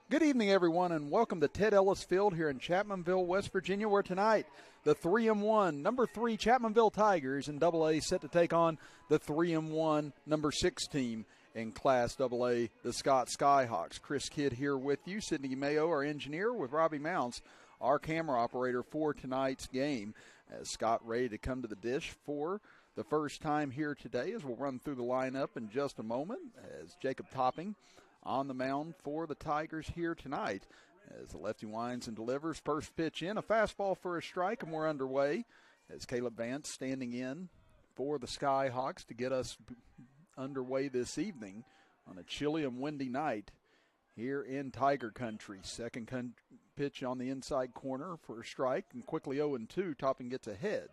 Good evening, everyone, and welcome to Ted Ellis Field here in Chapmanville, West Virginia, where tonight the 3-1 number 3 Chapmanville Tigers in AA set to take on the 3-1 number 6 team in Class AA, the Scott Skyhawks. Chris Kidd here with you, Sidney Mayo, our engineer, with Robbie Mounts, our camera operator for tonight's game. As Scott ready to come to the dish for the first time here today, as we'll run through the lineup in just a moment, as Jacob Topping on the mound for the Tigers here tonight. As the lefty winds and delivers, first pitch in, a fastball for a strike, and we're underway. As Caleb Vance standing in for the Skyhawks to get us underway this evening on a chilly and windy night here in Tiger Country. Second pitch on the inside corner for a strike, and quickly 0-2, Topping gets ahead.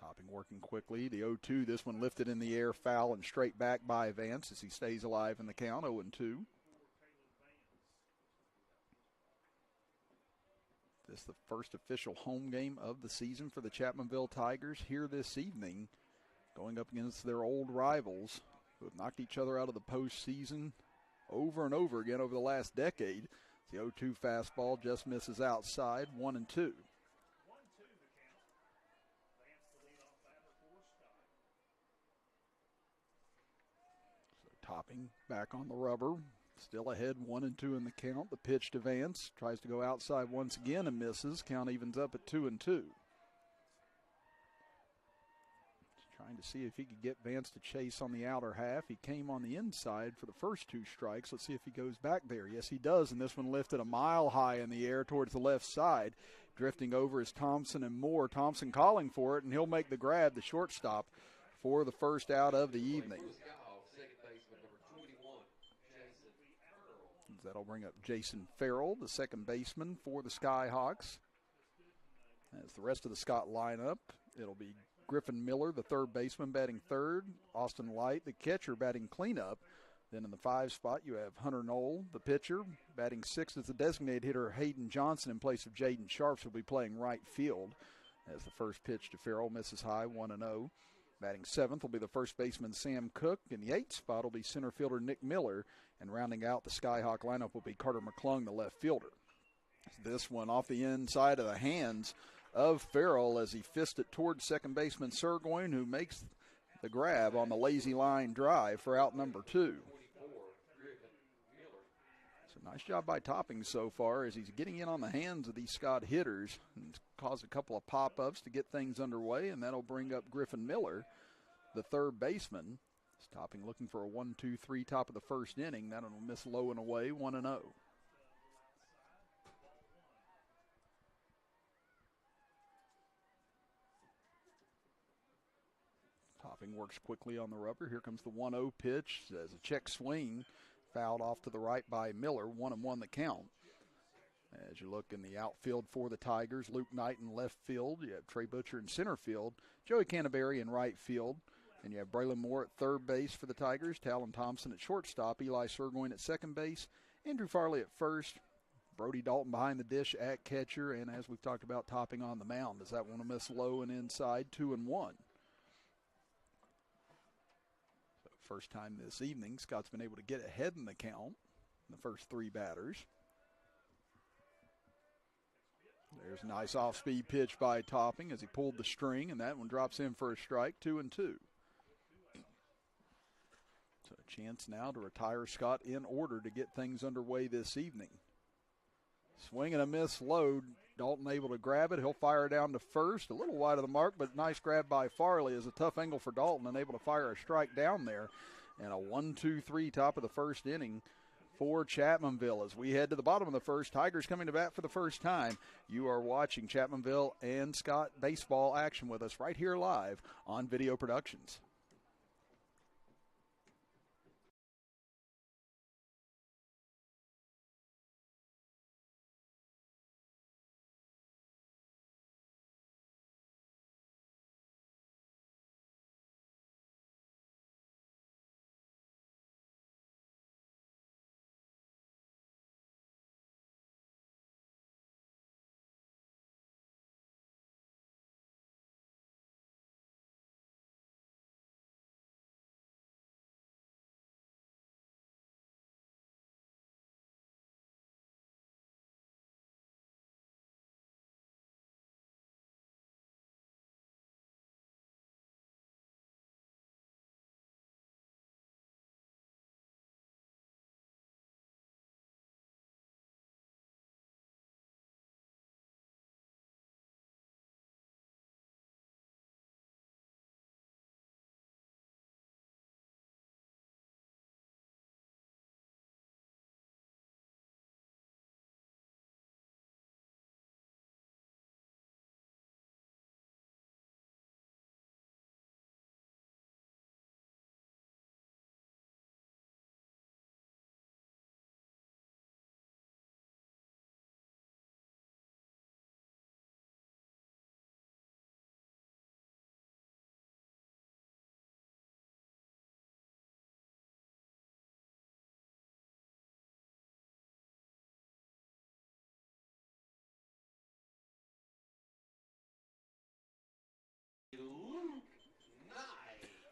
Topping working quickly. The 0-2, this one lifted in the air, foul and straight back by Vance as he stays alive in the count, 0-2. This is the first official home game of the season for the Chapmanville Tigers here this evening, going up against their old rivals who have knocked each other out of the postseason over and over again over the last decade. The 0-2 fastball just misses outside, 1-2. Topping back on the rubber, still ahead 1-2 in the count. The pitch to Vance, tries to go outside once again and misses. Count evens up at 2-2. Just trying to see if he could get Vance to chase on the outer half. He came on the inside for the first two strikes. Let's see if he goes back there. Yes, he does, and this one lifted a mile high in the air towards the left side. Drifting over is Thompson and Moore. Thompson calling for it, and he'll make the grab, the shortstop, for the first out of the evening. That'll bring up Jason Farrell, the second baseman for the Skyhawks. As the rest of the Scott lineup, it'll be Griffin Miller, the third baseman, batting third. Austin Light, the catcher, batting cleanup. Then in the 5 spot, you have Hunter Knoll, the pitcher, batting sixth as the designated hitter. Hayden Johnson in place of Jaden Sharps will be playing right field. As the first pitch to Farrell misses high, 1-0. Batting seventh will be the first baseman, Sam Cook. In the 8th spot will be center fielder Nick Miller. And rounding out the Skyhawk lineup will be Carter McClung, the left fielder. This one off the inside of the hands of Farrell as he fists it towards second baseman Sergoin, who makes the grab on the lazy line drive for out number 2. So nice job by Topping so far as he's getting in on the hands of these Scott hitters and caused a couple of pop-ups to get things underway, and that'll bring up Griffin Miller, the third baseman. Topping looking for a 1-2-3 top of the first inning. That'll miss low and away, 1-0. Topping works quickly on the rubber. Here comes the 1-0 pitch as a check swing, fouled off to the right by Miller. 1-1 the count. As you look in the outfield for the Tigers, Luke Knight in left field. You have Trey Butcher in center field. Joey Canterbury in right field. And you have Braylon Moore at third base for the Tigers. Talon Thompson at shortstop. Eli Sergoin at second base. Andrew Farley at first. Brody Dalton behind the dish at catcher. And as we've talked about, Topping on the mound. Does that one to miss low and inside? 2-1. So first time this evening, Scott's been able to get ahead in the count in the first 3 batters. There's a nice off-speed pitch by Topping as he pulled the string, and that one drops in for a strike, 2-2. So a chance now to retire Scott in order to get things underway this evening. Swing and a miss low. Dalton able to grab it. He'll fire down to first. A little wide of the mark, but nice grab by Farley. Is a tough angle for Dalton and able to fire a strike down there. And a 1-2-3 top of the first inning for Chapmanville. As we head to the bottom of the first, Tigers coming to bat for the first time. You are watching Chapmanville and Scott baseball action with us right here live on Video Productions.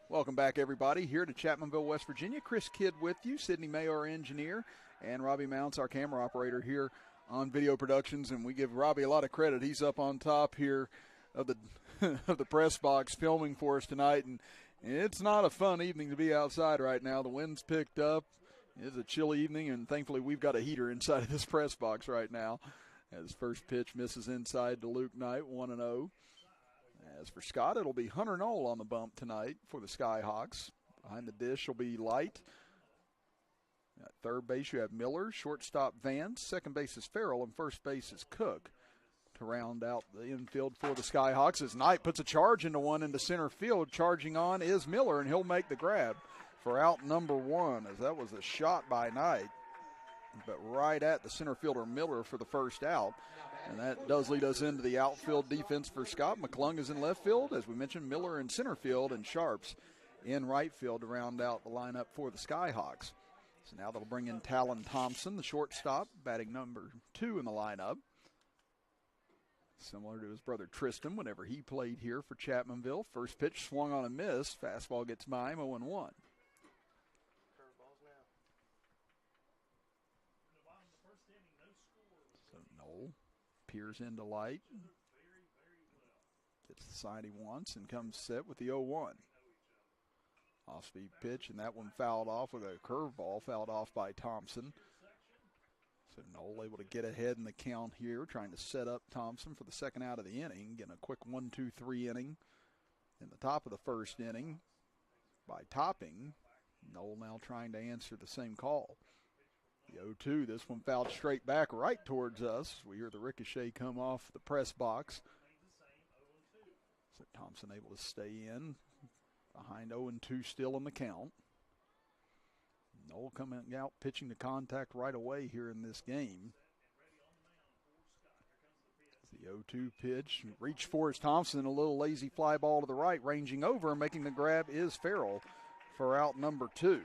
Welcome back, everybody, here to Chapmanville, West Virginia. Chris Kidd with you, Sydney May, our engineer, and Robbie Mounts, our camera operator here on Video Productions. And we give Robbie a lot of credit. He's up on top here of the of the press box filming for us tonight. And it's not a fun evening to be outside right now. The wind's picked up. It's a chilly evening, and thankfully we've got a heater inside of this press box right now. As first pitch misses inside to Luke Knight, 1-0. As for Scott, it'll be Hunter Knoll on the bump tonight for the Skyhawks. Behind the dish will be Light. At third base, you have Miller. Shortstop, Vance. Second base is Farrell, and first base is Cook. To round out the infield for the Skyhawks as Knight puts a charge into one into center field. Charging on is Miller, and he'll make the grab for out number one, as that was a shot by Knight, but right at the center fielder Miller for the first out. And that does lead us into the outfield defense for Scott. McClung is in left field. As we mentioned, Miller in center field and Sharps in right field to round out the lineup for the Skyhawks. So now they'll bring in Talon Thompson, the shortstop, batting number 2 in the lineup. Similar to his brother Tristan whenever he played here for Chapmanville. First pitch swung on a miss. Fastball gets by him, 0-1. So Knoll peers into Light, gets the sign he wants, and comes set with the 0-1. Off-speed pitch, and that one fouled off with a curveball, fouled off by Thompson. So Knoll able to get ahead in the count here, trying to set up Thompson for the second out of the inning. Getting a quick 1-2-3 inning in the top of the first inning by Topping. Knoll now trying to answer the same call. The 0-2, this one fouled straight back right towards us. We hear the ricochet come off the press box. So Thompson able to stay in. Behind 0-2 still in the count. Knoll coming out pitching to contact right away here in this game. The 0-2 pitch. Reach for is Thompson. A little lazy fly ball to the right. Ranging over and making the grab is Farrell for out number 2.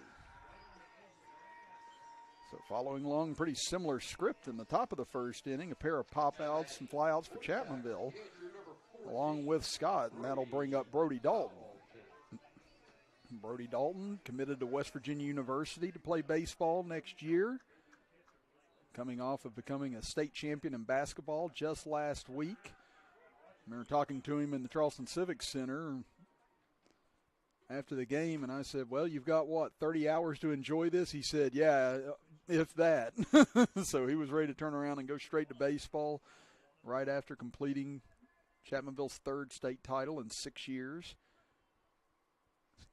So following along, pretty similar script in the top of the first inning. A pair of pop-outs and fly-outs for Chapmanville, along with Scott, and that'll bring up Brody Dalton. Brody Dalton committed to West Virginia University to play baseball next year, coming off of becoming a state champion in basketball just last week. I remember talking to him in the Charleston Civic Center after the game, and I said, well, you've got, 30 hours to enjoy this? He said, yeah, if that. So he was ready to turn around and go straight to baseball right after completing Chapmanville's 3rd state title in 6 years.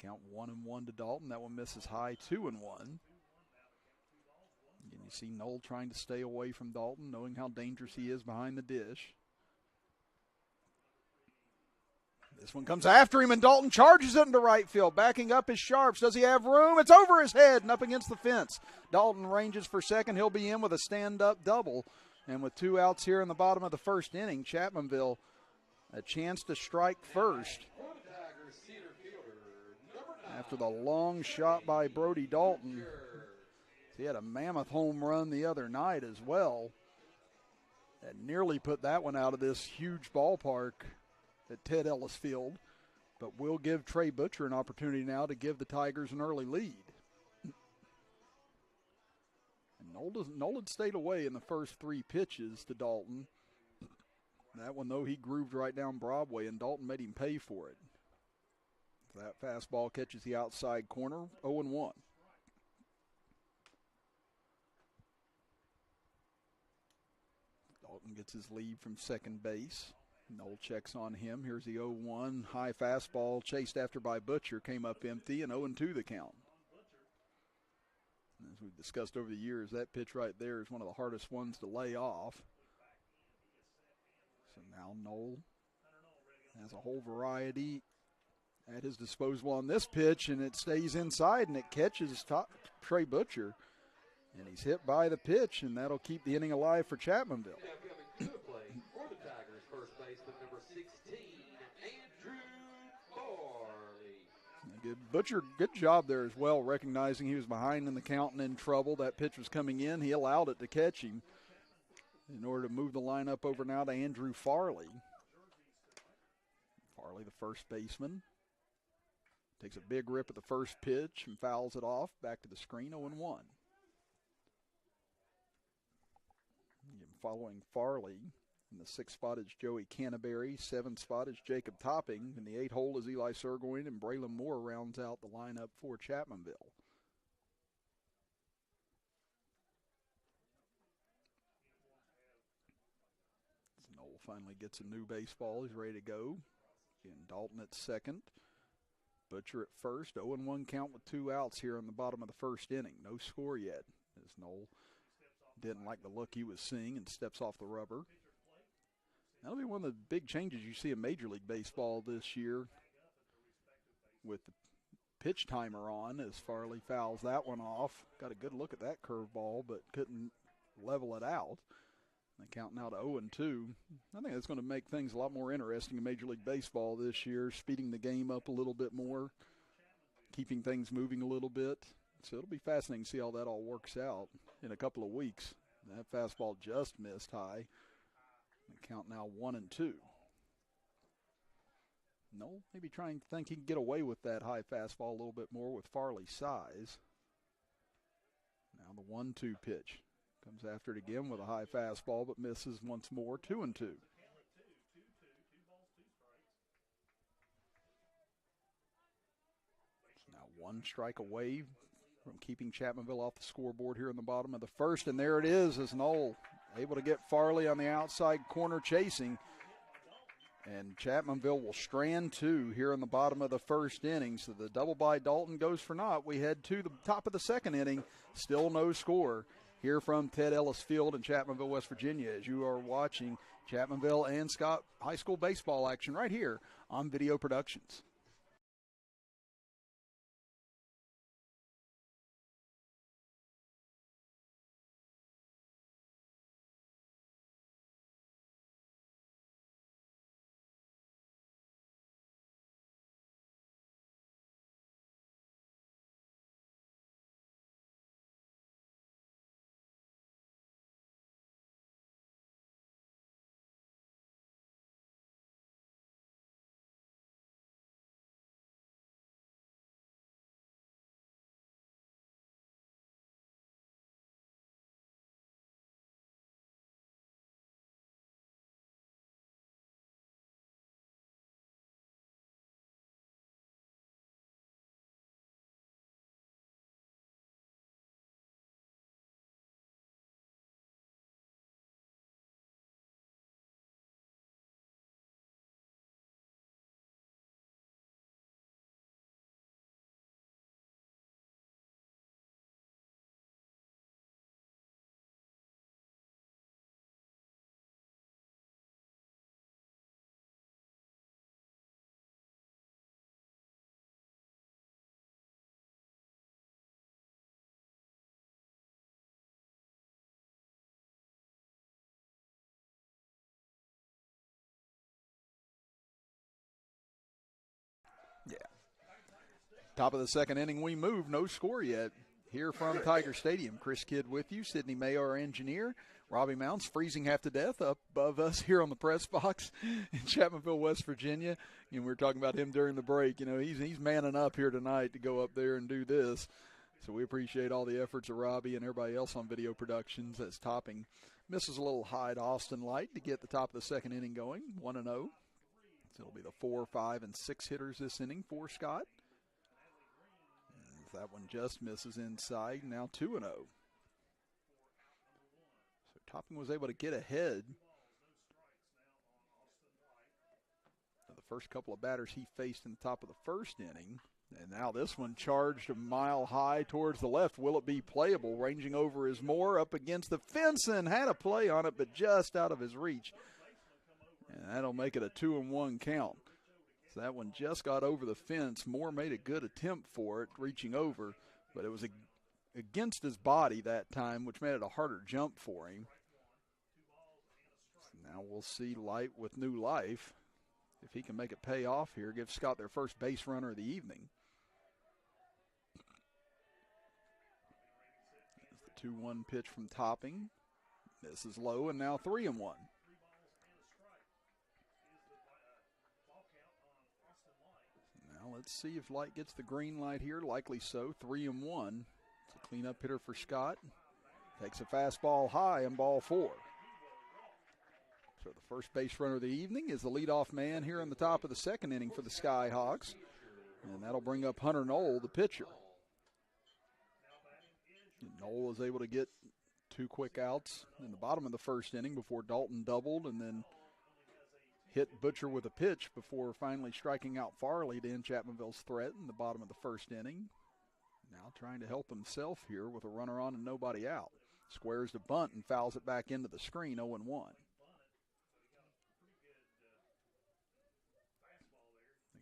Count 1-1 to Dalton. That one misses high, 2-1. And you see Knoll trying to stay away from Dalton, knowing how dangerous he is behind the dish. This one comes after him, and Dalton charges it into right field. Backing up is Sharps. Does he have room? It's over his head and up against the fence. Dalton ranges for second. He'll be in with a stand-up double. And with 2 outs here in the bottom of the first inning, Chapmanville a chance to strike first. After the long shot by Brody Dalton. He had a mammoth home run the other night as well. That nearly put that one out of this huge ballpark at Ted Ellis Field. But we'll give Trey Butcher an opportunity now to give the Tigers an early lead. And Knoll had stayed away in the first 3 pitches to Dalton. That one, though, he grooved right down Broadway, and Dalton made him pay for it. That fastball catches the outside corner, 0-1. Dalton gets his lead from second base. Knoll checks on him. Here's the 0-1. High fastball chased after by Butcher. Came up empty, and 0-2 the count. As we've discussed over the years, that pitch right there is one of the hardest ones to lay off. So now Knoll has a whole variety at his disposal on this pitch, and it stays inside, and it catches Trey Butcher. And he's hit by the pitch, and that'll keep the inning alive for Chapmanville. Butcher, good job there as well, recognizing he was behind in the count and in trouble. That pitch was coming in. He allowed it to catch him in order to move the lineup over now to Andrew Farley. Farley, the first baseman, takes a big rip at the first pitch and fouls it off. Back to the screen, 0-1. Following Farley, in the 6th spot is Joey Canterbury. 7th spot is Jacob Topping. In the 8th hole is Eli Surgoin, and Braylon Moore rounds out the lineup for Chapmanville. Noel finally gets a new baseball. He's ready to go. Again, Dalton at second. Butcher at first. 0-1 count with 2 outs here in the bottom of the first inning. No score yet, as Noel didn't like the look he was seeing and steps off the rubber. That'll be one of the big changes you see in Major League Baseball this year with the pitch timer on as Farley fouls that one off. Got a good look at that curveball, but couldn't level it out. They count now to 0-2. I think that's going to make things a lot more interesting in Major League Baseball this year, speeding the game up a little bit more, keeping things moving a little bit. So it'll be fascinating to see how that all works out in a couple of weeks. That fastball just missed high. The count now 1-2. No, maybe trying to think he can get away with that high fastball a little bit more with Farley's size. Now the 1-2 pitch. Comes after it again with a high fastball, but misses once more, 2-2. Now 1 strike away from keeping Chapmanville off the scoreboard here in the bottom of the first, and there it is as Noel able to get Farley on the outside corner chasing. And Chapmanville will strand 2 here in the bottom of the first inning. So the double by Dalton goes for naught. We head to the top of the second inning, still no score. Here from Ted Ellis Field in Chapmanville, West Virginia, as you are watching Chapmanville and Scott High School baseball action right here on Video Productions. Yeah. Top of the second inning, we move. No score yet. Here from Tiger Stadium, Chris Kidd with you, Sydney Mayo, our engineer. Robbie Mounts freezing half to death up above us here on the press box in Chapmanville, West Virginia. And we were talking about him during the break. You know, he's manning up here tonight to go up there and do this. So we appreciate all the efforts of Robbie and everybody else on Video Productions as Topping misses a little high to Austin Light to get the top of the second inning going, 1-0. So it'll be the 4, 5, and 6 hitters this inning for Scott. And that one just misses inside, now 2-0. So Topping was able to get ahead of the first couple of batters he faced in the top of the first inning. And now this one charged a mile high towards the left. Will it be playable? Ranging over is Moore up against the fence and had a play on it, but just out of his reach. And that'll make it a 2-1 count. So that one just got over the fence. Moore made a good attempt for it, reaching over, but it was against his body that time, which made it a harder jump for him. So now we'll see Light with new life. If he can make it pay off here, give Scott their first base runner of the evening. There's the 2-1 pitch from Topping. This is low, and now 3-1. Now let's see if Light gets the green light here. Likely so. 3-1. It's a cleanup hitter for Scott. Takes a fastball high and ball 4. So the first base runner of the evening is the leadoff man here in the top of the second inning for the Skyhawks. And that'll bring up Hunter Knoll, the pitcher. And Knoll was able to get 2 quick outs in the bottom of the first inning before Dalton doubled and then hit Butcher with a pitch before finally striking out Farley to end Chapmanville's threat in the bottom of the first inning. Now trying to help himself here with a runner on and nobody out. Squares the bunt and fouls it back into the screen, 0-1.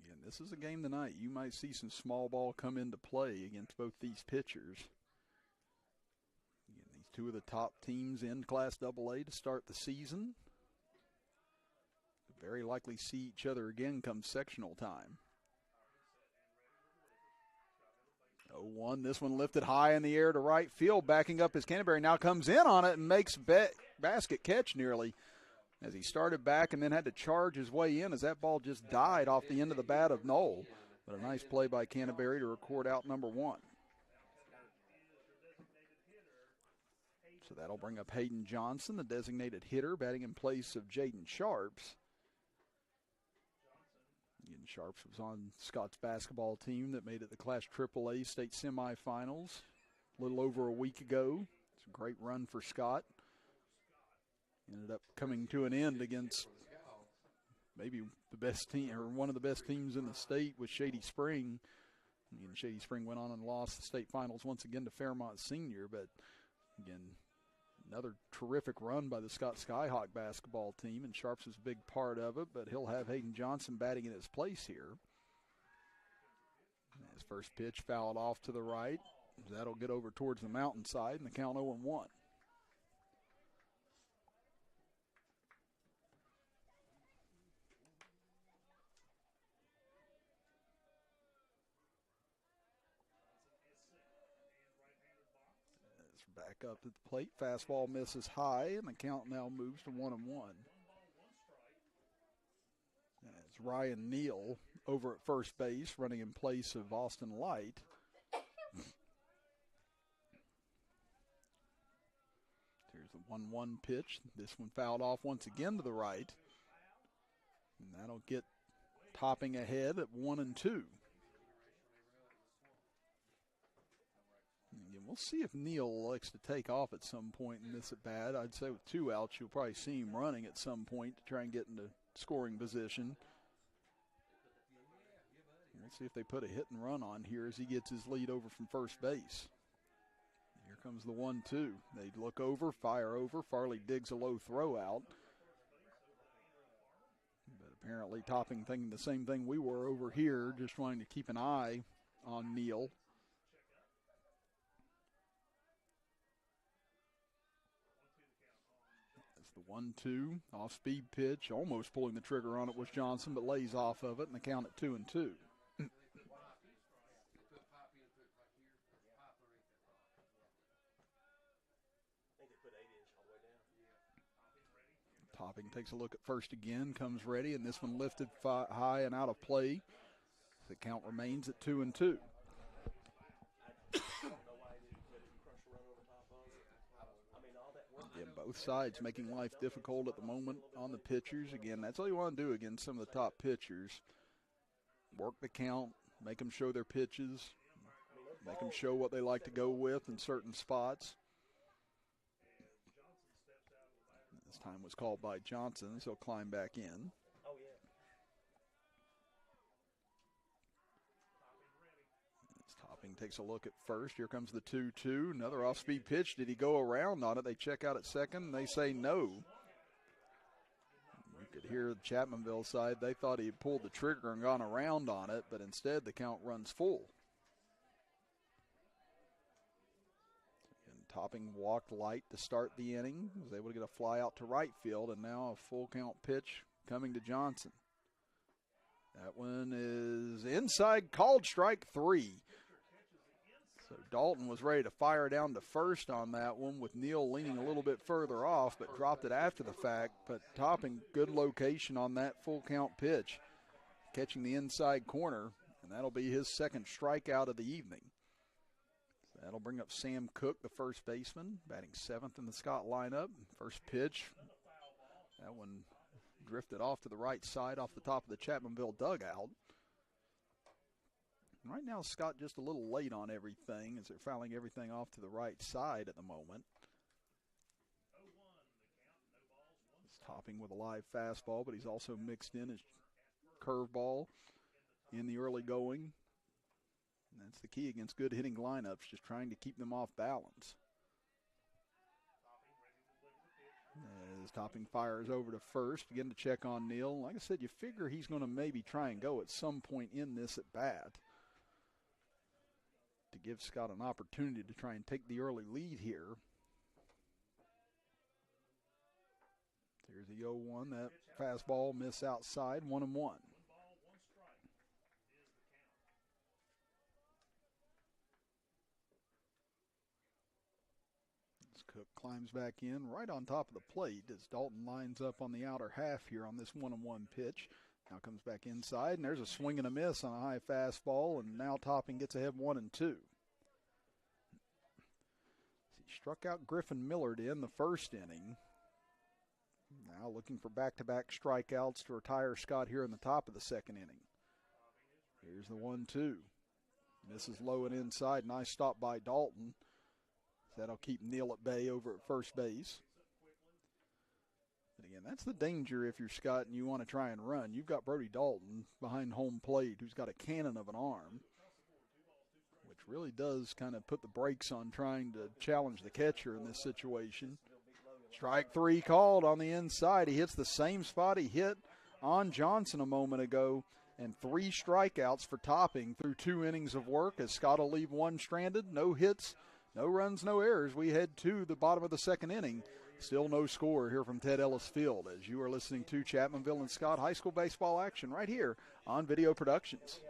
Again, this is a game tonight. You might see some small ball come into play against both these pitchers. Again, these 2 of the top teams in Class AA to start the season. Very likely see each other again come sectional time. 0-1. This one lifted high in the air to right field, backing up as Canterbury now comes in on it and makes basket catch nearly as he started back and then had to charge his way in as that ball just died off the end of the bat of Knoll. But a nice play by Canterbury to record out number 1. So that'll bring up Hayden Johnson, the designated hitter, batting in place of Jaden Sharps. Again, Sharps was on Scott's basketball team that made it the Class AAA state semifinals a little over a week ago. It's a great run for Scott. Ended up coming to an end against maybe the best team or one of the best teams in the state with Shady Spring. And Shady Spring went on and lost the state finals once again to Fairmont Senior. But again, another terrific run by the Scott Skyhawk basketball team, and Sharps was a big part of it, but he'll have Hayden Johnson batting in his place here. His first pitch fouled off to the right. That'll get over towards the mountainside, and the count 0-1. Back up at the plate. Fastball misses high, and the count now moves to 1-1. And it's Ryan Neal over at first base, running in place of Austin Light. Here's the 1-1 pitch. This one fouled off once again to the right. And that'll get Topping ahead at 1-2. Again, we'll see if Neal likes to take off at some point in this at bat. I'd say with 2 outs, you'll probably see him running at some point to try and get into scoring position. We'll see if they put a hit and run on here as he gets his lead over from first base. Here comes the 1-2. They look over, fire over. Farley digs a low throw out. But apparently Topping thinking the same thing we were over here, just wanting to keep an eye on Neal. That's the 1-2. Off-speed pitch. Almost pulling the trigger on it was Johnson, but lays off of it, and the count at 2-2. Topping takes a look at first again, comes ready, and this one lifted high and out of play. The count remains at 2-2. Again, both sides making life difficult at the moment on the pitchers. Again, that's all you want to do against some of the top pitchers. Work the count, make them show their pitches, make them show what they like to go with in certain spots. This time was called by Johnson, so he'll climb back in. As Topping takes a look at first. Here comes the 2-2. Another off-speed pitch. Did he go around on it? They check out at second, and they say no. You could hear the Chapmanville side. They thought he had pulled the trigger and gone around on it, but instead the count runs full. Topping walked light to start the inning. Was able to get a fly out to right field, and now a full count pitch coming to Johnson. That one is inside, called strike 3. So Dalton was ready to fire down to first on that one with Neal leaning a little bit further off, but dropped it after the fact. But Topping, good location on that full count pitch, catching the inside corner, and that'll be his second strikeout of the evening. So that'll bring up Sam Cook, the first baseman, batting seventh in the Scott lineup. First pitch, that one drifted off to the right side off the top of the Chapmanville dugout. And right now, Scott just a little late on everything as they're fouling everything off to the right side at the moment. He's topping with a live fastball, but he's also mixed in his curveball in the early going. And that's the key against good hitting lineups, just trying to keep them off balance. As Topping fires over to first, begin to check on Neal. Like I said, you figure he's going to maybe try and go at some point in this at bat to give Scott an opportunity to try and take the early lead here. There's the 0-1. That fastball miss outside, 1-1. As Cook climbs back in right on top of the plate as Dalton lines up on the outer half here on this 1-1 pitch. Now comes back inside, and there's a swing and a miss on a high fastball, and now Topping gets ahead 1-2. He struck out Griffin Miller to end the first inning. Now looking for back-to-back strikeouts to retire Scott here in the top of the second inning. Here's the 1-2. Misses low and inside. Nice stop by Dalton. That'll keep Neal at bay over at first base. But again, that's the danger if you're Scott and you want to try and run. You've got Brody Dalton behind home plate who's got a cannon of an arm, which really does kind of put the brakes on trying to challenge the catcher in this situation. Strike three called on the inside. He hits the same spot he hit on Johnson a moment ago, and 3 strikeouts for Topping through 2 innings of work as Scott will leave one stranded. No hits, no runs, no errors. We head to the bottom of the second inning. Still no score here from Ted Ellis Field as you are listening to Chapmanville and Scott High School baseball action right here on Video Productions.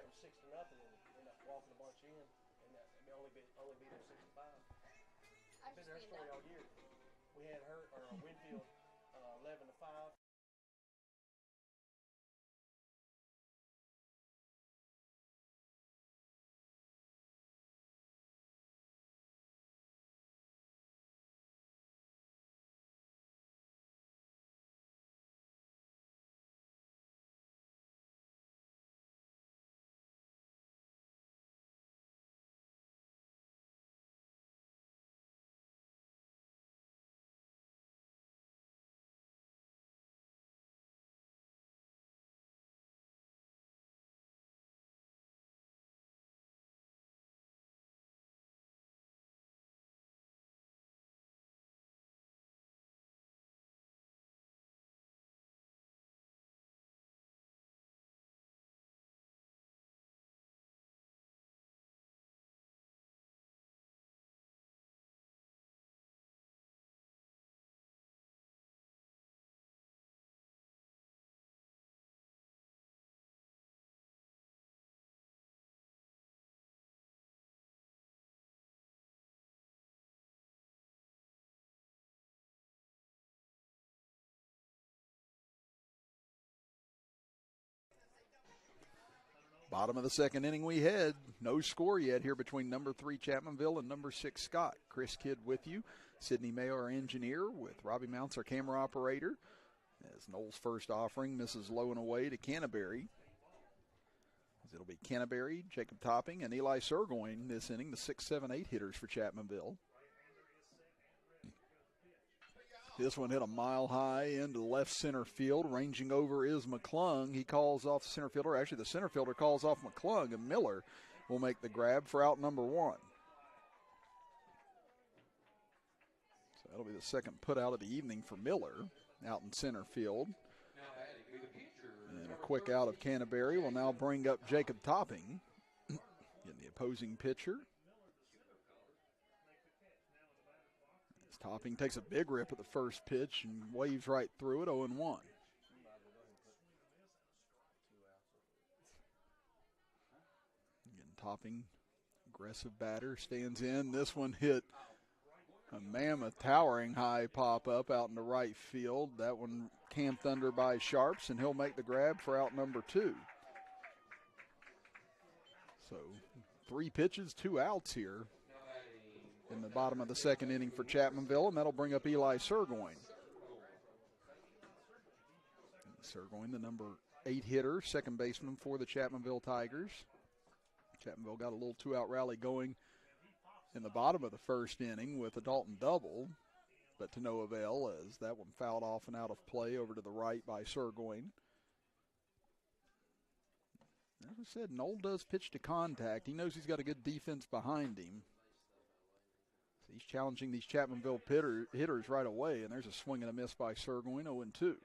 Bottom of the second inning we head. No score yet here between number 3 Chapmanville and number 6 Scott. Chris Kidd with you. Sydney Mayo, our engineer, with Robbie Mounts, our camera operator. As Knowles' first offering misses low and away to Canterbury. As it'll be Canterbury, Jacob Topping, and Eli Surgoin this inning, the 6, 7, 8 hitters for Chapmanville. This one hit a mile high into left center field. Ranging over is McClung. He calls off the center fielder. Actually, the center fielder calls off McClung, and Miller will make the grab for out number 1. So that'll be the second put out of the evening for Miller out in center field. And a quick out of Canterbury will now bring up Jacob Topping. Getting the opposing pitcher. Topping takes a big rip at the first pitch and waves right through it, 0-1. Again, Topping, aggressive batter, stands in. This one hit a mammoth towering high pop-up out into right field. That one camped under by Sharps, and he'll make the grab for out number 2. So 3 pitches, 2 outs here in the bottom of the second inning for Chapmanville, and that'll bring up Eli Surgoin. Surgoin, the number 8 hitter, second baseman for the Chapmanville Tigers. Chapmanville got a little 2-out rally going in the bottom of the first inning with a Dalton double, but to no avail as that one fouled off and out of play over to the right by Surgoin. As I said, Knoll does pitch to contact. He knows he's got a good defense behind him. So he's challenging these Chapmanville hitters right away, and there's a swing and a miss by Surgoin, 0-2.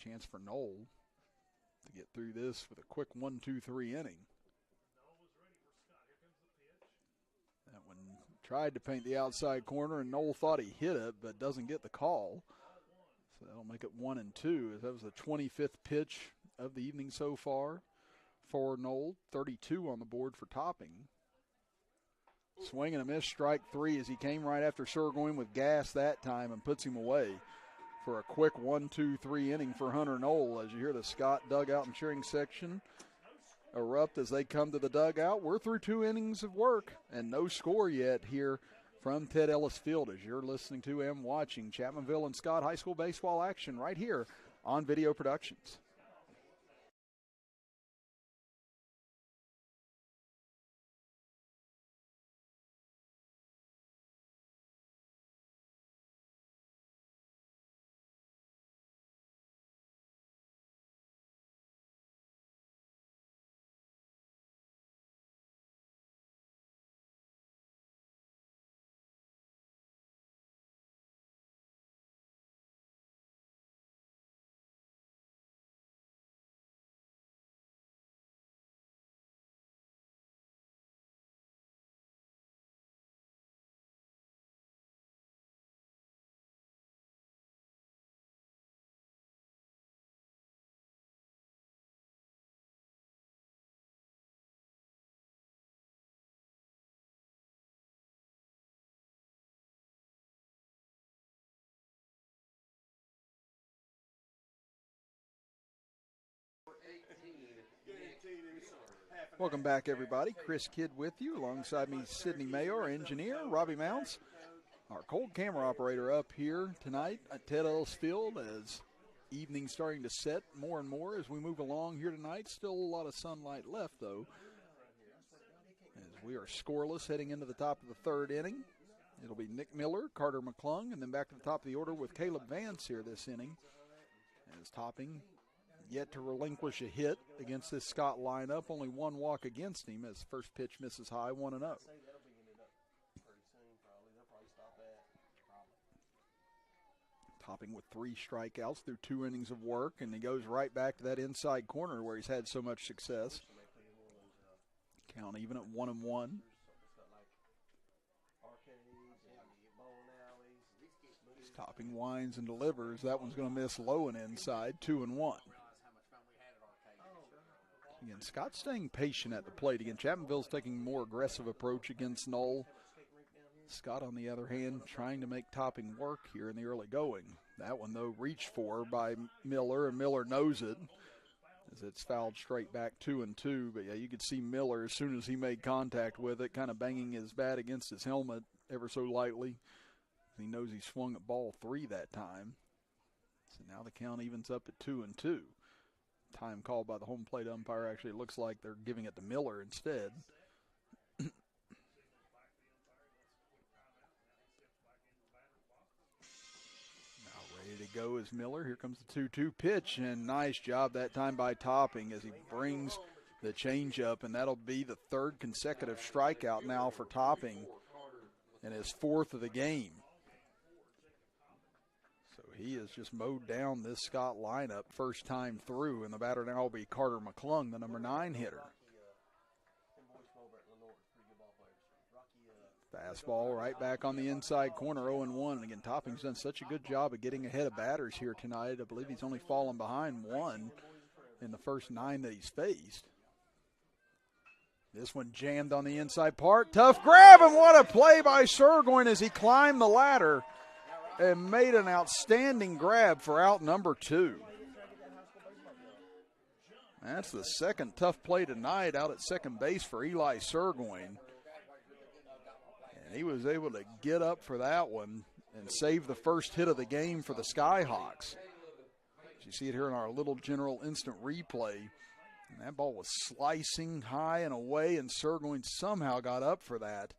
Chance for Knoll to get through this with a quick 1-2-3 inning. That one tried to paint the outside corner, and Knoll thought he hit it, but doesn't get the call. So that'll make it 1-2. That was the 25th pitch of the evening so far for Knoll. 32 on the board for Topping. Swing and a miss, strike 3 as he came right after Surgoin with gas that time and puts him away for a quick 1-2-3 inning for Hunter Knoll. As you hear the Scott dugout and cheering section erupt as they come to the dugout. We're through 2 innings of work and no score yet here from Ted Ellis Field as you're listening to and watching Chapmanville and Scott High School baseball action right here on Video Productions. Welcome back, everybody. Chris Kidd with you. Alongside me, Sydney Mayo, our engineer, Robbie Mounts, our cold camera operator up here tonight at Ted Ellis Field as evening's starting to set more and more as we move along here tonight. Still a lot of sunlight left, though, as we are scoreless heading into the top of the third inning. It'll be Nick Miller, Carter McClung, and then back to the top of the order with Caleb Vance here this inning as Topping yet to relinquish a hit against this Scott lineup. Only 1 walk against him as first pitch misses high, 1-0. Topping with 3 strikeouts through 2 innings of work, and he goes right back to that inside corner where he's had so much success. Count even at 1-1. Topping winds and delivers. That one's going to miss low and inside, 2-1. Again, Scott's staying patient at the plate. Again, Chapmanville's taking a more aggressive approach against Knoll. Scott, on the other hand, trying to make Topping work here in the early going. That one, though, reached for by Miller, and Miller knows it as it's fouled straight back 2-2. But, yeah, you could see Miller, as soon as he made contact with it, kind of banging his bat against his helmet ever so lightly. He knows he swung at ball 3 that time. So now the count evens up at 2-2. Time called by the home plate umpire. Actually, it looks like they're giving it to Miller instead. Now ready to go is Miller. Here comes the 2-2 pitch, and nice job that time by Topping as he brings the changeup, and that'll be the 3rd consecutive strikeout now for Topping and his 4th of the game. He has just mowed down this Scott lineup first time through, and the batter now will be Carter McClung, the number 9 hitter. Fastball right back on the inside corner, 0-1. And again, Topping's done such a good job of getting ahead of batters here tonight. I believe he's only fallen behind 1 in the first 9 that he's faced. This one jammed on the inside part. Tough grab, and what a play by Surgoin as he climbed the ladder and made an outstanding grab for out number 2. That's the second tough play tonight out at second base for Eli Surgoin. And he was able to get up for that one and save the first hit of the game for the Skyhawks. You see it here in our little general instant replay. And that ball was slicing high and away, and Surgoin somehow got up for that.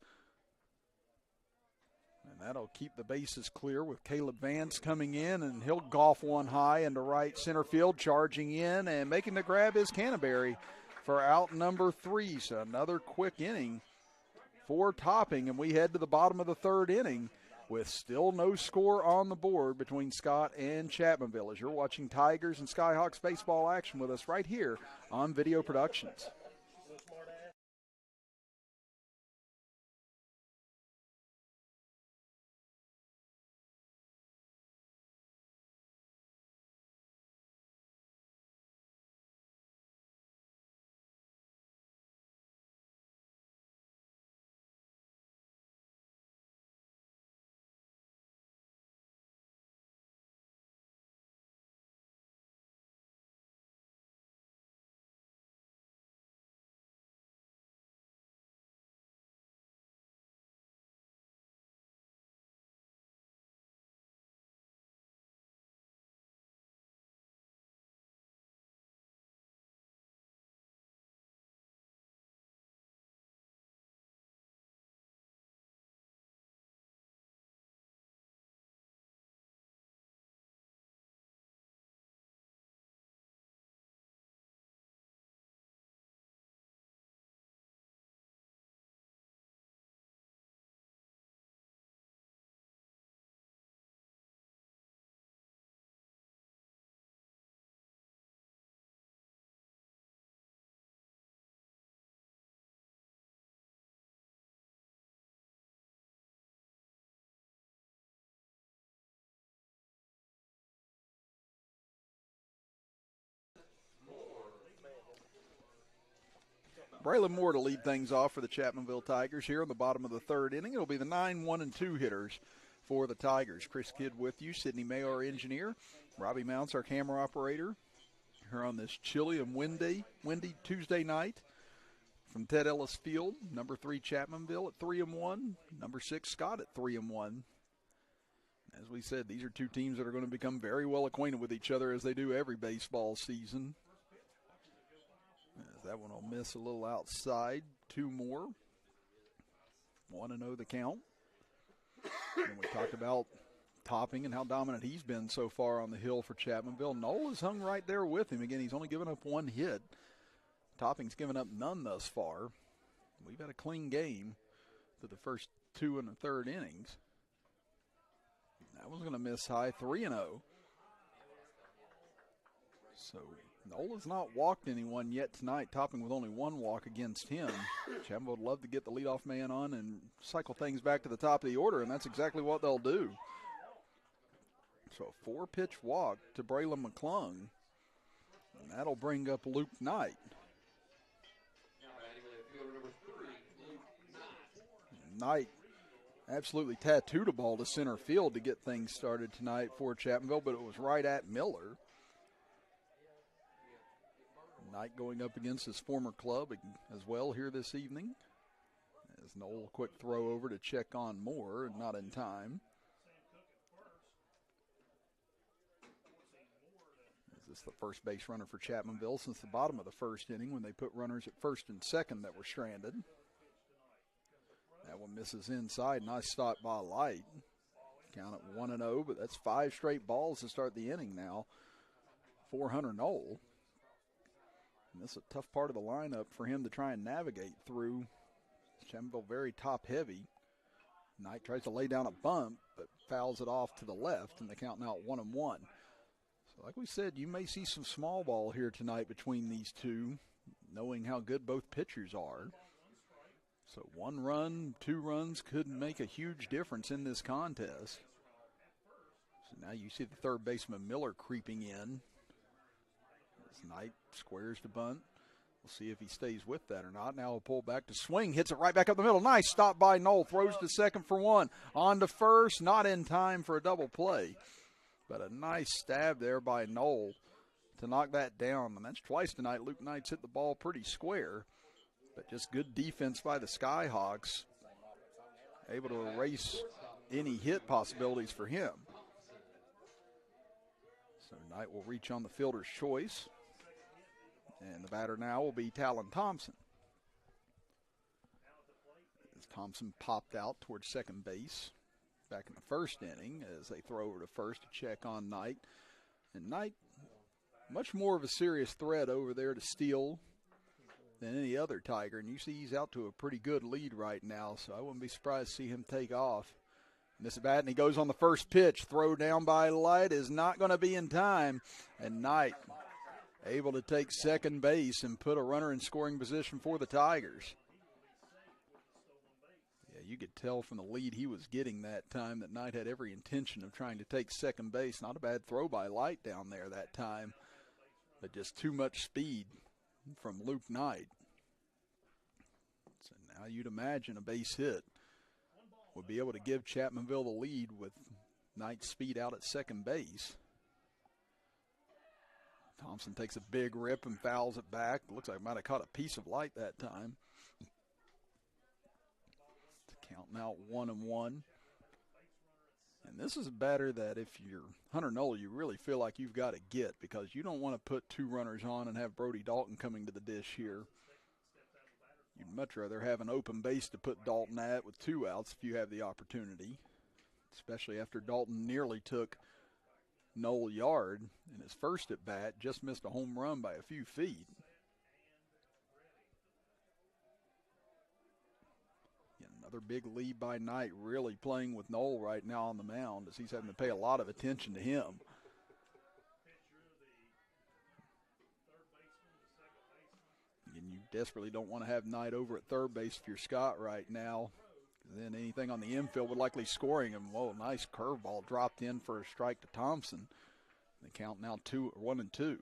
And that'll keep the bases clear with Caleb Vance coming in, and he'll golf one high into right center field, charging in and making the grab is Canterbury for out number 3. So another quick inning for Topping, and we head to the bottom of the third inning with still no score on the board between Scott and Chapmanville, as you're watching Tigers and Skyhawks baseball action with us right here on Video Productions. Braylon Moore to lead things off for the Chapmanville Tigers here in the bottom of the third inning. It'll be the 9-1-2 hitters for the Tigers. Chris Kidd with you, Sydney May, our engineer, Robbie Mounts, our camera operator, here on this chilly and windy Tuesday night from Ted Ellis Field. Number 3 Chapmanville at 3-1, number 6 Scott at 3-1. As we said, these are two teams that are going to become very well acquainted with each other as they do every baseball season. As that one will miss a little outside. 2 more. 1-0 the count. And we talked about Topping and how dominant he's been so far on the hill for Chapmanville. Knoll has hung right there with him. Again, he's only given up 1 hit. Topping's given up none thus far. We've had a clean game to the first 2 and the third innings. That one's going to miss high, 3-0. So Knoll has not walked anyone yet tonight, Topping with only 1 walk against him. Chapmanville would love to get the leadoff man on and cycle things back to the top of the order, and that's exactly what they'll do. So a 4-pitch walk to Braylon McClung, and that'll bring up Luke Knight. Knight absolutely tattooed a ball to center field to get things started tonight for Chapmanville, but it was right at Miller. Knight going up against his former club as well here this evening. As Knoll, quick throw over to check on Moore, and not in time. Is this the first base runner for Chapmanville since the bottom of the first inning when they put runners at first and second that were stranded? That one misses inside. Nice stop by Light. Count at 1-0, but that's 5 straight balls to start the inning now for Hunter Knoll. And this is a tough part of the lineup for him to try and navigate through. Chapmanville very top heavy. Knight tries to lay down a bump, but fouls it off to the left, and they count now at 1-1. So like we said, you may see some small ball here tonight between these two, knowing how good both pitchers are. So 1 run, 2 runs could make a huge difference in this contest. So now you see the third baseman Miller creeping in. As Knight squares the bunt. We'll see if he stays with that or not. Now he'll pull back to swing, hits it right back up the middle. Nice stop by Knoll, throws to second for 1. On to first, not in time for a double play. But a nice stab there by Knoll to knock that down. And that's twice tonight. Luke Knight's hit the ball pretty square, but just good defense by the Skyhawks, able to erase any hit possibilities for him. So Knight will reach on the fielder's choice, and the batter now will be Talon Thompson. As Thompson popped out towards second base back in the first inning, as they throw over to first to check on Knight. And Knight, much more of a serious threat over there to steal than any other Tiger. And you see he's out to a pretty good lead right now, so I wouldn't be surprised to see him take off. Miss a bat, and he goes on the first pitch. Throw down by Light is not going to be in time. And Knight able to take second base and put a runner in scoring position for the Tigers. Yeah, you could tell from the lead he was getting that time that Knight had every intention of trying to take second base. Not a bad throw by Light down there that time, but just too much speed from Luke Knight. So now you'd imagine a base hit would be able to give Chapmanville the lead with Knight's speed out at second base. Thompson takes a big rip and fouls it back. Looks like he might have caught a piece of Light that time. To count now 1-1. And this is a batter that if you're Hunter Knoll, you really feel like you've got to get, because you don't want to put two runners on and have Brody Dalton coming to the dish here. You'd much rather have an open base to put Dalton at with two outs if you have the opportunity, especially after Dalton nearly took Noel yard in his first at bat, just missed a home run by a few feet. Another big lead by Knight, really playing with Noel right now on the mound, as he's having to pay a lot of attention to him. And you desperately don't want to have Knight over at third base if you're Scott right now. Then anything on the infield would likely scoring him. Whoa, nice curveball dropped in for a strike to Thompson. The count now 1-2.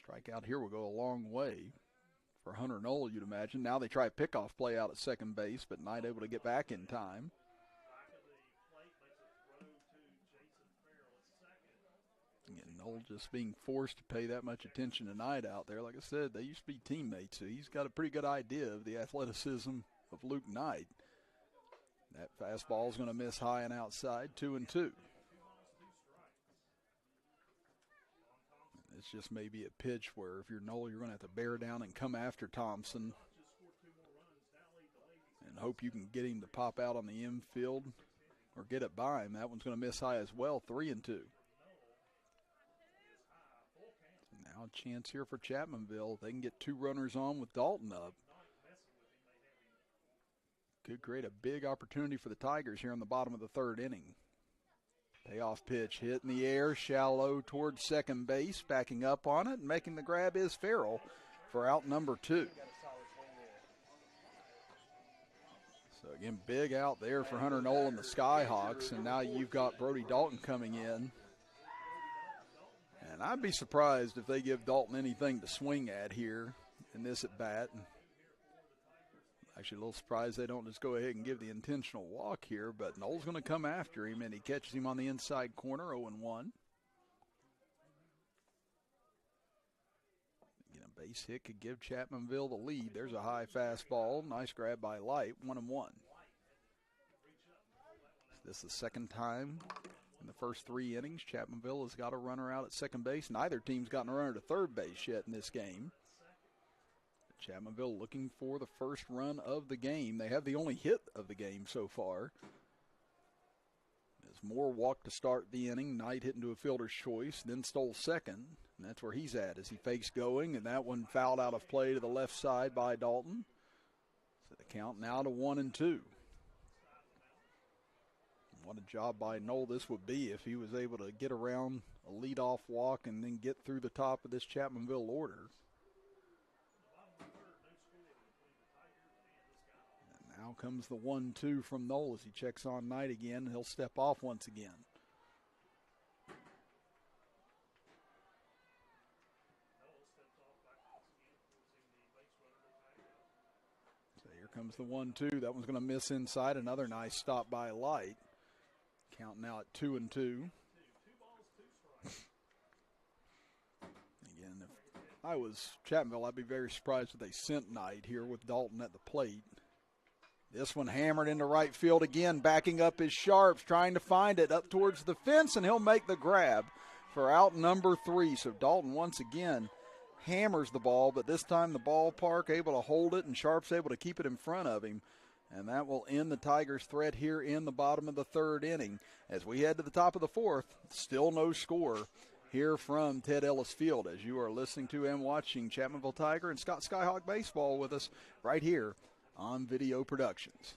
Strikeout here will go a long way for Hunter Knoll, you'd imagine. Now they try a pickoff play out at second base, but Knight able to get back in time. Again, Knoll just being forced to pay that much attention to Knight out there. Like I said, they used to be teammates, so he's got a pretty good idea of the athleticism of Luke Knight. That fastball is going to miss high and outside, 2-2. It's just maybe a pitch where if you're Knoll, you're going to have to bear down and come after Thompson and hope you can get him to pop out on the infield or get it by him. That one's going to miss high as well, 3-2. Now a chance here for Chapmanville. They can get two runners on with Dalton up. Could create a big opportunity for the Tigers here in the bottom of the third inning. Payoff pitch hit in the air, shallow towards second base. Backing up on it and making the grab is Farrell for out number 2. So again, big out there for Hunter Knoll and the Skyhawks. And now you've got Brody Dalton coming in. And I'd be surprised if they give Dalton anything to swing at here in this at bat. Actually, a little surprised they don't just go ahead and give the intentional walk here, but Knoll's going to come after him, and he catches him on the inside corner, 0-1. Again, a base hit could give Chapmanville the lead. There's a high fastball. Nice grab by Light, 1-1. This is the second time in the first 3 innings Chapmanville has got a runner out at second base. Neither team's gotten a runner to third base yet in this game. Chapmanville looking for the first run of the game. They have the only hit of the game so far. As Moore walked to start the inning, Knight hit into a fielder's choice, then stole second. And that's where he's at as he fakes going, and that one fouled out of play to the left side by Dalton. So the count now to 1-2. What a job by Knoll this would be if he was able to get around a leadoff walk and then get through the top of this Chapmanville order. Now comes the 1-2 from Knoll as he checks on Knight again. He'll step off once again. So here comes the 1-2. That one's going to miss inside. Another nice stop by Light. Count now at 2-2. Again, if I was Chapmanville, I'd be very surprised if they sent Knight here with Dalton at the plate. This one hammered into right field again. Backing up is Sharps, trying to find it up towards the fence, and he'll make the grab for out number 3. So Dalton once again hammers the ball, but this time the ballpark able to hold it, and Sharp's able to keep it in front of him. And that will end the Tigers' threat here in the bottom of the 3rd inning. As we head to the top of the 4th, still no score here from Ted Ellis Field, as you are listening to and watching Chapmanville Tiger and Scott Skyhawk baseball with us right here on Video Productions.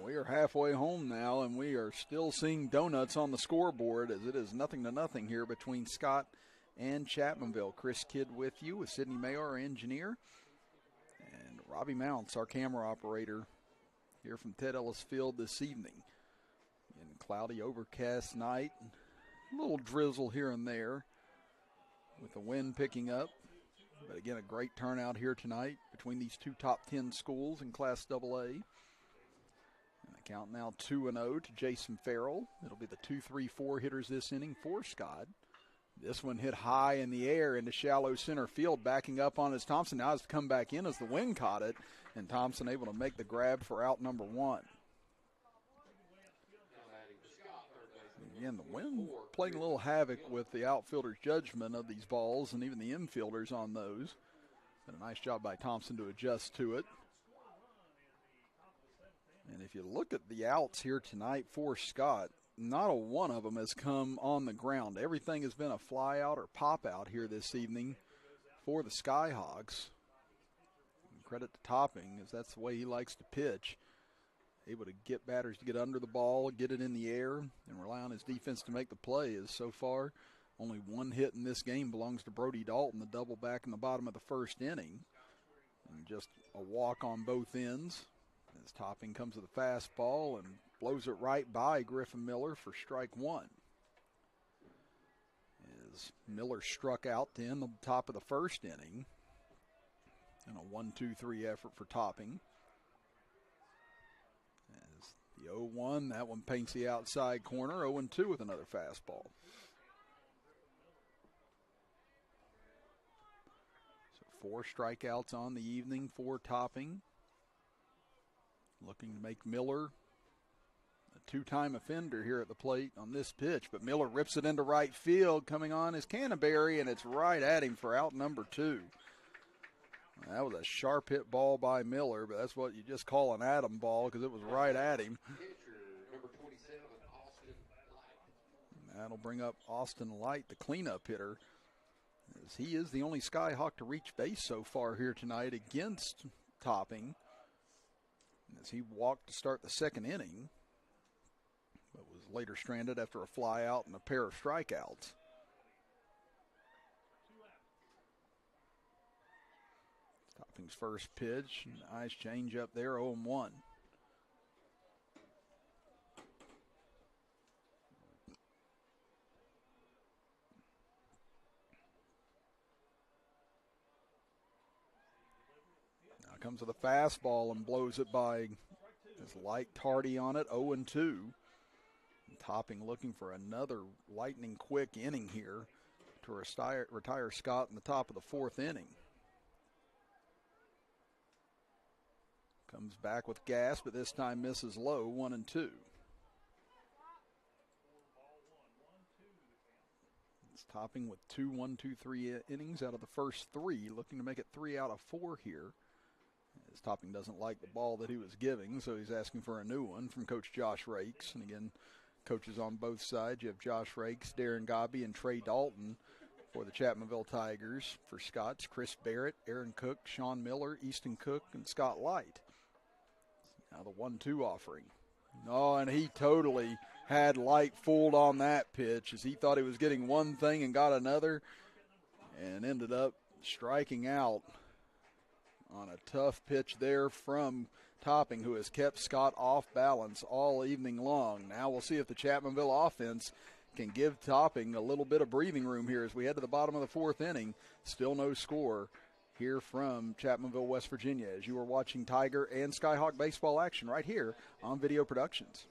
We are halfway home now, and we are still seeing donuts on the scoreboard as it is 0-0 here between Scott and Chapmanville. Chris Kidd with you, with Sidney Mayo, our engineer, and Robbie Mounts, our camera operator, here from Ted Ellis Field this evening. In a cloudy, overcast night, a little drizzle here and there with the wind picking up. But again, a great turnout here tonight between these two top 10 schools in Class AA. Count now 2-0 to Jason Farrell. It'll be the 2-3-4 hitters this inning for Scott. This one hit high in the air into shallow center field, backing up on his Thompson. Now has to come back in as the wind caught it, and Thompson able to make the grab for out number 1. Again, the wind playing a little havoc with the outfielder's judgment of these balls and even the infielders on those. But a nice job by Thompson to adjust to it. And if you look at the outs here tonight for Scott, not a one of them has come on the ground. Everything has been a fly out or pop out here this evening for the Skyhawks. And credit to Topping, as that's the way he likes to pitch. Able to get batters to get under the ball, get it in the air, and rely on his defense to make the play. As so far, only one hit in this game belongs to Brody Dalton, the double back in the bottom of the 1st inning. And just a walk on both ends. As Topping comes to the fastball and blows it right by Griffin Miller for strike 1. As Miller struck out to end the top of the 1st inning. And a 1-2-3 effort for Topping. As the 0-1, that one paints the outside corner. 0-2 with another fastball. So 4 strikeouts on the evening for Topping. Looking to make Miller a 2-time offender here at the plate on this pitch. But Miller rips it into right field. Coming on is Canterbury, and it's right at him for out number 2. That was a sharp hit ball by Miller, but that's what you just call an Adam ball because it was right at him. And that'll bring up Austin Light, the cleanup hitter, as he is the only Skyhawk to reach base so far here tonight against Topping. as he walked to start the second inning, but was later stranded after a fly out and a pair of strikeouts. Topping's first pitch, nice change up there, 0-1. Now comes with a fastball and blows it by his light tardy on it, 0-2. Topping looking for another lightning quick inning here to retire Scott in the top of the fourth inning. Comes back with gas, but this time misses low, 1-2. It's Topping with 2 1-2-3 innings out of the first 3, looking to make it 3 out of 4 here. As Topping doesn't like the ball that he was giving, so he's asking for a new one from Coach Josh Rakes. And again, coaches on both sides. You have Josh Rakes, Darren Gobby, and Trey Dalton for the Chapmanville Tigers. For Scott's Chris Barrett, Aaron Cook, Sean Miller, Easton Cook, and Scott Light. Now the 1-2 offering. Oh, and he totally had Light fooled on that pitch as he thought he was getting one thing and got another and ended up striking out on a tough pitch there from Topping, who has kept Scott off balance all evening long. Now we'll see if the Chapmanville offense can give Topping a little bit of breathing room here as we head to the bottom of the fourth inning. Still no score here from Chapmanville, West Virginia, as you are watching Tiger and Skyhawk baseball action right here on Video Productions.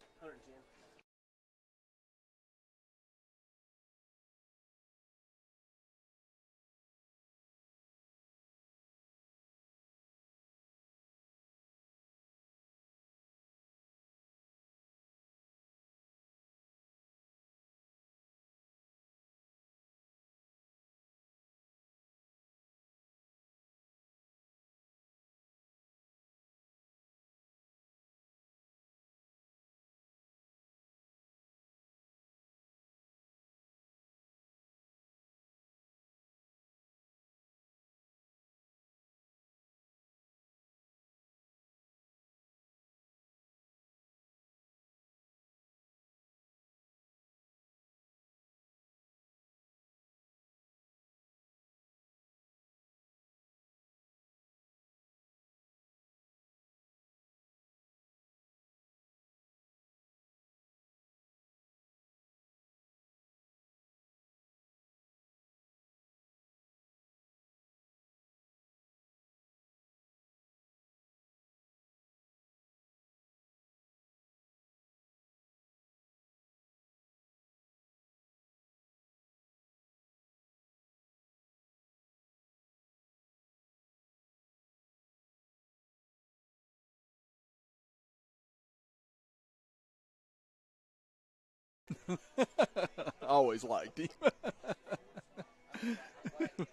Always liked him.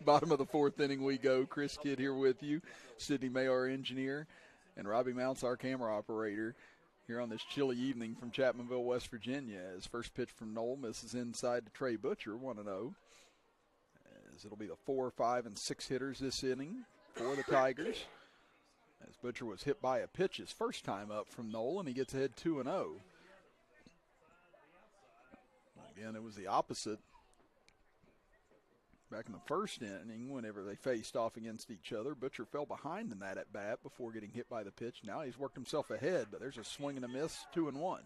Bottom of the fourth inning we go. Chris Kidd here with you. Sydney May, our engineer, and Robbie Mounts, our camera operator, here on this chilly evening from Chapmanville, West Virginia. As first pitch from Knoll misses inside to Trey Butcher, 1-0. As it'll be the 4, 5, and 6 hitters this inning for the Tigers. As Butcher was hit by a pitch his first time up from Knoll, and he gets ahead 2-0. Again, it was the opposite back in the first inning whenever they faced off against each other. Butcher fell behind in that at bat before getting hit by the pitch. Now he's worked himself ahead, but there's a swing and a miss, 2-1.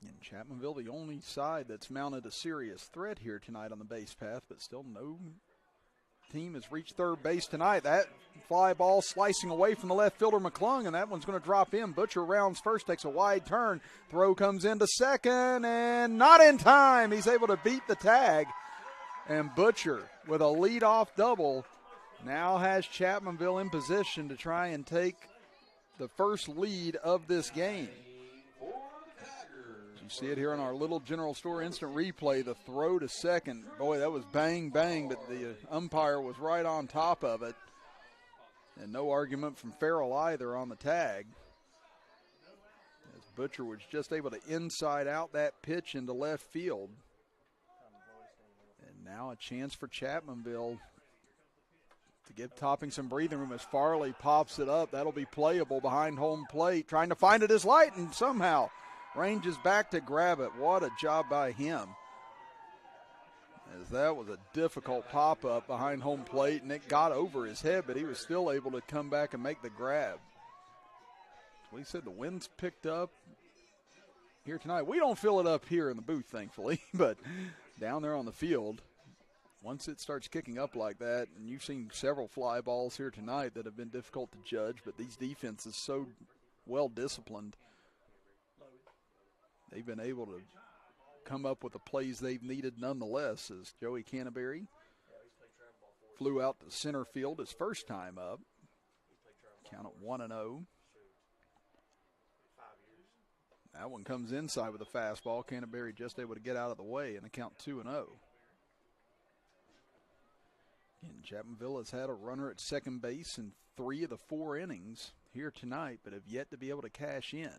In Chapmanville, the only side that's mounted a serious threat here tonight on the base path, but still no team has reached third base tonight. That fly ball slicing away from the left fielder McClung, and that one's going to drop in. Butcher rounds first, takes a wide turn. Throw comes into second, and not in time. He's able to beat the tag. And Butcher, with a leadoff double, now has Chapmanville in position to try and take the first lead of this game. You see it here on our little general store instant replay, the throw to second. Boy, that was bang, bang, but the umpire was right on top of it. And no argument from Farrell either on the tag. As Butcher was just able to inside out that pitch into left field. And now a chance for Chapmanville to give Topping some breathing room as Farley pops it up. That'll be playable behind home plate. Trying to find it is Light and somehow ranges back to grab it. What a job by him. As that was a difficult pop-up behind home plate, and it got over his head, but he was still able to come back and make the grab. We said the wind's picked up here tonight. We don't feel it up here in the booth, thankfully, but down there on the field, once it starts kicking up like that, and you've seen several fly balls here tonight that have been difficult to judge, but these defenses so well disciplined, they've been able to come up with the plays they've needed nonetheless, as Joey Canterbury flew out to center field his first time up. Count it 1-0. That one comes inside with a fastball. Canterbury just able to get out of the way and a count 2-0. And Chapmanville has had a runner at second base in 3 of the 4 innings here tonight, but have yet to be able to cash in.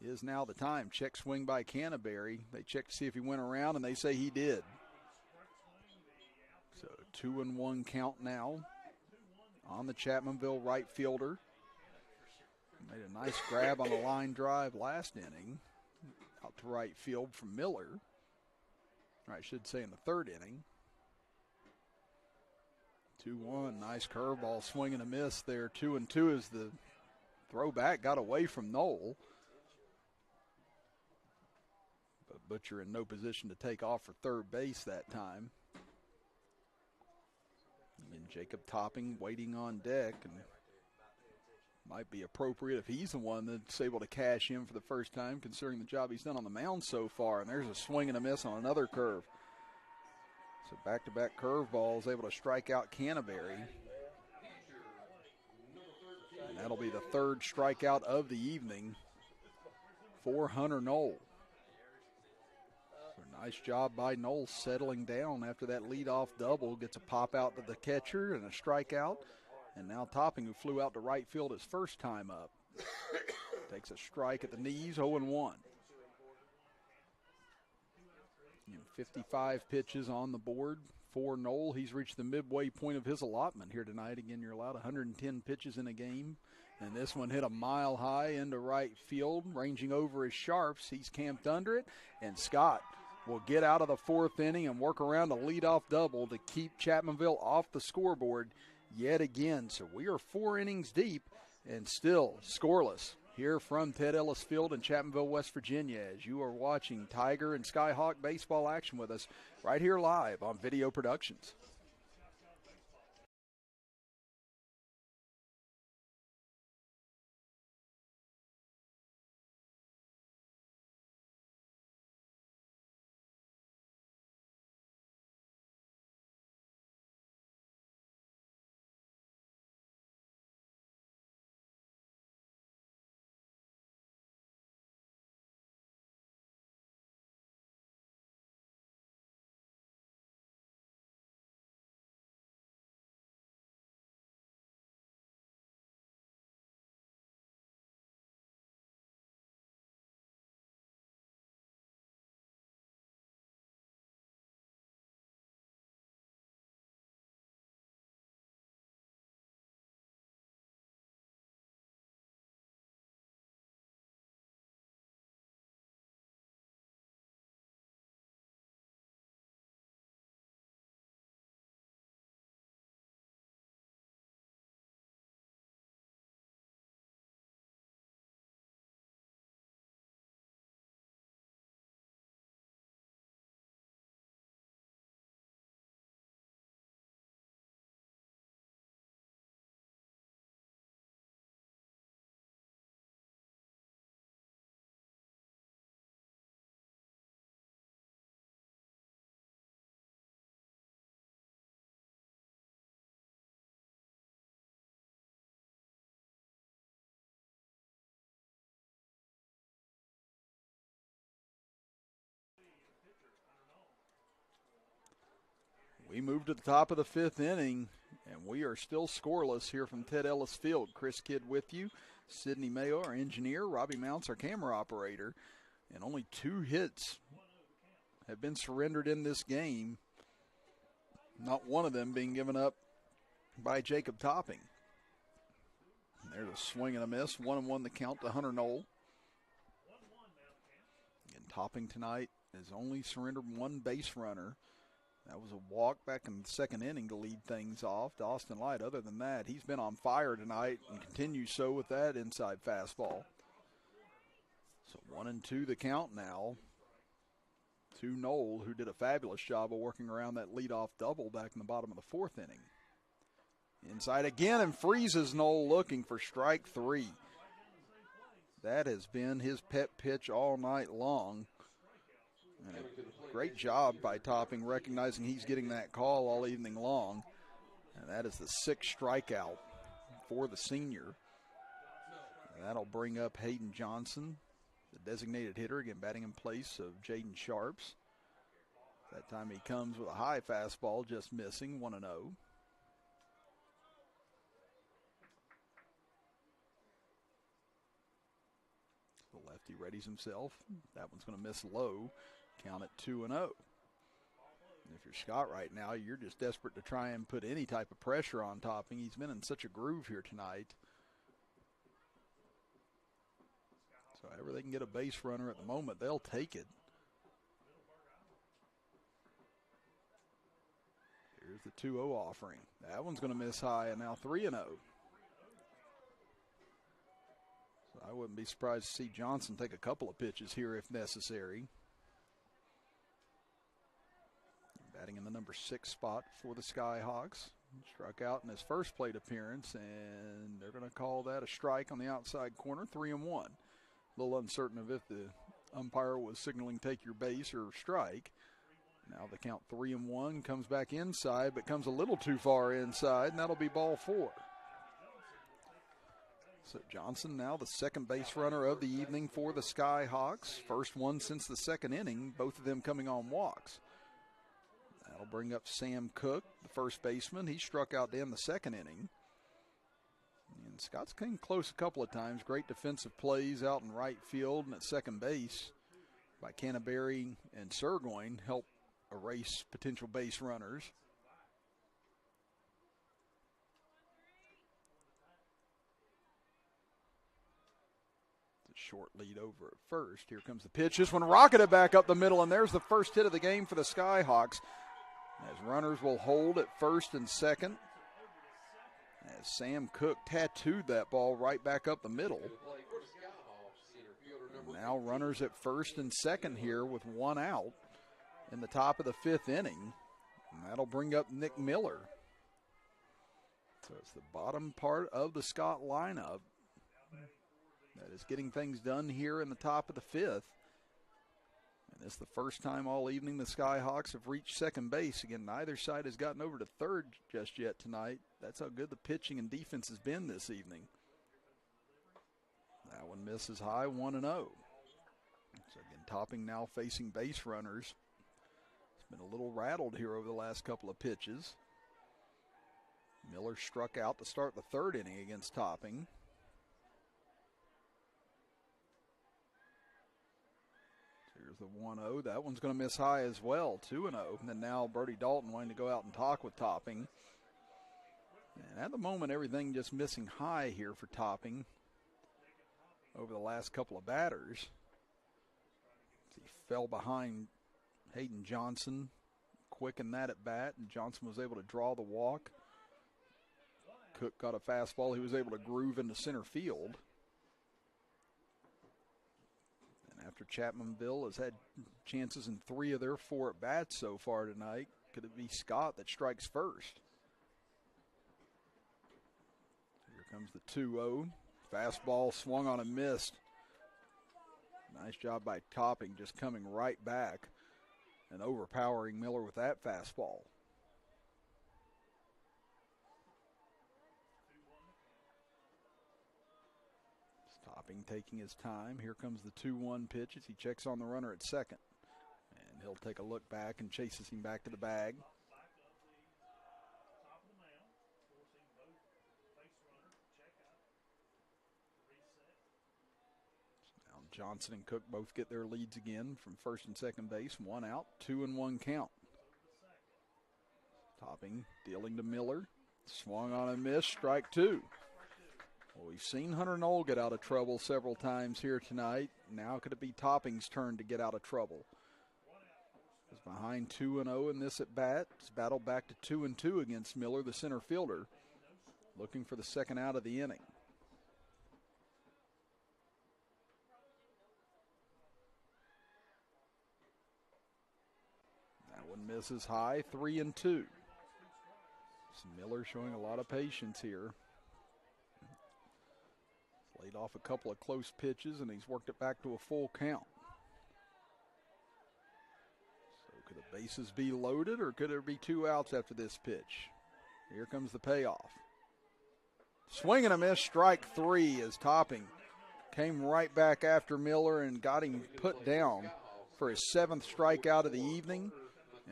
Is now the time. Check swing by Canterbury. They check to see if he went around, and they say he did. So 2-1 count now on the Chapmanville right fielder. Made a nice grab on a line drive last inning. Out to right field from Miller. Or I should say in the third inning. 2-1, nice curveball, swing and a miss there. 2-2 as the throwback got away from Knoll. But Butcher in no position to take off for third base that time. And Jacob Topping waiting on deck, and might be appropriate if he's the one that's able to cash in for the first time, considering the job he's done on the mound so far. And there's a swing and a miss on another curve. So back-to-back curveballs, able to strike out Canterbury. And that'll be the third strikeout of the evening for Hunter Knoll. So nice job by Knoll settling down after that leadoff double. Gets a pop out to the catcher and a strikeout. And now Topping, who flew out to right field his first time up, takes a strike at the knees, 0-1. 55 pitches on the board for Knoll. He's reached the midway point of his allotment here tonight. Again, you're allowed 110 pitches in a game. And this one hit a mile high into right field, ranging over his sharps. He's camped under it. And Scott will get out of the fourth inning and work around a leadoff double to keep Chapmanville off the scoreboard yet again. So we are 4 innings deep and still scoreless here from Ted Ellis Field in Chapmanville, West Virginia, as you are watching Tiger and Skyhawk baseball action with us right here live on Video Productions. We move to the top of the 5th inning, and we are still scoreless here from Ted Ellis Field. Chris Kidd with you, Sidney Mayo, our engineer, Robbie Mounts, our camera operator, and only 2 hits have been surrendered in this game, not one of them being given up by Jacob Topping. And there's a swing and a miss. 1-1 the count to Hunter Knoll. And Topping tonight has only surrendered one base runner. That was a walk back in the second inning to lead things off to Austin Light. Other than that, he's been on fire tonight and continues so with that inside fastball. So 1-2 the count now to Knoll, who did a fabulous job of working around that leadoff double back in the bottom of the fourth inning. Inside again and freezes Knoll looking for strike three. That has been his pet pitch all night long. And a great job by Topping, recognizing he's getting that call all evening long. And that is the sixth strikeout for the senior. And that'll bring up Hayden Johnson, the designated hitter, again batting in place of Jaden Sharps. That time he comes with a high fastball, just missing, 1-0. The lefty readies himself. That one's going to miss low. Count at 2-0. And if you're Scott right now, you're just desperate to try and put any type of pressure on Topping. He's been in such a groove here tonight. So however they can get a base runner at the moment, they'll take it. Here's the 2-0 offering. That one's going to miss high, and now 3-0. So I wouldn't be surprised to see Johnson take a couple of pitches here if necessary. Batting in the number 6 spot for the Skyhawks. Struck out in his first plate appearance, and they're going to call that a strike on the outside corner, 3-1. A little uncertain of if the umpire was signaling take your base or strike. Now the count 3-1, comes back inside, but comes a little too far inside, and that'll be ball 4. So Johnson now the second base runner of the evening for the Skyhawks. First one since the second inning, both of them coming on walks. That'll bring up Sam Cook, the first baseman. He struck out to end the second inning. And Scott's came close a couple of times. Great defensive plays out in right field and at second base by Canterbury and Surgoin help erase potential base runners. It's a short lead over at first. Here comes the pitch. This one rocketed back up the middle, and there's the first hit of the game for the Skyhawks. As runners will hold at first and second. As Sam Cook tattooed that ball right back up the middle. Now runners at first and second here with one out in the top of the fifth inning. And that'll bring up Nick Miller. So it's the bottom part of the Scott lineup that is getting things done here in the top of the fifth. And it's the first time all evening the Skyhawks have reached second base. Again, neither side has gotten over to third just yet tonight. That's how good the pitching and defense has been this evening. That one misses high, 1-0. So again, Topping now facing base runners. It's been a little rattled here over the last couple of pitches. Miller struck out to start the third inning against Topping. Here's the 1-0. That one's going to miss high as well, 2-0. And then now Brody Dalton wanting to go out and talk with Topping. And at the moment, everything just missing high here for Topping over the last couple of batters. He fell behind Hayden Johnson, quickened that at bat, and Johnson was able to draw the walk. Cook got a fastball he was able to groove into center field. After Chapmanville has had chances in 3 of their 4 at-bats so far tonight, could it be Scott that strikes first? Here comes the 2-0. Fastball swung on and missed. Nice job by Topping, just coming right back and overpowering Miller with that fastball. Topping taking his time. Here comes the 2-1 pitch as he checks on the runner at second. And he'll take a look back and chases him back to the bag. So now Johnson and Cook both get their leads again from first and second base. 1 out, 2-1 count. Topping dealing to Miller. Swung on a miss, strike two. Well, we've seen Hunter Knoll get out of trouble several times here tonight. Now could it be Topping's turn to get out of trouble? He's behind 2-0 in this at bat. He's battled back to 2-2 against Miller, the center fielder, looking for the second out of the inning. That one misses high, 3-2. Miller showing a lot of patience here. He's laid off a couple of close pitches, and he's worked it back to a full count. So could the bases be loaded, or could there be two outs after this pitch? Here comes the payoff. Swing and a miss, strike three, as Topping came right back after Miller and got him put down for his 7th strikeout of the evening.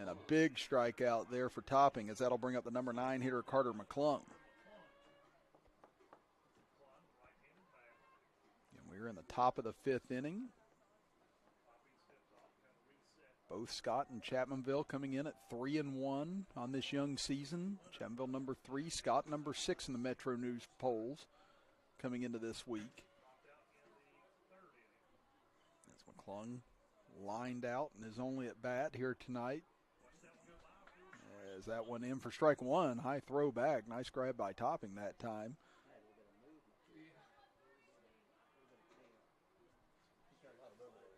And a big strikeout there for Topping, as that'll bring up the number 9 hitter, Carter McClung. And we're in the top of the 5th inning. Both Scott and Chapmanville coming in at 3-1 on this young season. Chapmanville number 3, Scott number 6 in the Metro News polls coming into this week. That's McClung lined out and is only at bat here tonight. As that one in for strike one, high throw back. Nice grab by Topping that time.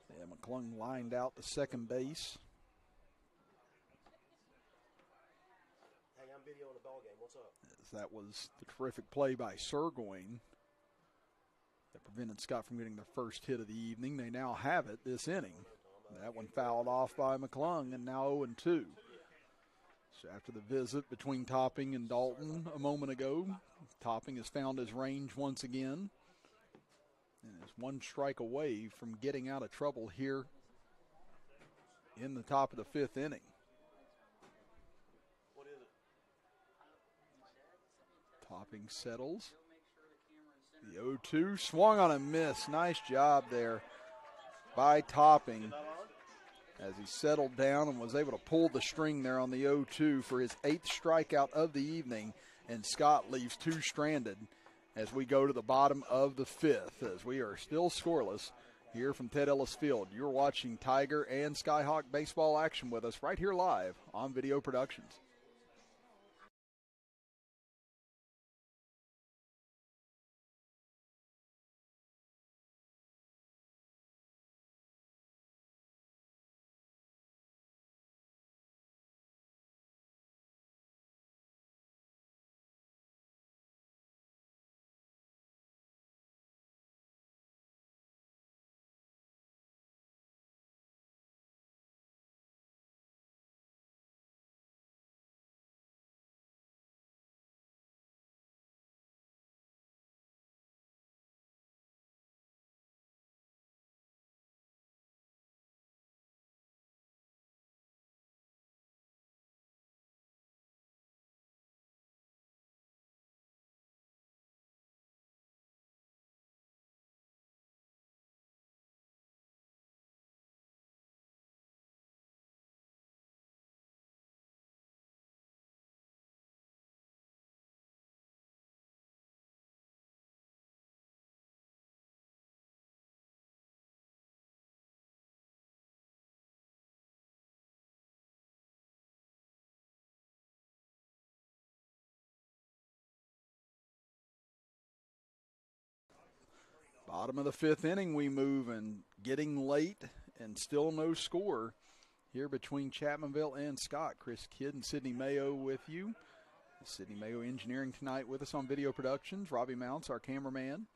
Yeah, McClung lined out to second base. Hey, I'm videoing the ball game. What's up? As that was the terrific play by Surgoin that prevented Scott from getting the first hit of the evening. They now have it this inning. That one fouled off by McClung, and now 0-2. So after the visit between Topping and Dalton a moment ago, Topping has found his range once again and is one strike away from getting out of trouble here in the top of the 5th inning. What is it? Topping settles. The 0-2 swung on a miss. Nice job there by Topping, as he settled down and was able to pull the string there on the 0-2 for his 8th strikeout of the evening. And Scott leaves 2 stranded as we go to the bottom of the 5th, as we are still scoreless here from Ted Ellis Field. You're watching Tiger and Skyhawk baseball action with us right here live on Video Productions. Bottom of the 5th inning we move, and getting late and still no score here between Chapmanville and Scott. Chris Kidd and Sidney Mayo with you. Sidney Mayo engineering tonight with us on Video Productions. Robbie Mounts, our cameraman.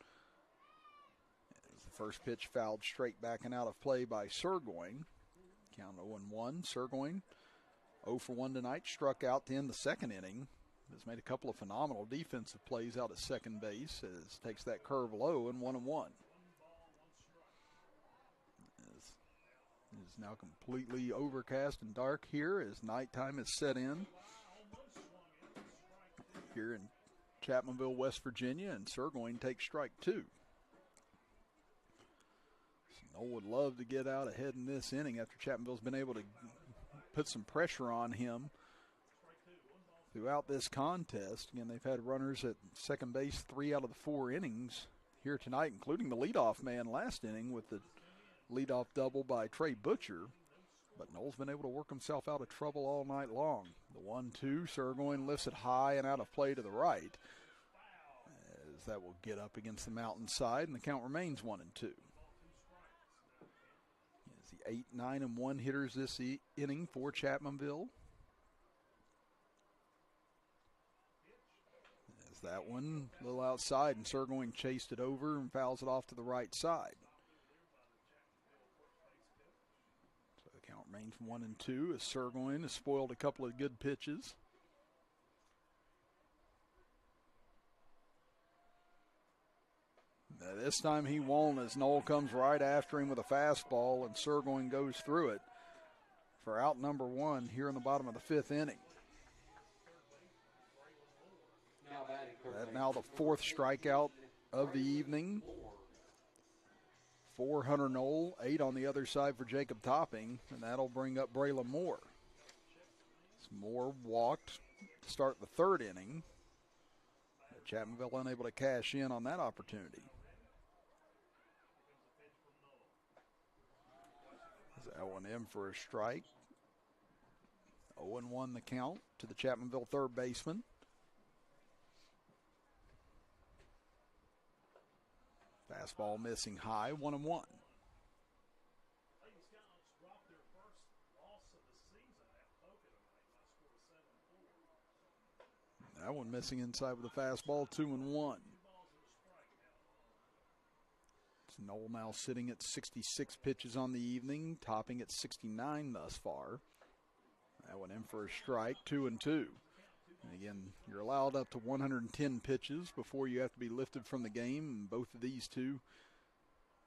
As the first pitch fouled straight back and out of play by Surgoin. Count 0-1. Surgoin 0 for 1 tonight. Struck out to end the 2nd inning. Has made a couple of phenomenal defensive plays out at second base, as takes that curve low and 1-1. It is now completely overcast and dark here as nighttime is set in here in Chapmanville, West Virginia, and Surgoin takes strike 2. Snow would love to get out ahead in this inning after Chapmanville's been able to put some pressure on him throughout this contest. Again, they've had runners at second base 3 out of the 4 innings here tonight, including the leadoff man last inning with the leadoff double by Trey Butcher. But Knoll's been able to work himself out of trouble all night long. The 1-2, Surgoin lifts it high and out of play to the right, as that will get up against the mountainside, and the count remains 1-2. It's the 8, 9, and 1 hitters this inning for Chapmanville. As that one a little outside, and Surgoin chased it over and fouls it off to the right side. So the count remains 1-2 as Surgoin has spoiled a couple of good pitches. Now this time he won't, as Knoll comes right after him with a fastball, and Surgoin goes through it for out number 1 here in the bottom of the 5th inning. That now the 4th strikeout of the evening for Hunter Knoll. 8 on the other side for Jacob Topping, and that'll bring up Braylon Moore. Moore walked to start the 3rd inning. Chapmanville unable to cash in on that opportunity. That one in for a strike. 0-1 the count to the Chapmanville third baseman. Fastball missing high, 1-1. That one missing inside with a fastball, 2-1. Knoll now sitting at 66 pitches on the evening, topping at 69 thus far. That one in for a strike, 2-2. And again, you're allowed up to 110 pitches before you have to be lifted from the game. And both of these two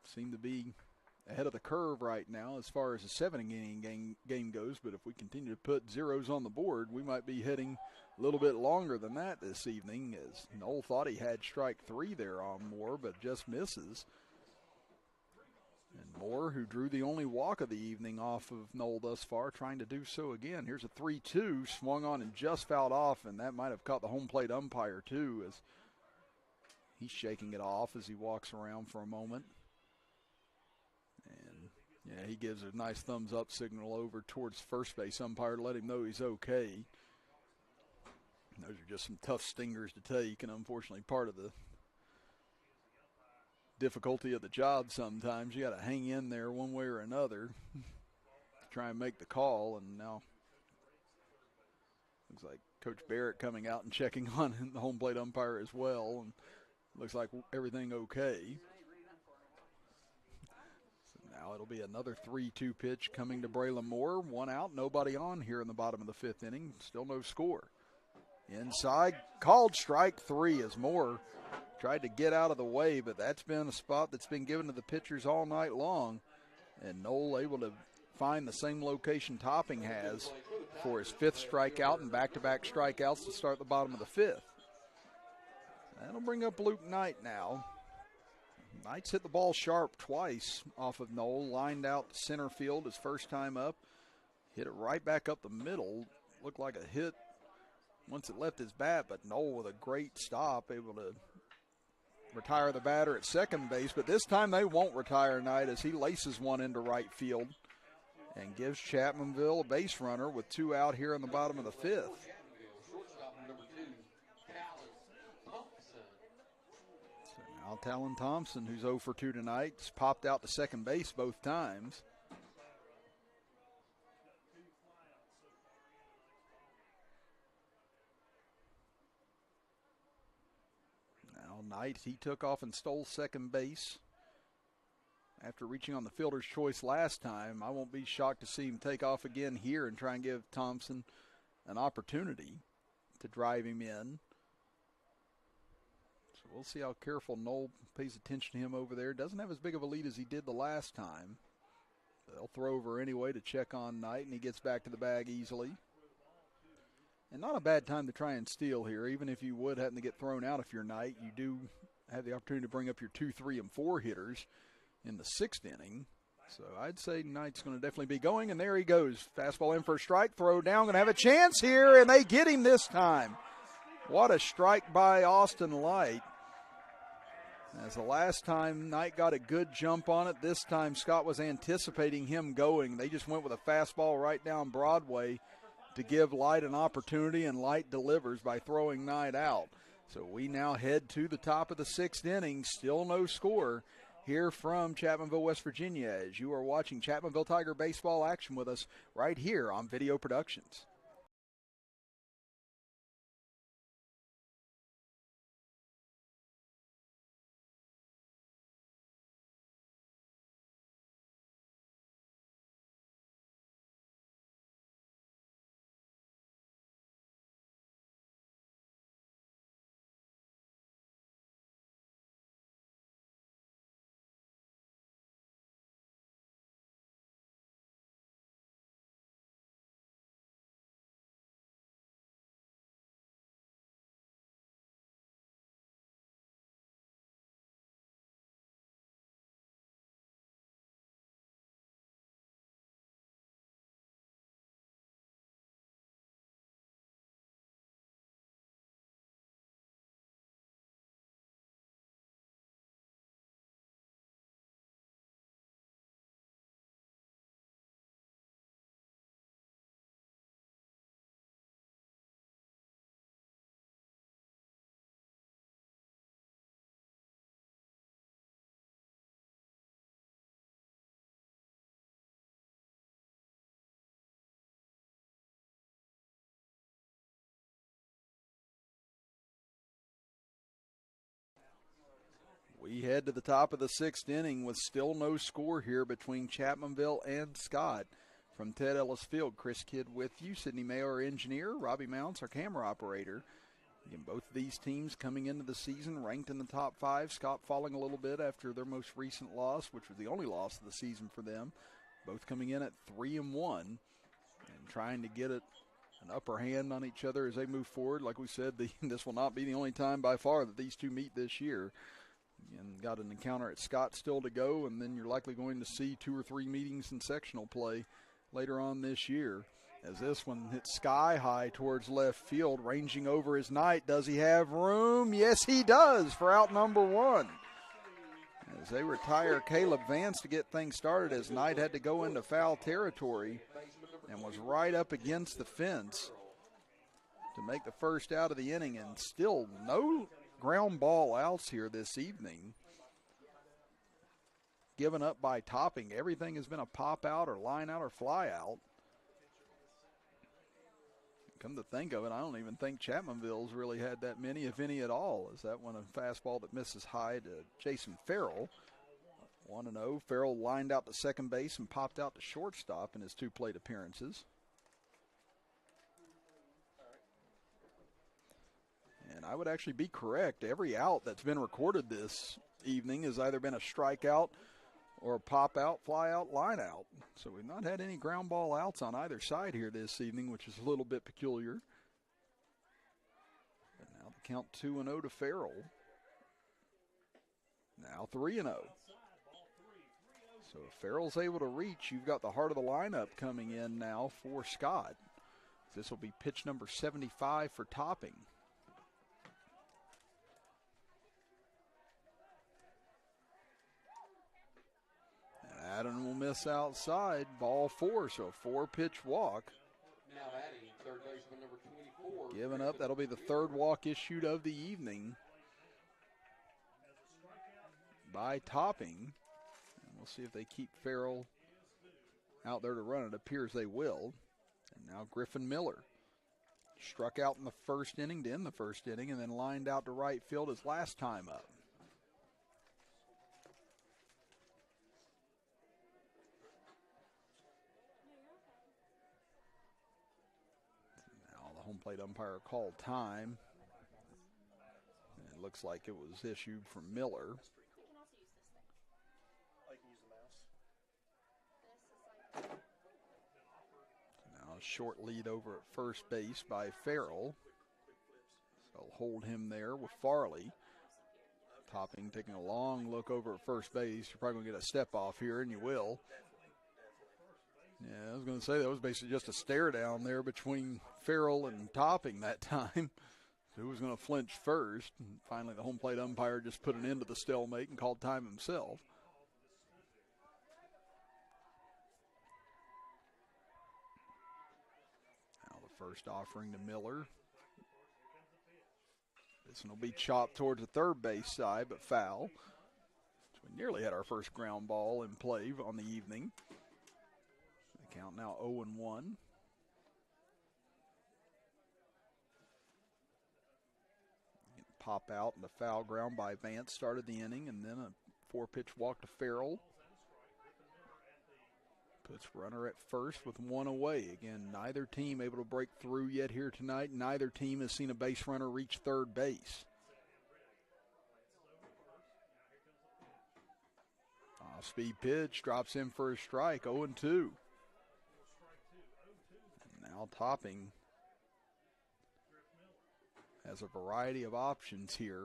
seem to be ahead of the curve right now as far as the 7-inning game goes. But if we continue to put zeros on the board, we might be heading a little bit longer than that this evening, as Knoll thought he had strike 3 there on Moore, but just misses. And Moore, who drew the only walk of the evening off of Knoll thus far, trying to do so again. Here's a 3-2, swung on and just fouled off, and that might have caught the home plate umpire too, as he's shaking it off as he walks around for a moment. And yeah, he gives a nice thumbs up signal over towards first base umpire to let him know he's okay. And those are just some tough stingers to take, and unfortunately part of the difficulty of the job sometimes. You got to hang in there one way or another to try and make the call. And now looks like Coach Barrett coming out and checking on the home plate umpire as well, and looks like everything okay. So now it'll be another 3-2 pitch coming to Braylon Moore. 1 out, nobody on here in the bottom of the 5th inning. Still no score. Inside, called strike 3 as Moore tried to get out of the way, but that's been a spot that's been given to the pitchers all night long. And Knoll able to find the same location Topping has for his 5th strikeout and back-to-back strikeouts to start the bottom of the 5th. That'll bring up Luke Knight now. Knight's hit the ball sharp twice off of Knoll, lined out to center field his first time up. Hit it right back up the middle. Looked like a hit once it left his bat, but Knoll with a great stop, able to retire the batter at second base. But this time they won't retire Knight, as he laces one into right field and gives Chapmanville a base runner with 2 out here in the bottom of the 5th. So now Talon Thompson, who's 0 for 2 tonight, has popped out to second base both times. Knight, he took off and stole second base after reaching on the fielder's choice last time. I won't be shocked to see him take off again here and try and give Thompson an opportunity to drive him in. So we'll see how careful Knoll pays attention to him over there. Doesn't have as big of a lead as he did the last time. They'll throw over anyway to check on Knight, and he gets back to the bag easily. And not a bad time to try and steal here. Even if you would happen to get thrown out if you're Knight, you do have the opportunity to bring up your 2, 3, and 4 hitters in the 6th inning. So I'd say Knight's going to definitely be going, and there he goes. Fastball in for a strike, throw down, going to have a chance here, and they get him this time. What a strike by Austin Light. As the last time Knight got a good jump on it, this time Scott was anticipating him going. They just went with a fastball right down Broadway to give Light an opportunity, and Light delivers by throwing Knight out. So we now head to the top of the 6th inning, still no score here from Chapmanville, West Virginia, as you are watching Chapmanville Tiger baseball action with us right here on Video Productions. We head to the top of the 6th inning with still no score here between Chapmanville and Scott. From Ted Ellis Field, Chris Kidd with you, Sidney Mayo, our engineer, Robbie Mounts, our camera operator. Again, both of these teams coming into the season ranked in the top 5. Scott falling a little bit after their most recent loss, which was the only loss of the season for them. Both coming in at 3-1 and trying to get an upper hand on each other as they move forward. Like we said, this will not be the only time by far that these two meet this year. And got an encounter at Scott still to go, and then you're likely going to see 2 or 3 meetings in sectional play later on this year. As this one hits sky high towards left field, ranging over his Knight. Does he have room? Yes, he does for out number 1. As they retire Caleb Vance to get things started, as Knight had to go into foul territory and was right up against the fence to make the first out of the inning, and still no ground ball outs here this evening. Given up by Topping. Everything has been a pop out or line out or fly out. Come to think of it, I don't even think Chapmanville's really had that many, if any at all. Is that one a fastball that misses high to Jason Farrell? 1-0. Farrell lined out to second base and popped out to shortstop in his 2 plate appearances. And I would actually be correct. Every out that's been recorded this evening has either been a strikeout or a pop out, fly out, line out. So we've not had any ground ball outs on either side here this evening, which is a little bit peculiar. And now the count 2-0 to Farrell. Now 3-0. So if Farrell's able to reach, you've got the heart of the lineup coming in now for Scott. This will be pitch number 75 for Topping. Adam will miss outside, ball 4, so a 4-pitch walk. Now batting, third baseman number 24. Given up, that'll be the 3rd walk issued of the evening by Topping. And we'll see if they keep Farrell out there to run. It appears they will. And now Griffin Miller struck out in the first inning to end the first inning, and then lined out to right field his last time up. Home plate umpire called time. And it looks like it was issued from Miller. Now a short lead over at first base by Farrell. So they'll hold him there with Farley. Topping, taking a long look over at first base. You're probably going to get a step off here, and you will. Yeah, I was going to say that was basically just a stare down there between Farrell and Topping that time. Who was going to flinch first? And finally, the home plate umpire just put an end to the stalemate and called time himself. Now the first offering to Miller. This one will be chopped towards the third base side, but foul. So we nearly had our first ground ball in play on the evening. The count now 0-1. Pop out and the foul ground by Vance started the inning, and then a 4-pitch walk to Farrell. Puts runner at first with one away. Again, neither team able to break through yet here tonight. Neither team has seen a base runner reach third base. Off-speed pitch, drops in for a strike, 0-2. Now Topping has a variety of options here.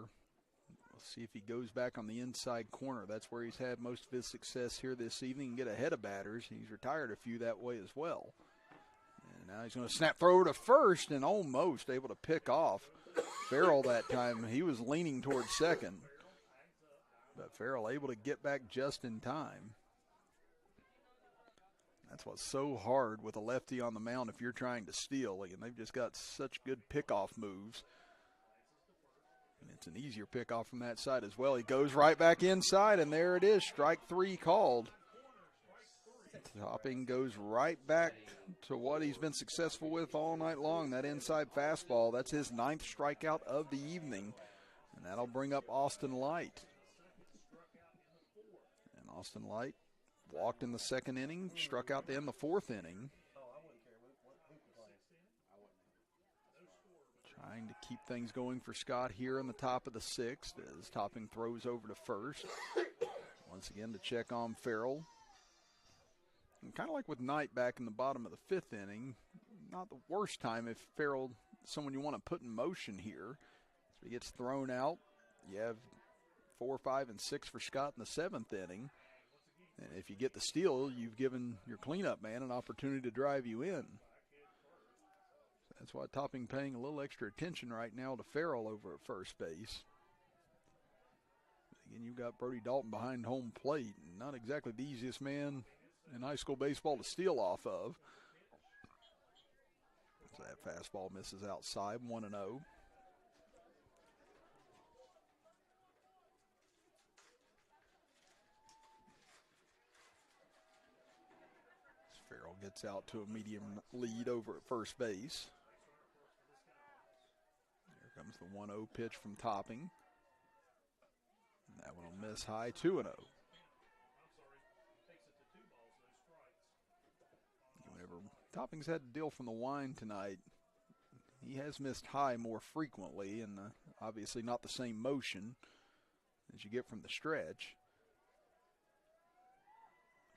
We'll see if he goes back on the inside corner. That's where he's had most of his success here this evening and get ahead of batters. He's retired a few that way as well. And now he's going to snap throw to first and almost able to pick off Farrell that time. He was leaning towards second, but Farrell able to get back just in time. That's what's so hard with a lefty on the mound if you're trying to steal. And they've just got such good pickoff moves. And it's an easier pickoff from that side as well. He goes right back inside, and there it is. Strike three called. Topping goes right back to what he's been successful with all night long, that inside fastball. That's his 9th strikeout of the evening, and that'll bring up Austin Light. And Austin Light walked in the 2nd inning, struck out to end the 4th inning. Trying to keep things going for Scott here in the top of the 6th as Topping throws over to first. Once again to check on Farrell. And kind of like with Knight back in the bottom of the 5th inning, not the worst time if Farrell, someone you want to put in motion here. So he gets thrown out. You have 4, 5, and 6 for Scott in the 7th inning. And if you get the steal, you've given your cleanup man an opportunity to drive you in. That's why Topping paying a little extra attention right now to Farrell over at first base. Again, you've got Brody Dalton behind home plate. Not exactly the easiest man in high school baseball to steal off of. So that fastball misses outside, 1-0. Farrell gets out to a medium lead over at first base. Here comes the 1-0 pitch from Topping. And that one will miss high, 2-0. Whenever Topping's had to deal from the line tonight, he has missed high more frequently, and obviously not the same motion as you get from the stretch.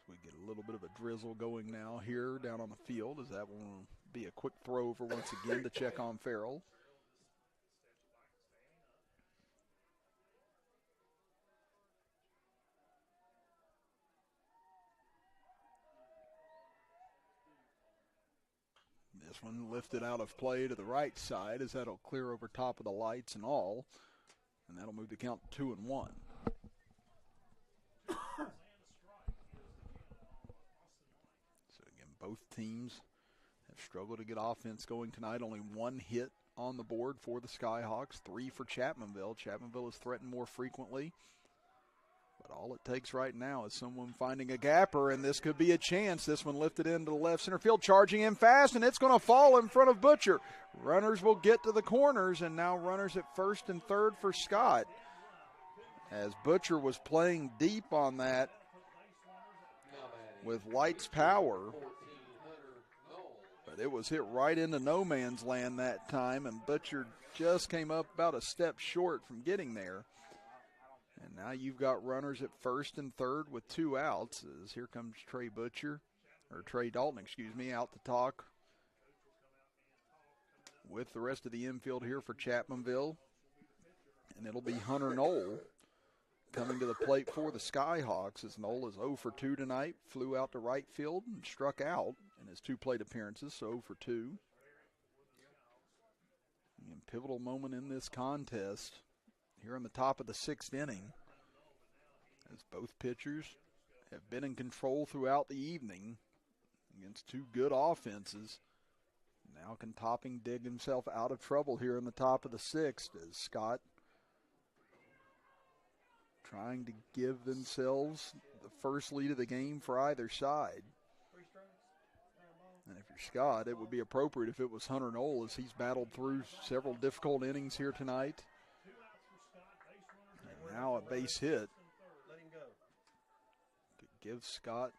So we get a little bit of a drizzle going now here down on the field, as that will be a quick throw over once again to check on Farrell. This one lifted out of play to the right side, as that'll clear over top of the lights and all. And that'll move the count to 2-1. So again, both teams have struggled to get offense going tonight. Only one hit on the board for the Skyhawks, 3 for Chapmanville. Chapmanville is threatened more frequently. But all it takes right now is someone finding a gapper, and this could be a chance. This one lifted into the left center field, charging in fast, and it's going to fall in front of Butcher. Runners will get to the corners, and now runners at first and third for Scott. As Butcher was playing deep on that with Light's power. But it was hit right into no man's land that time, and Butcher just came up about a step short from getting there. And now you've got runners at first and third with 2 outs. As here comes Trey Dalton, out to talk with the rest of the infield here for Chapmanville. And it'll be Hunter Knoll coming to the plate for the Skyhawks, as Knoll is 0 for 2 tonight, flew out to right field and struck out in his 2 plate appearances, so 0 for 2. And pivotal moment in this contest here in the top of the 6th inning, as both pitchers have been in control throughout the evening against 2 good offenses. Now can Topping dig himself out of trouble here in the top of the 6th, as Scott trying to give themselves the first lead of the game for either side. And if you're Scott, it would be appropriate if it was Hunter Knoll, as he's battled through several difficult innings here tonight. And now a base hit could give Scott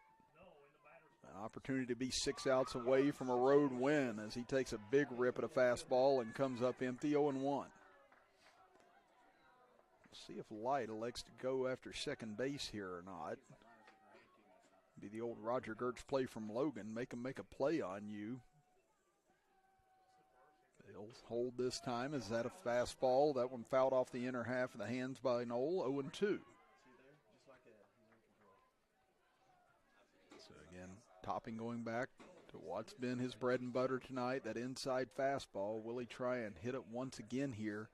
an opportunity to be 6 outs away from a road win, as he takes a big rip at a fastball and comes up empty, 0-1. See if Light elects to go after second base here or not. Be the old Roger Gertz play from Logan. Make him make a play on you. They'll hold this time. Is that a fastball? That one fouled off the inner half of the hands by Knoll, 0-2. So again, Topping going back to what's been his bread and butter tonight, that inside fastball. Will he try and hit it once again here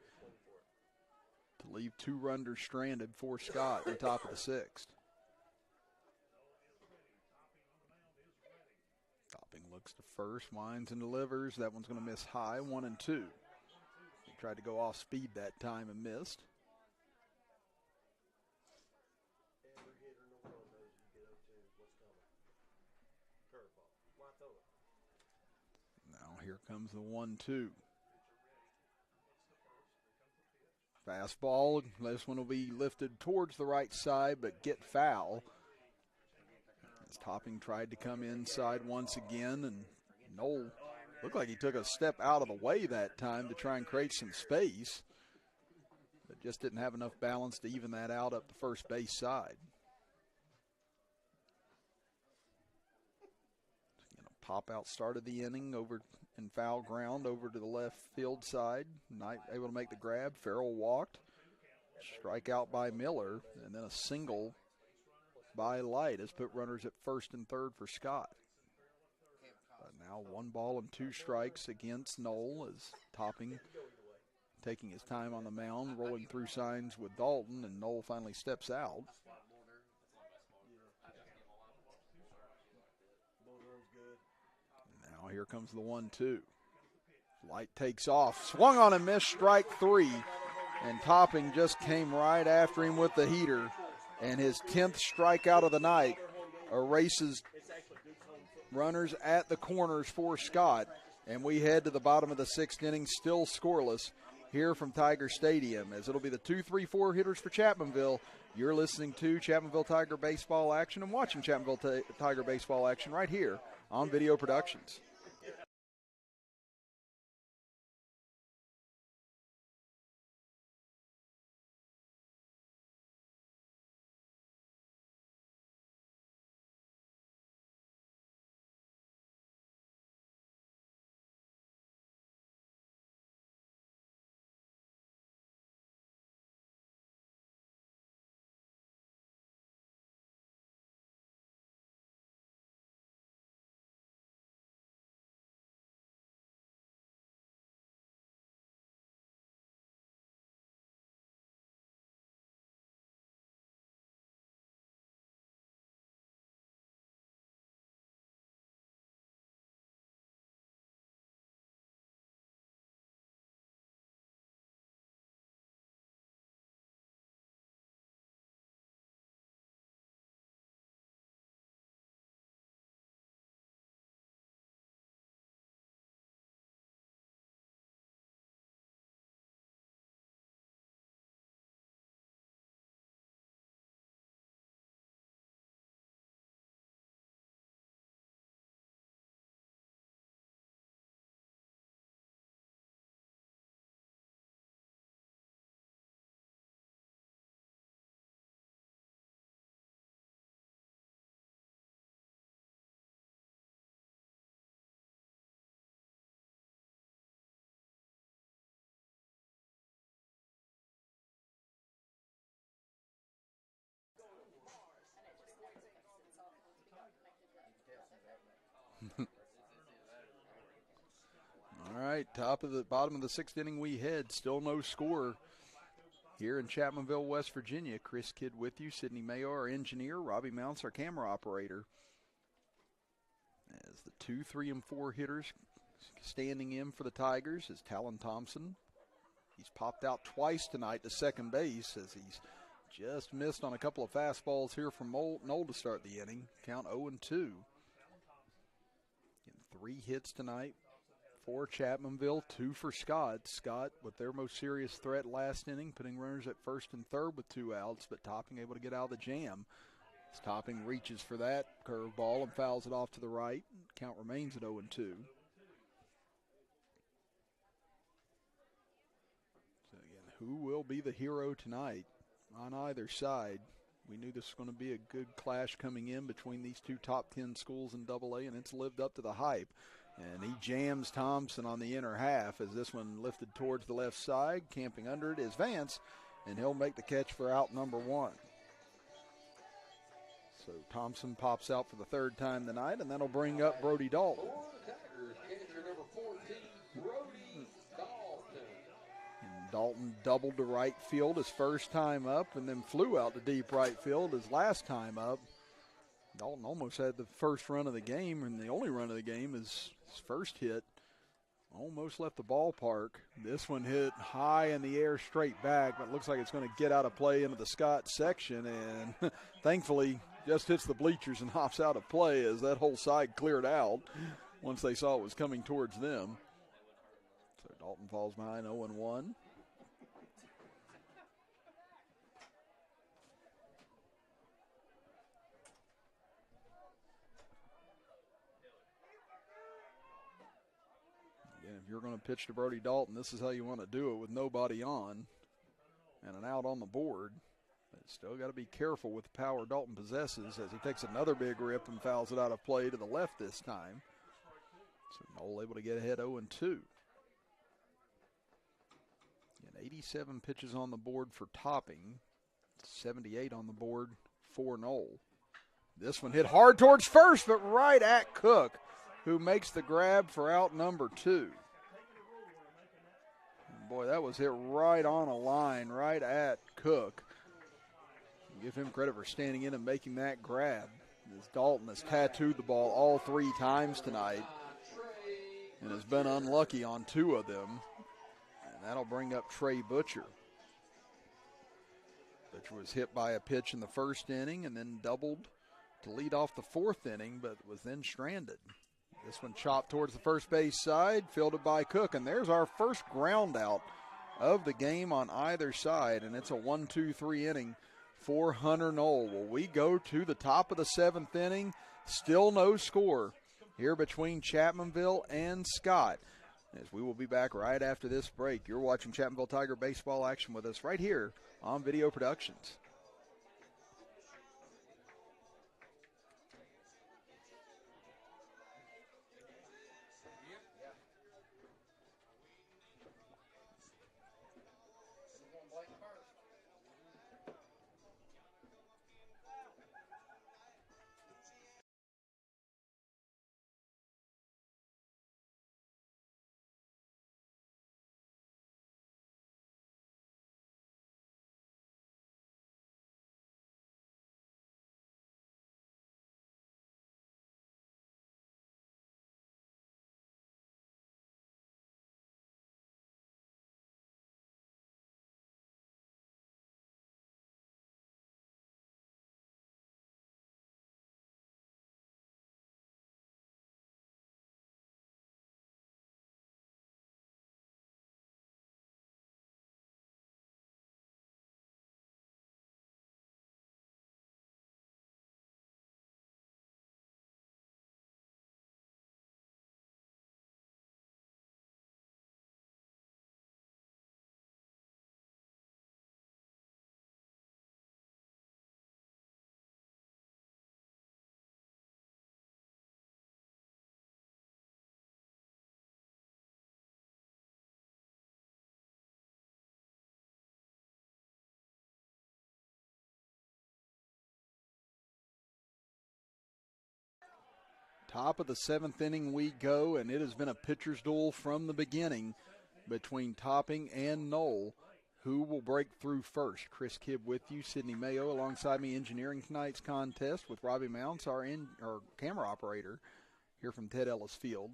to leave 2 runners stranded for Scott in the top of the 6th? Topping looks to first, winds and delivers. That one's going to miss high, 1-2. He tried to go off speed that time and missed. Now here comes the 1-2. Fastball. This one will be lifted towards the right side, but get foul. As Topping tried to come inside once again, and Knoll looked like he took a step out of the way that time to try and create some space, but just didn't have enough balance to even that out up the first base side. Pop-out start of the inning over in foul ground over to the left field side. Knight able to make the grab. Farrell walked. Strikeout by Miller, and then a single by Light has put runners at first and third for Scott. But now 1 ball and 2 strikes against Knoll, as Topping taking his time on the mound, rolling through signs with Dalton, and Knoll finally steps out. Now here comes the 1-2. Light takes off, swung on and missed, strike 3, and Topping just came right after him with the heater, and his 10th strikeout of the night erases runners at the corners for Scott, and we head to the bottom of the 6th inning, still scoreless here from Tiger Stadium, as it'll be the 2-3-4 hitters for Chapmanville. You're listening to Chapmanville Tiger baseball action and watching Chapmanville Tiger baseball action right here on Video Productions. All right, bottom of the 6th inning we head. Still no score here in Chapmanville, West Virginia. Chris Kidd with you. Sydney Mayo, our engineer. Robbie Mounts, our camera operator. As the 2, 3, and 4 hitters standing in for the Tigers is Talon Thompson. He's popped out twice tonight to second base as he's just missed on a couple of fastballs here from Knoll to start the inning. Count 0-2. Getting 3 hits tonight for Chapmanville, 2 for Scott. Scott with their most serious threat last inning, putting runners at first and third with 2 outs, but Topping able to get out of the jam. As Topping reaches for that curveball and fouls it off to the right. Count remains at 0-2. So again, who will be the hero tonight on either side? We knew this was going to be a good clash coming in between these 2 top 10 schools in AA, and it's lived up to the hype. And he jams Thompson on the inner half as this one lifted towards the left side. Camping under it is Vance, and he'll make the catch for out number 1. So Thompson pops out for the 3rd time tonight, and that'll bring up Brody Dalton. For the Tigers, catcher number 14, Brody Dalton. And Dalton doubled to right field his first time up and then flew out to deep right field his last time up. Dalton almost had the first run of the game, and the only run of the game is his first hit. Almost left the ballpark. This one hit high in the air straight back, but it looks like it's going to get out of play into the Scott section, and thankfully just hits the bleachers and hops out of play as that whole side cleared out once they saw it was coming towards them. So Dalton falls behind 0-1. Again, if you're going to pitch to Brody Dalton, this is how you want to do it, with nobody on and an out on the board. But still got to be careful with the power Dalton possesses as he takes another big rip and fouls it out of play to the left this time. So Knoll able to get ahead 0-2. And 87 pitches on the board for Topping, 78 on the board for Knoll. This one hit hard towards first, but right at Cook, who makes the grab for out number 2. And boy, that was hit right on a line, right at Cook. Give him credit for standing in and making that grab. As Dalton has tattooed the ball all 3 times tonight and has been unlucky on 2 of them. And that'll bring up Trey Butcher. Butcher was hit by a pitch in the 1st inning and then doubled to lead off the 4th inning, but was then stranded. This one chopped towards the first base side, fielded by Cook, and there's our first ground out of the game on either side, and it's a 1-2-3 inning for Hunter Knoll. Well, we go to the top of the 7th inning, still no score here between Chapmanville and Scott. As we will be back right after this break. You're watching Chapmanville Tiger baseball action with us right here on Video Productions. Top of the 7th inning we go, and it has been a pitcher's duel from the beginning between Topping and Knoll. Who will break through first? Chris Kibb with you, Sydney Mayo alongside me engineering tonight's contest with Robbie Mounts, our camera operator here from Ted Ellis Field.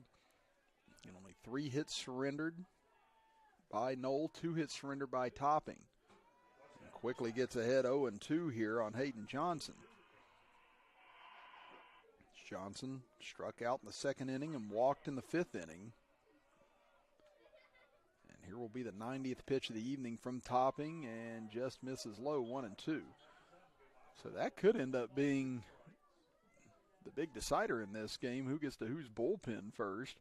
And only 3 hits surrendered by Knoll, 2 hits surrendered by Topping. And quickly gets ahead 0-2 here on Hayden Johnson. Johnson struck out in the 2nd inning and walked in the 5th inning. And here will be the 90th pitch of the evening from Topping, and just misses low, 1-2. So that could end up being the big decider in this game, who gets to whose bullpen first.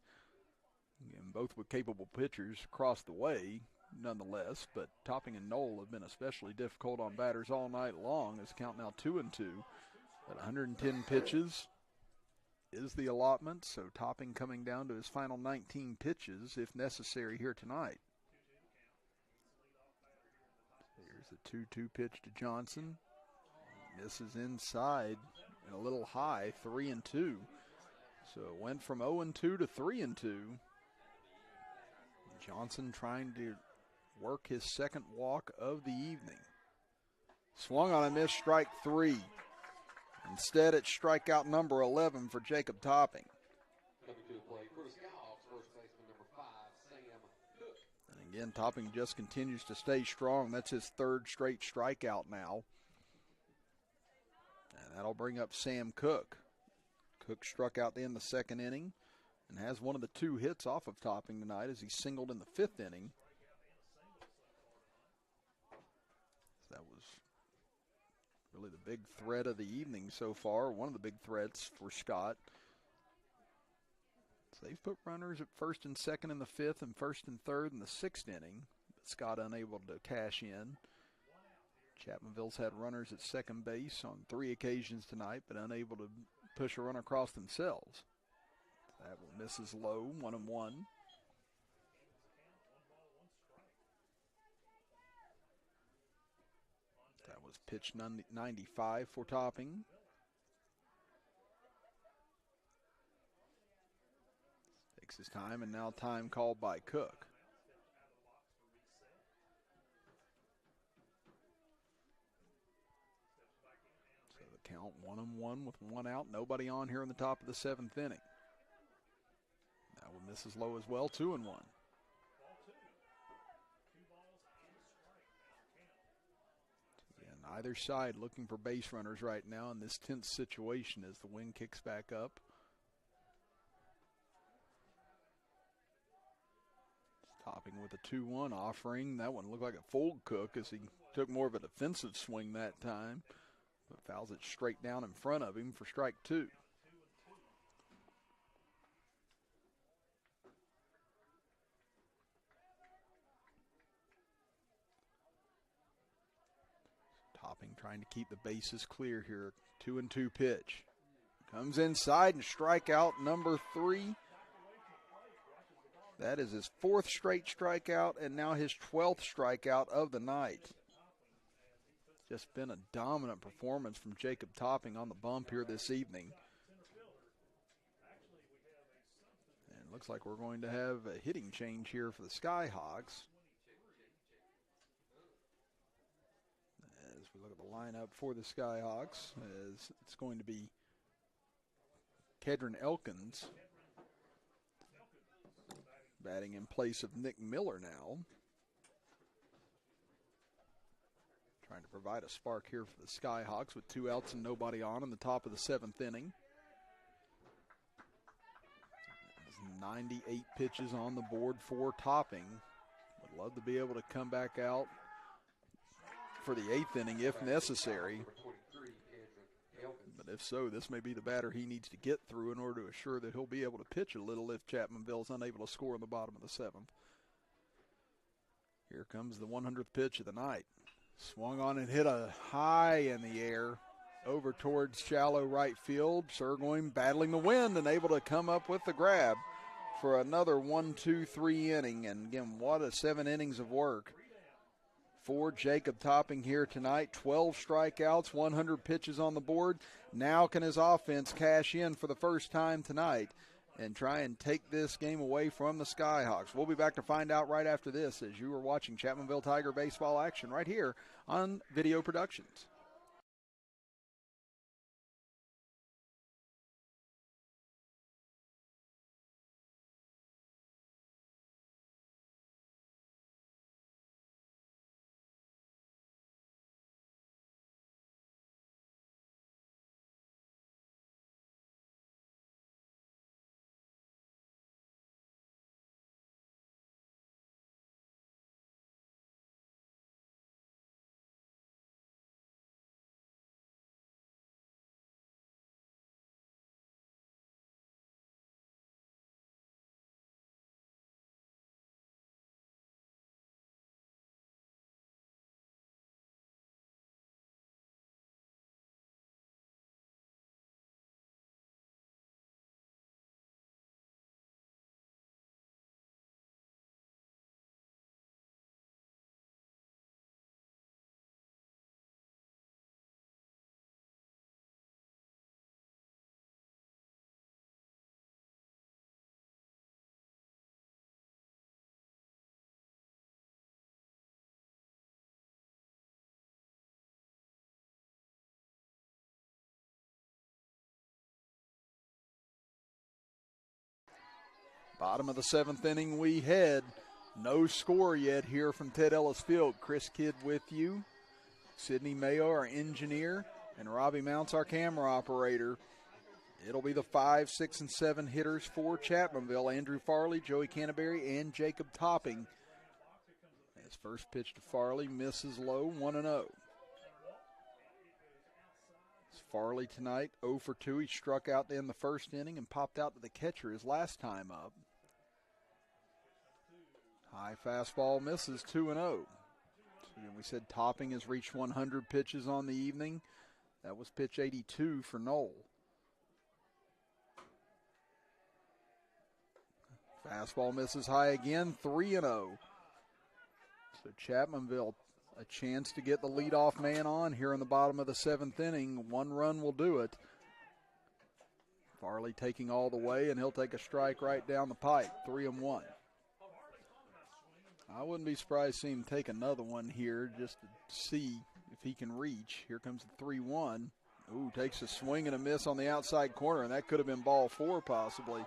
And both with capable pitchers across the way, nonetheless. But Topping and Knoll have been especially difficult on batters all night long. It's count now 2-2. At 110 pitches is the allotment, so Topping coming down to his final 19 pitches if necessary here tonight. Here's the 2-2 pitch to Johnson. Misses inside and a little high, 3-2. So it went from 0-2 to 3-2. Johnson trying to work his 2nd walk of the evening. Swung on a miss, strike 3. Instead, it's strikeout number 11 for Jacob Topping. Coming to the plate for the Skyhawks, first baseman number 5, Sam Cook. And again, Topping just continues to stay strong. That's his 3rd straight strikeout now. And that'll bring up Sam Cook. Cook struck out in the 2nd inning and has one of the 2 hits off of Topping tonight as he singled in the 5th inning. That was really the big threat of the evening so far, one of the big threats for Scott. So they've put runners at 1st and 2nd in the 5th and 1st and 3rd in the 6th inning, but Scott unable to cash in. Chapmanville's had runners at 2nd base on 3 occasions tonight, but unable to push a run across themselves. That one misses low, 1-1. That was pitch 95 for Topping. Takes his time, and now time called by Cook. So the count 1-1 with 1 out. Nobody on here in the top of the 7th inning. That one misses low as well, 2-1. Either side looking for base runners right now in this tense situation as the wind kicks back up. Topping with a 2-1 offering. That one looked like a fold Cook as he took more of a defensive swing that time, but fouls it straight down in front of him for strike 2. Topping trying to keep the bases clear here. 2-2 pitch. Comes inside and strikeout number 3. That is his 4th straight strikeout and now his 12th strikeout of the night. Just been a dominant performance from Jacob Topping on the bump here this evening. And it looks like we're going to have a hitting change here for the Skyhawks. As we look at the lineup for the Skyhawks, as it's going to be Kedron Elkins batting in place of Nick Miller now. Trying to provide a spark here for the Skyhawks with 2 outs and nobody on in the top of the 7th inning. 98 pitches on the board for Topping. Would love to be able to come back out for the 8th inning if necessary. But if so, this may be the batter he needs to get through in order to assure that he'll be able to pitch a little if Chapmanville is unable to score in the bottom of the 7th. Here comes the 100th pitch of the night. Swung on and hit a high in the air over towards shallow right field. Surgoin battling the wind and able to come up with the grab for another 1-2-3 inning. And again, what a 7 innings of work for Jacob Topping here tonight. 12 strikeouts, 100 pitches on the board. Now can his offense cash in for the first time tonight and try and take this game away from the Skyhawks? We'll be back to find out right after this as you are watching Chapmanville Tiger baseball action right here on Video Productions. Bottom of the 7th inning we head. No score yet here from Ted Ellis Field. Chris Kidd with you. Sidney Mayo, our engineer, and Robbie Mounts, our camera operator. It'll be the 5, 6, and 7 hitters for Chapmanville. Andrew Farley, Joey Canterbury, and Jacob Topping. His first pitch to Farley misses low, 1-0. Farley tonight, 0 for 2. He struck out in the first inning and popped out to the catcher his last time up. High fastball misses, 2-0. So we said Topping has reached 100 pitches on the evening. That was pitch 82 for Knoll. Fastball misses high again, 3-0. So Chapmanville, a chance to get the leadoff man on here in the bottom of the 7th inning. 1 run will do it. Farley taking all the way, and he'll take a strike right down the pipe, 3-1. I wouldn't be surprised to see him take another one here just to see if he can reach. Here comes the 3-1. Ooh, takes a swing and a miss on the outside corner, and that could have been ball 4 possibly.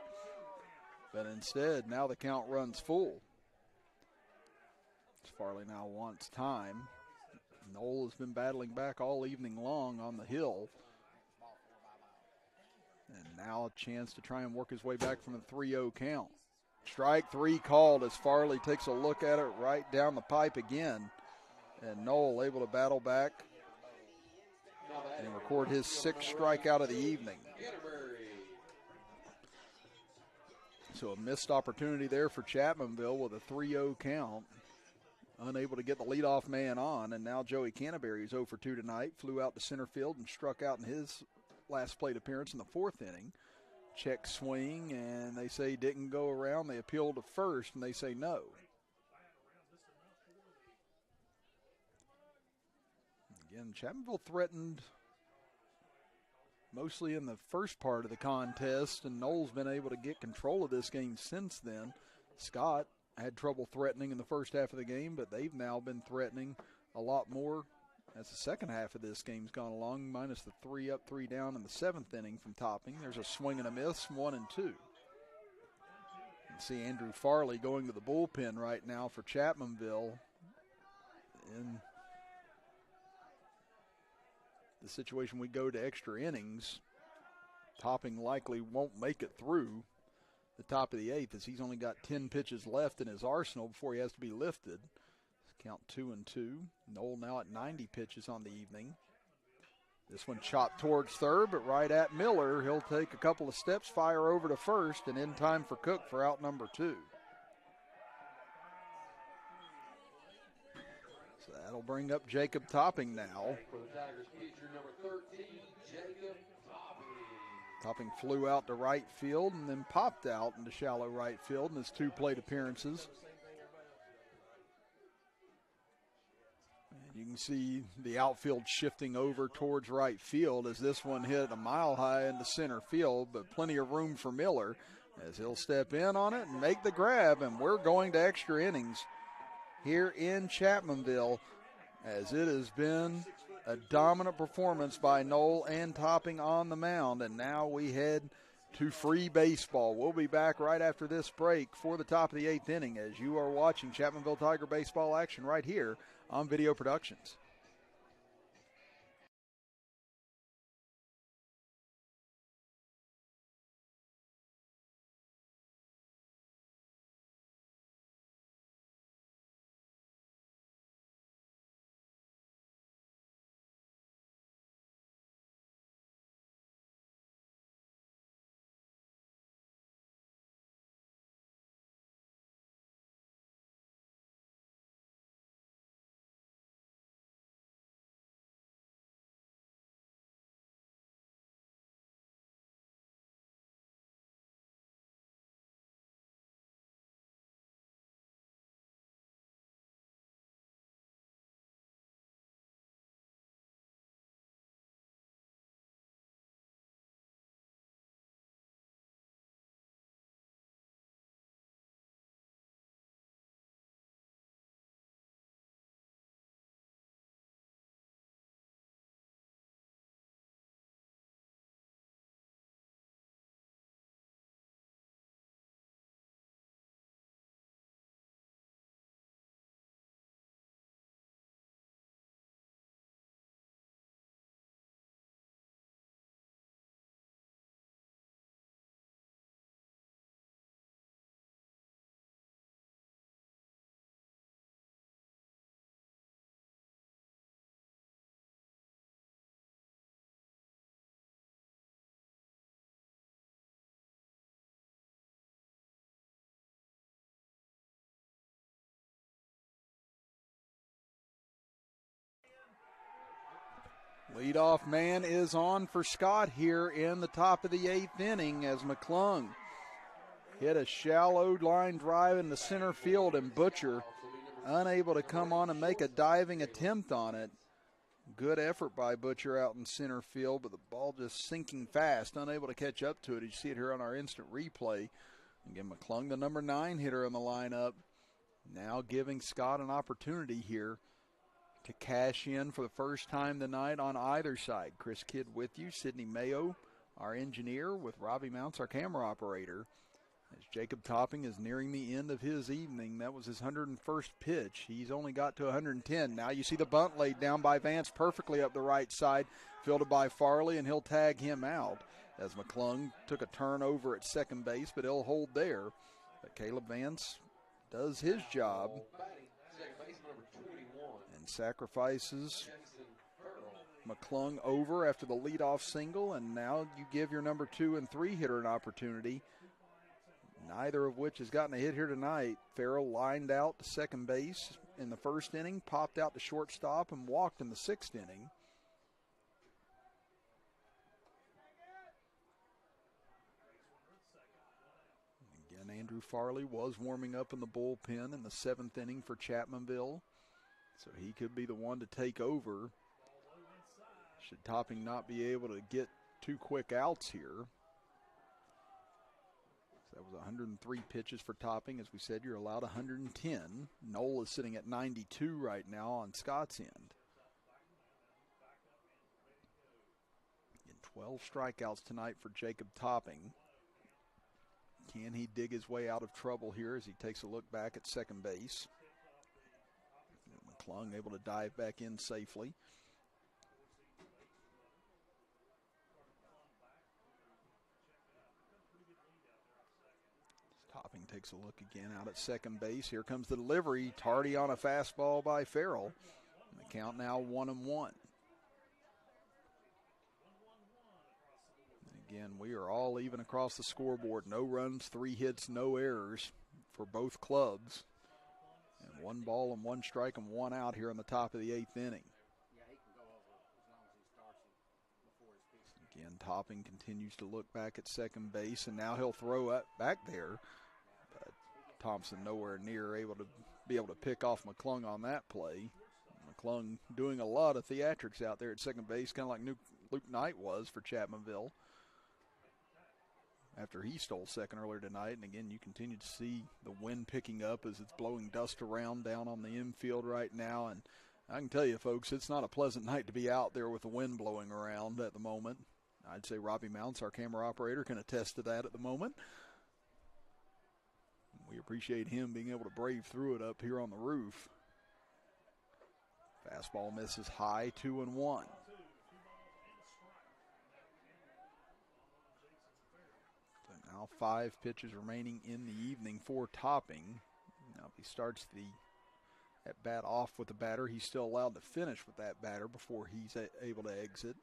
But instead, now the count runs full. Farley now wants time. Knoll has been battling back all evening long on the hill. And now a chance to try and work his way back from a 3-0 count. Strike 3 called as Farley takes a look at it right down the pipe again. And Knoll able to battle back and record his 6th strikeout of the evening. So a missed opportunity there for Chapmanville with a 3-0 count. Unable to get the leadoff man on, and now Joey Canterbury is 0 for 2 tonight. Flew out to center field and struck out in his last plate appearance in the 4th inning. Check swing, and they say didn't go around. They appeal to first, and they say no. Again, Chapmanville threatened mostly in the first part of the contest, and Knoll's been able to get control of this game since then. Scott had trouble threatening in the first half of the game, but they've now been threatening a lot more as the second half of this game's gone along, minus the 3 up, 3 down in the 7th inning from Topping. There's a swing and a miss, 1-2. You can see Andrew Farley going to the bullpen right now for Chapmanville. In the situation we go to extra innings, Topping likely won't make it through the top of the 8th as he's only got 10 pitches left in his arsenal before he has to be lifted. Count 2-2. Knoll now at 90 pitches on the evening. This one chopped towards third, but right at Miller. He'll take a couple of steps, fire over to first, and in time for Cook for out number 2. So that'll bring up Jacob Topping now. For the Tigers, pitcher number 13, Jacob Topping. Topping flew out to right field and then popped out into shallow right field in his 2 plate appearances. can see the outfield shifting over towards right field as this one hit a mile high into center field, but plenty of room for Miller as he'll step in on it and make the grab, and we're going to extra innings here in Chapmanville as it has been a dominant performance by Knoll and Topping on the mound, and now we head to free baseball. We'll be back right after this break for the top of the 8th inning as you are watching Chapmanville Tiger baseball action right here on Video Productions. Leadoff man is on for Scott here in the top of the 8th inning as McClung hit a shallow line drive into center field, and Butcher unable to come on and make a diving attempt on it. Good effort by Butcher out in center field, but the ball just sinking fast, unable to catch up to it. You see it here on our instant replay. Again, McClung, the number 9 hitter in the lineup, now giving Scott an opportunity here to cash in for the first time tonight on either side. Chris Kidd with you, Sidney Mayo, our engineer, with Robbie Mounts, our camera operator. As Jacob Topping is nearing the end of his evening, that was his 101st pitch. He's only got to 110. Now you see the bunt laid down by Vance perfectly up the right side, fielded by Farley, and he'll tag him out as McClung took a turn over at second base, but he'll hold there. But Caleb Vance does his job and sacrifices McClung over after the leadoff single, and now you give your number 2 and 3 hitter an opportunity, neither of which has gotten a hit here tonight. Farrell lined out to second base in the first inning, popped out to shortstop, and walked in the 6th inning. Again, Andrew Farley was warming up in the bullpen in the 7th inning for Chapmanville, so he could be the one to take over should Topping not be able to get 2 quick outs here. So that was 103 pitches for Topping. As we said, you're allowed 110. Knoll is sitting at 92 right now on Scott's end. And 12 strikeouts tonight for Jacob Topping. Can he dig his way out of trouble here as he takes a look back at second base? McClung able to dive back in safely. Topping takes a look again out at second base. Here comes the delivery, tardy on a fastball by Farrell. And the count now 1-1. Again, we are all even across the scoreboard. No runs, 3 hits, no errors for both clubs. And 1 ball and 1 strike and 1 out here in the top of the 8th inning. Again, Topping continues to look back at second base, and now he'll throw it back there. But Thompson nowhere near able to pick off McClung on that play. McClung doing a lot of theatrics out there at second base, kind of like Luke Knight was for Chapmanville after he stole second earlier tonight. And again, you continue to see the wind picking up as it's blowing dust around down on the infield right now. And I can tell you, folks, it's not a pleasant night to be out there with the wind blowing around at the moment. I'd say Robbie Mounts, our camera operator, can attest to that at the moment. We appreciate him being able to brave through it up here on the roof. Fastball misses high, 2-1. So now 5 pitches remaining in the evening for Topping. Now if he starts the at bat off with the batter, he's still allowed to finish with that batter before he's able to exit.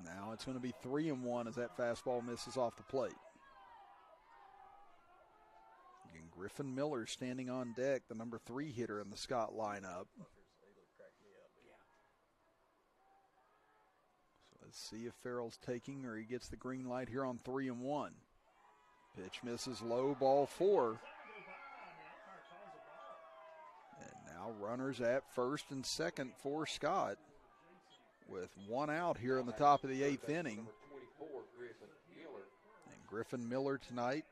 Now it's going to be 3-1 as that fastball misses off the plate. Again, Griffin Miller standing on deck, the number 3 hitter in the Scott lineup. So let's see if Farrell's taking or he gets the green light here on 3-1. Pitch misses low, ball 4. Now runners at first and second for Scott with 1 out here in the top of the 8th inning. And Griffin Miller tonight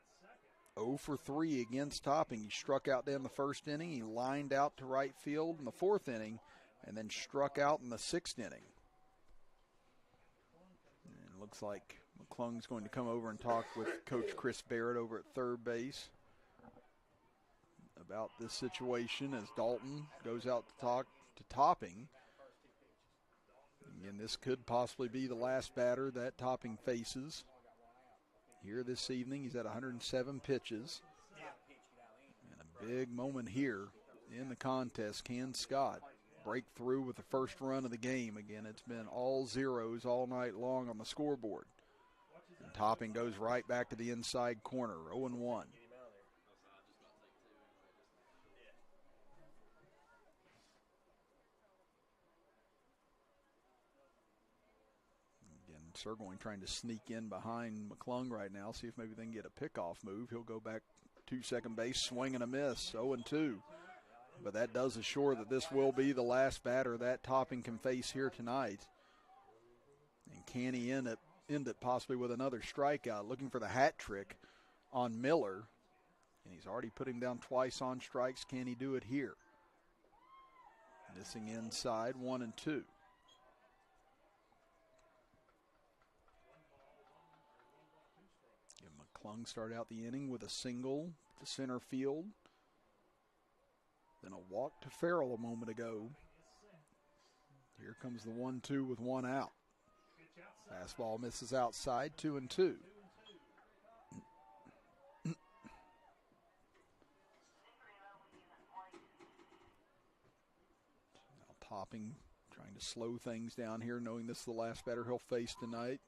0 for 3 against Topping. He struck out in the first inning. He lined out to right field in the 4th inning and then struck out in the 6th inning. And it looks like McClung's going to come over and talk with Coach Chris Barrett over at third base about this situation as Dalton goes out to talk to Topping. Again, this could possibly be the last batter that Topping faces here this evening. He's at 107 pitches. And a big moment here in the contest. Can Scott break through with the first run of the game? Again, it's been all zeros all night long on the scoreboard. And Topping goes right back to the inside corner, 0-1. Sirgoin trying to sneak in behind McClung right now, see if maybe they can get a pickoff move. He'll go back to second base, swing and a miss, 0-2. But that does assure that this will be the last batter that Topping can face here tonight. And can he end it possibly with another strikeout? Looking for the hat trick on Miller. And he's already put him down twice on strikes. Can he do it here? Missing inside, 1-2. McClung started out the inning with a single to center field. Then a walk to Farrell a moment ago. Here comes the 1-2 with 1 out. Fastball misses outside, 2-2. Now Topping trying to slow things down here, knowing this is the last batter he'll face tonight.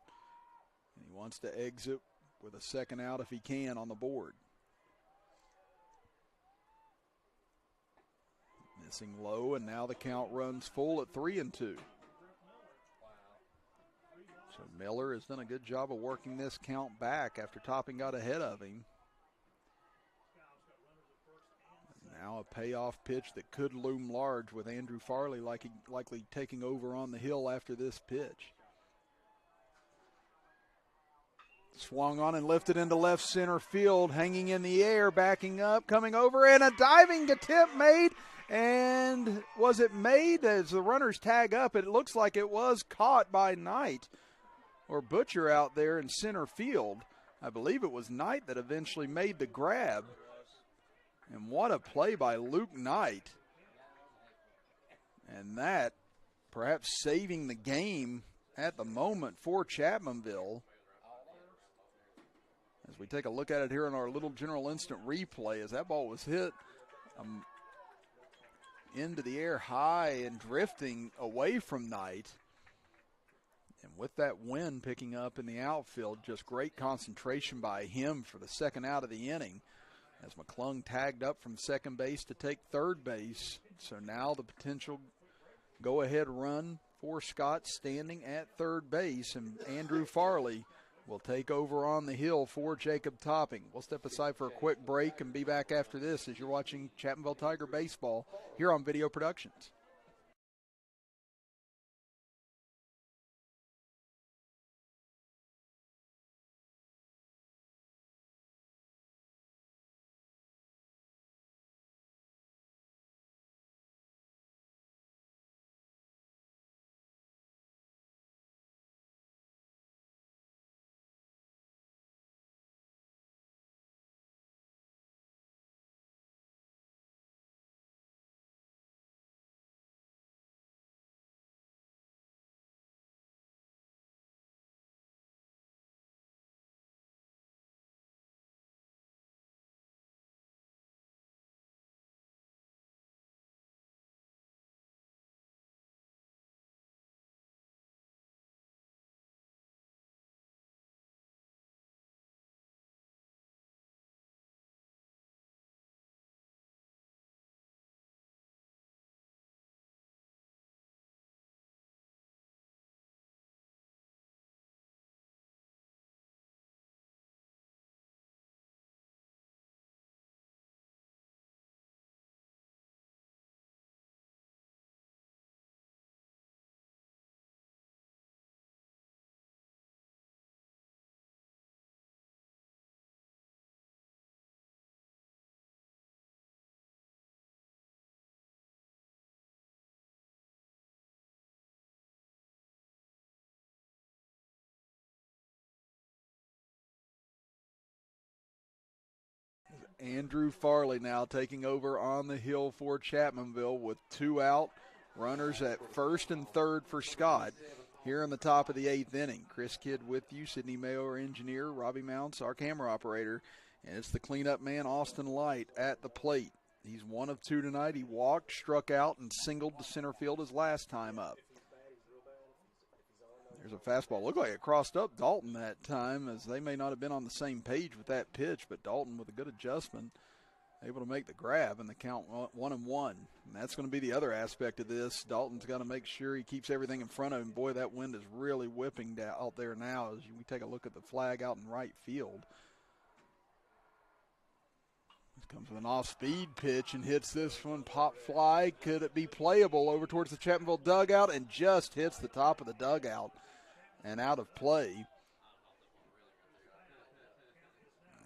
And he wants to exit with a second out if he can on the board. Missing low, and now the count runs full at 3-2. So Miller has done a good job of working this count back after Topping got ahead of him. Now a payoff pitch that could loom large with Andrew Farley likely taking over on the hill after this pitch. Swung on and lifted into left center field, hanging in the air, backing up, coming over, and a diving attempt made. And was it made as the runners tag up? It looks like it was caught by Knight or Butcher out there in center field. I believe it was Knight that eventually made the grab. And what a play by Luke Knight. And that perhaps saving the game at the moment for Chapmanville. As we take a look at it here in our little general instant replay, as that ball was hit into the air high and drifting away from Knight. And with that wind picking up in the outfield, just great concentration by him for the second out of the inning. As McClung tagged up from second base to take third base. So now the potential go-ahead run for Scott standing at third base, and Andrew Farley will take over on the hill for Jacob Topping. We'll step aside for a quick break and be back after this as you're watching Chapmanville Tiger Baseball here on Video Productions. Andrew Farley now taking over on the hill for Chapmanville with 2 out. Runners at first and third for Scott here in the top of the 8th inning. Chris Kidd with you, Sidney Mayo, our engineer, Robbie Mounts, our camera operator, and it's the cleanup man, Austin Light, at the plate. He's 1 of 2 tonight. He walked, struck out, and singled to center field his last time up. There's a fastball. Looked like it crossed up Dalton that time, as they may not have been on the same page with that pitch, but Dalton with a good adjustment, able to make the grab, and the count 1-1. And that's going to be the other aspect of this. Dalton's got to make sure he keeps everything in front of him. Boy, that wind is really whipping out there now as we take a look at the flag out in right field. Comes with an off-speed pitch and hits this one. Pop fly. Could it be playable over towards the Chapmanville dugout, and just hits the top of the dugout and out of play.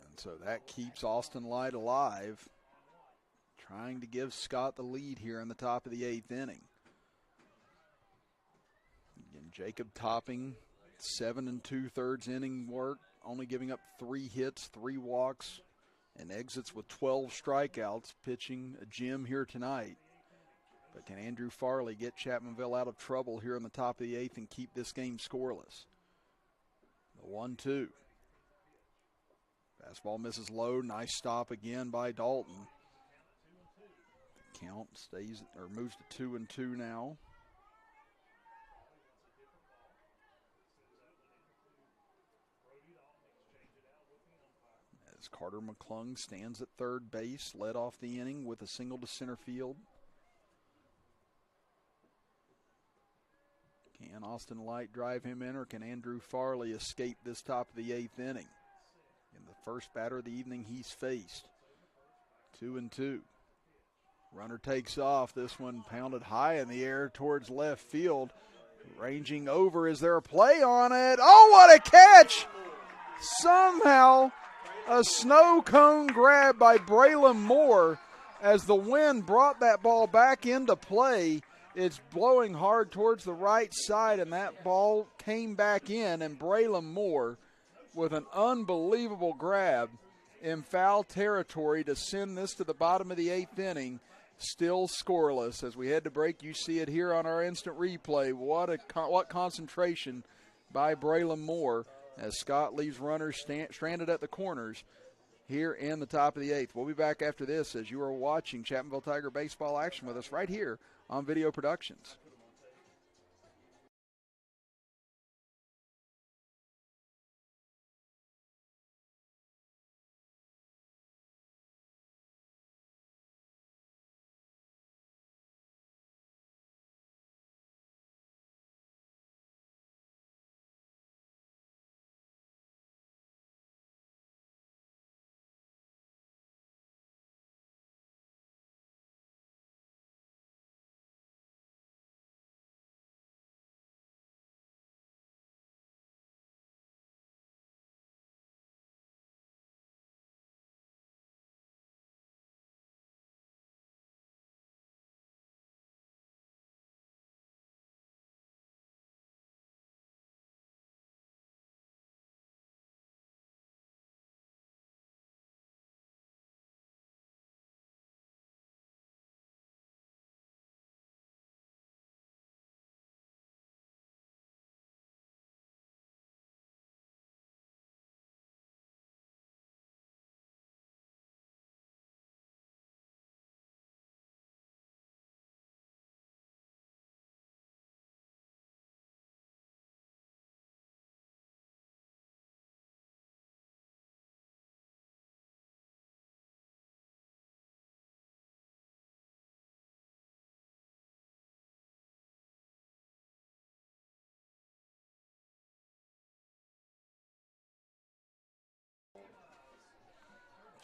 And so that keeps Austin Light alive, trying to give Scott the lead here in the top of the 8th inning. Again, Jacob Topping, 7 2/3 inning work, only giving up 3 hits, 3 walks, and exits with 12 strikeouts, pitching a gem here tonight. But can Andrew Farley get Chapmanville out of trouble here in the top of the 8th and keep this game scoreless? The 1-2. Fastball misses low. Nice stop again by Dalton. The count stays or moves to 2-2 now. As Carter McClung stands at third base, led off the inning with a single to center field. Can Austin Light drive him in, or can Andrew Farley escape this top of the 8th inning? In the first batter of the evening he's faced. 2-2. Runner takes off. This one pounded high in the air towards left field. Ranging over. Is there a play on it? Oh, what a catch! Somehow a snow cone grab by Braylon Moore as the wind brought that ball back into play. It's blowing hard towards the right side, and that ball came back in, and Braylon Moore with an unbelievable grab in foul territory to send this to the bottom of the 8th inning, still scoreless. As we head to break, you see it here on our instant replay. What concentration by Braylon Moore as Scott leaves runners stranded at the corners here in the top of the 8th. We'll be back after this as you are watching Chapmanville Tiger baseball action with us right here on Video Productions.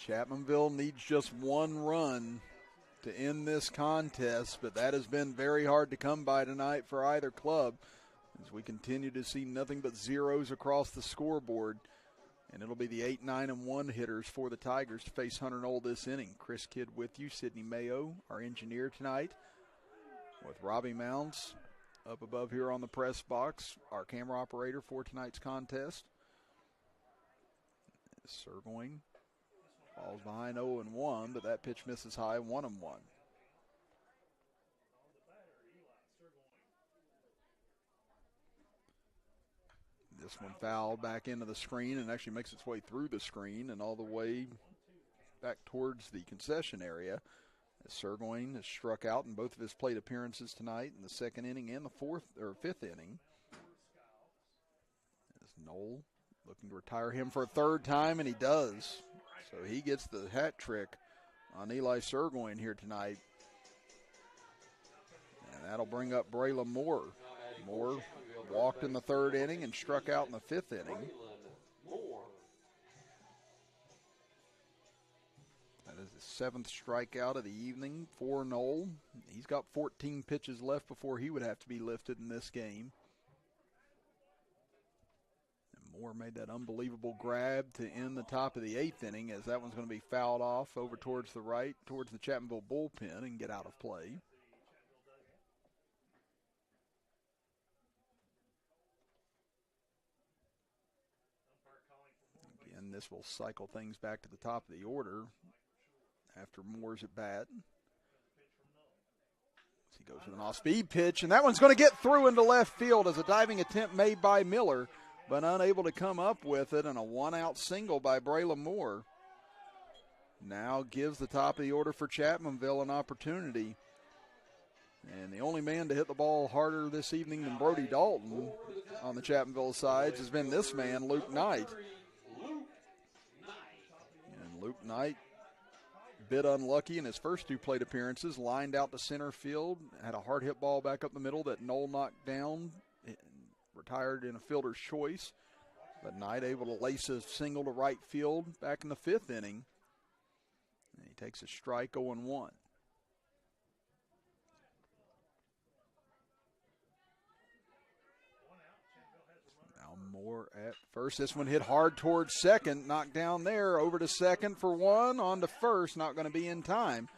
Chapmanville needs just 1 run to end this contest, but that has been very hard to come by tonight for either club as we continue to see nothing but zeros across the scoreboard. And it'll be the 8, 9, and 1 hitters for the Tigers to face Hunter Knoll this inning. Chris Kidd with you, Sidney Mayo, our engineer tonight, with Robbie Mounds up above here on the press box, our camera operator for tonight's contest. Sirgoing Falls behind 0-1, but that pitch misses high, 1-1. This one fouled back into the screen and actually makes its way through the screen and all the way back towards the concession area. As Surgoin has struck out in both of his plate appearances tonight in the second inning and the fifth inning. As Knoll looking to retire him for a third time, and he does. So he gets the hat trick on Eli Surgoin here tonight. And that'll bring up Braylon Moore. Moore walked in the third inning and struck out in the fifth inning. That is his seventh strikeout of the evening for Knoll. He's got 14 pitches left before he would have to be lifted in this game. And Moore made that unbelievable grab to end the top of the eighth inning, as that one's going to be fouled off over towards the right, towards the Chapmanville bullpen, and get out of play. Again, this will cycle things back to the top of the order after Moore's at bat. He goes with an off-speed pitch, and that one's going to get through into left field as a diving attempt made by Miller, but unable to come up with it, and a one-out single by Braylon Moore now gives the top of the order for Chapmanville an opportunity. And the only man to hit the ball harder this evening than Brody Dalton on the Chapmanville sides has been this man, Luke Knight. And Luke Knight, a bit unlucky in his first two plate appearances, lined out to center field, had a hard hit ball back up the middle that Knoll knocked down, retired in a fielder's choice. But Knight able to lace a single to right field back in the fifth inning. And he takes a strike, 0-1. Moore at first. This one hit hard towards second, knocked down there, over to second for one, on to first, not going to be in time.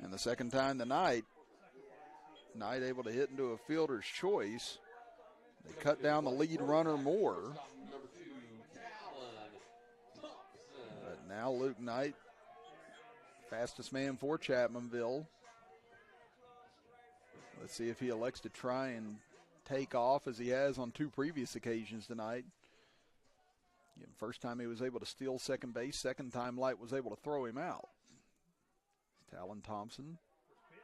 And the second time tonight, Knight able to hit into a fielder's choice. They cut down the lead runner Moore. But now Luke Knight, fastest man for Chapmanville. Let's see if he elects to try and take off as he has on two previous occasions tonight. Again, first time he was able to steal second base, second time Light was able to throw him out. Talon Thompson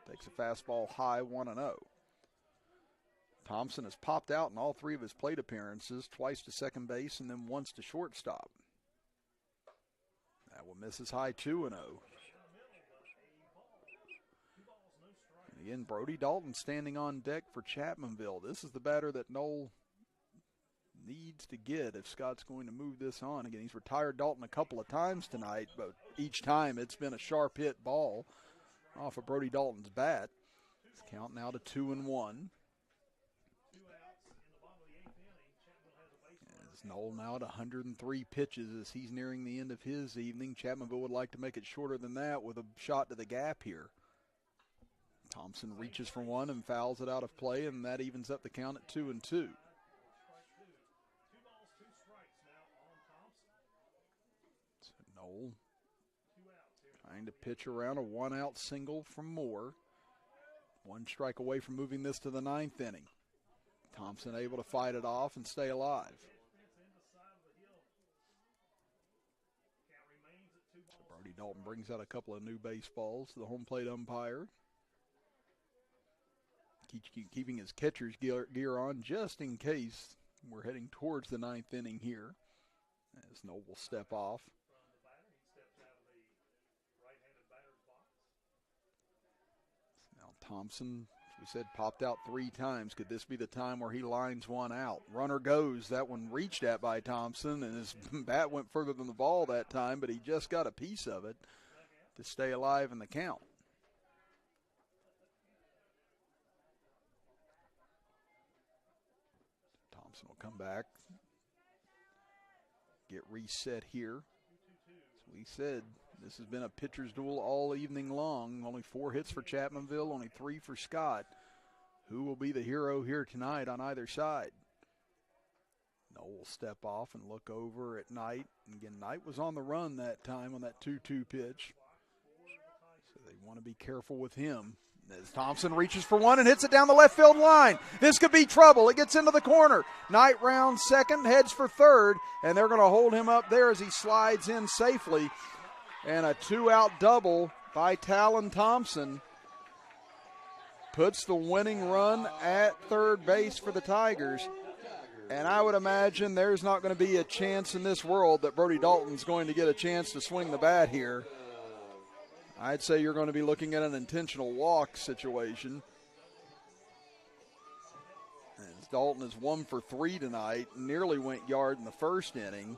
takes a fastball high, 1-0. Thompson has popped out in all three of his plate appearances, twice to second base and then once to shortstop. That one misses high, 2-0. Again, Brody Dalton standing on deck for Chapmanville. This is the batter that Knoll needs to get if Scott's going to move this on. Again, he's retired Dalton a couple of times tonight, but each time it's been a sharp hit ball off of Brody Dalton's bat. It's count now to 2-1. As Knoll now at 103 pitches as he's nearing the end of his evening. Chapmanville would like to make it shorter than that with a shot to the gap here. Thompson reaches for one and fouls it out of play, and that evens up the count at 2-2. So Knoll trying to pitch around a one-out single from Moore. One strike away from moving this to the ninth inning. Thompson able to fight it off and stay alive. So Brody Dalton brings out a couple of new baseballs to the home plate umpire. Keeping his catcher's gear on just in case we're heading towards the ninth inning here. As Knoll will step off. Now Thompson, as we said, popped out 3 times. Could this be the time where he lines one out? Runner goes. That one reached at by Thompson, and his bat went further than the ball that time, but he just got a piece of it to stay alive in the count. Thompson will come back, get reset here. As we said, this has been a pitcher's duel all evening long. Only 4 hits for Chapmanville, only 3 for Scott. Who will be the hero here tonight on either side? Noel will step off and look over at Knight. And again, Knight was on the run that time on that 2-2 pitch. So they want to be careful with him. As Thompson reaches for one and hits it down the left field line. This could be trouble. It gets into the corner. Knight rounds second, heads for third, and they're going to hold him up there as he slides in safely. And a 2-out double by Talon Thompson puts the winning run at third base for the Tigers. And I would imagine there's not going to be a chance in this world that Brody Dalton's going to get a chance to swing the bat here. I'd say you're going to be looking at an intentional walk situation. As Dalton is 1 for 3 tonight, nearly went yard in the first inning.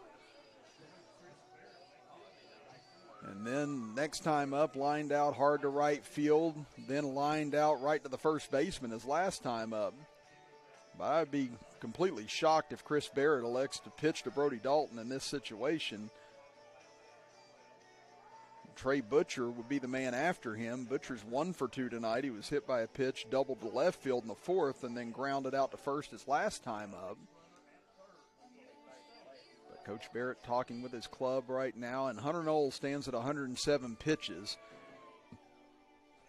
And then next time up, lined out hard to right field, then lined out right to the first baseman his last time up. But I'd be completely shocked if Chris Barrett elects to pitch to Brody Dalton in this situation. Trey Butcher would be the man after him. Butcher's 1 for 2 tonight. He was hit by a pitch, doubled to left field in the fourth, and then grounded out to first his last time up. But Coach Barrett talking with his club right now, and Hunter Knowles stands at 107 pitches.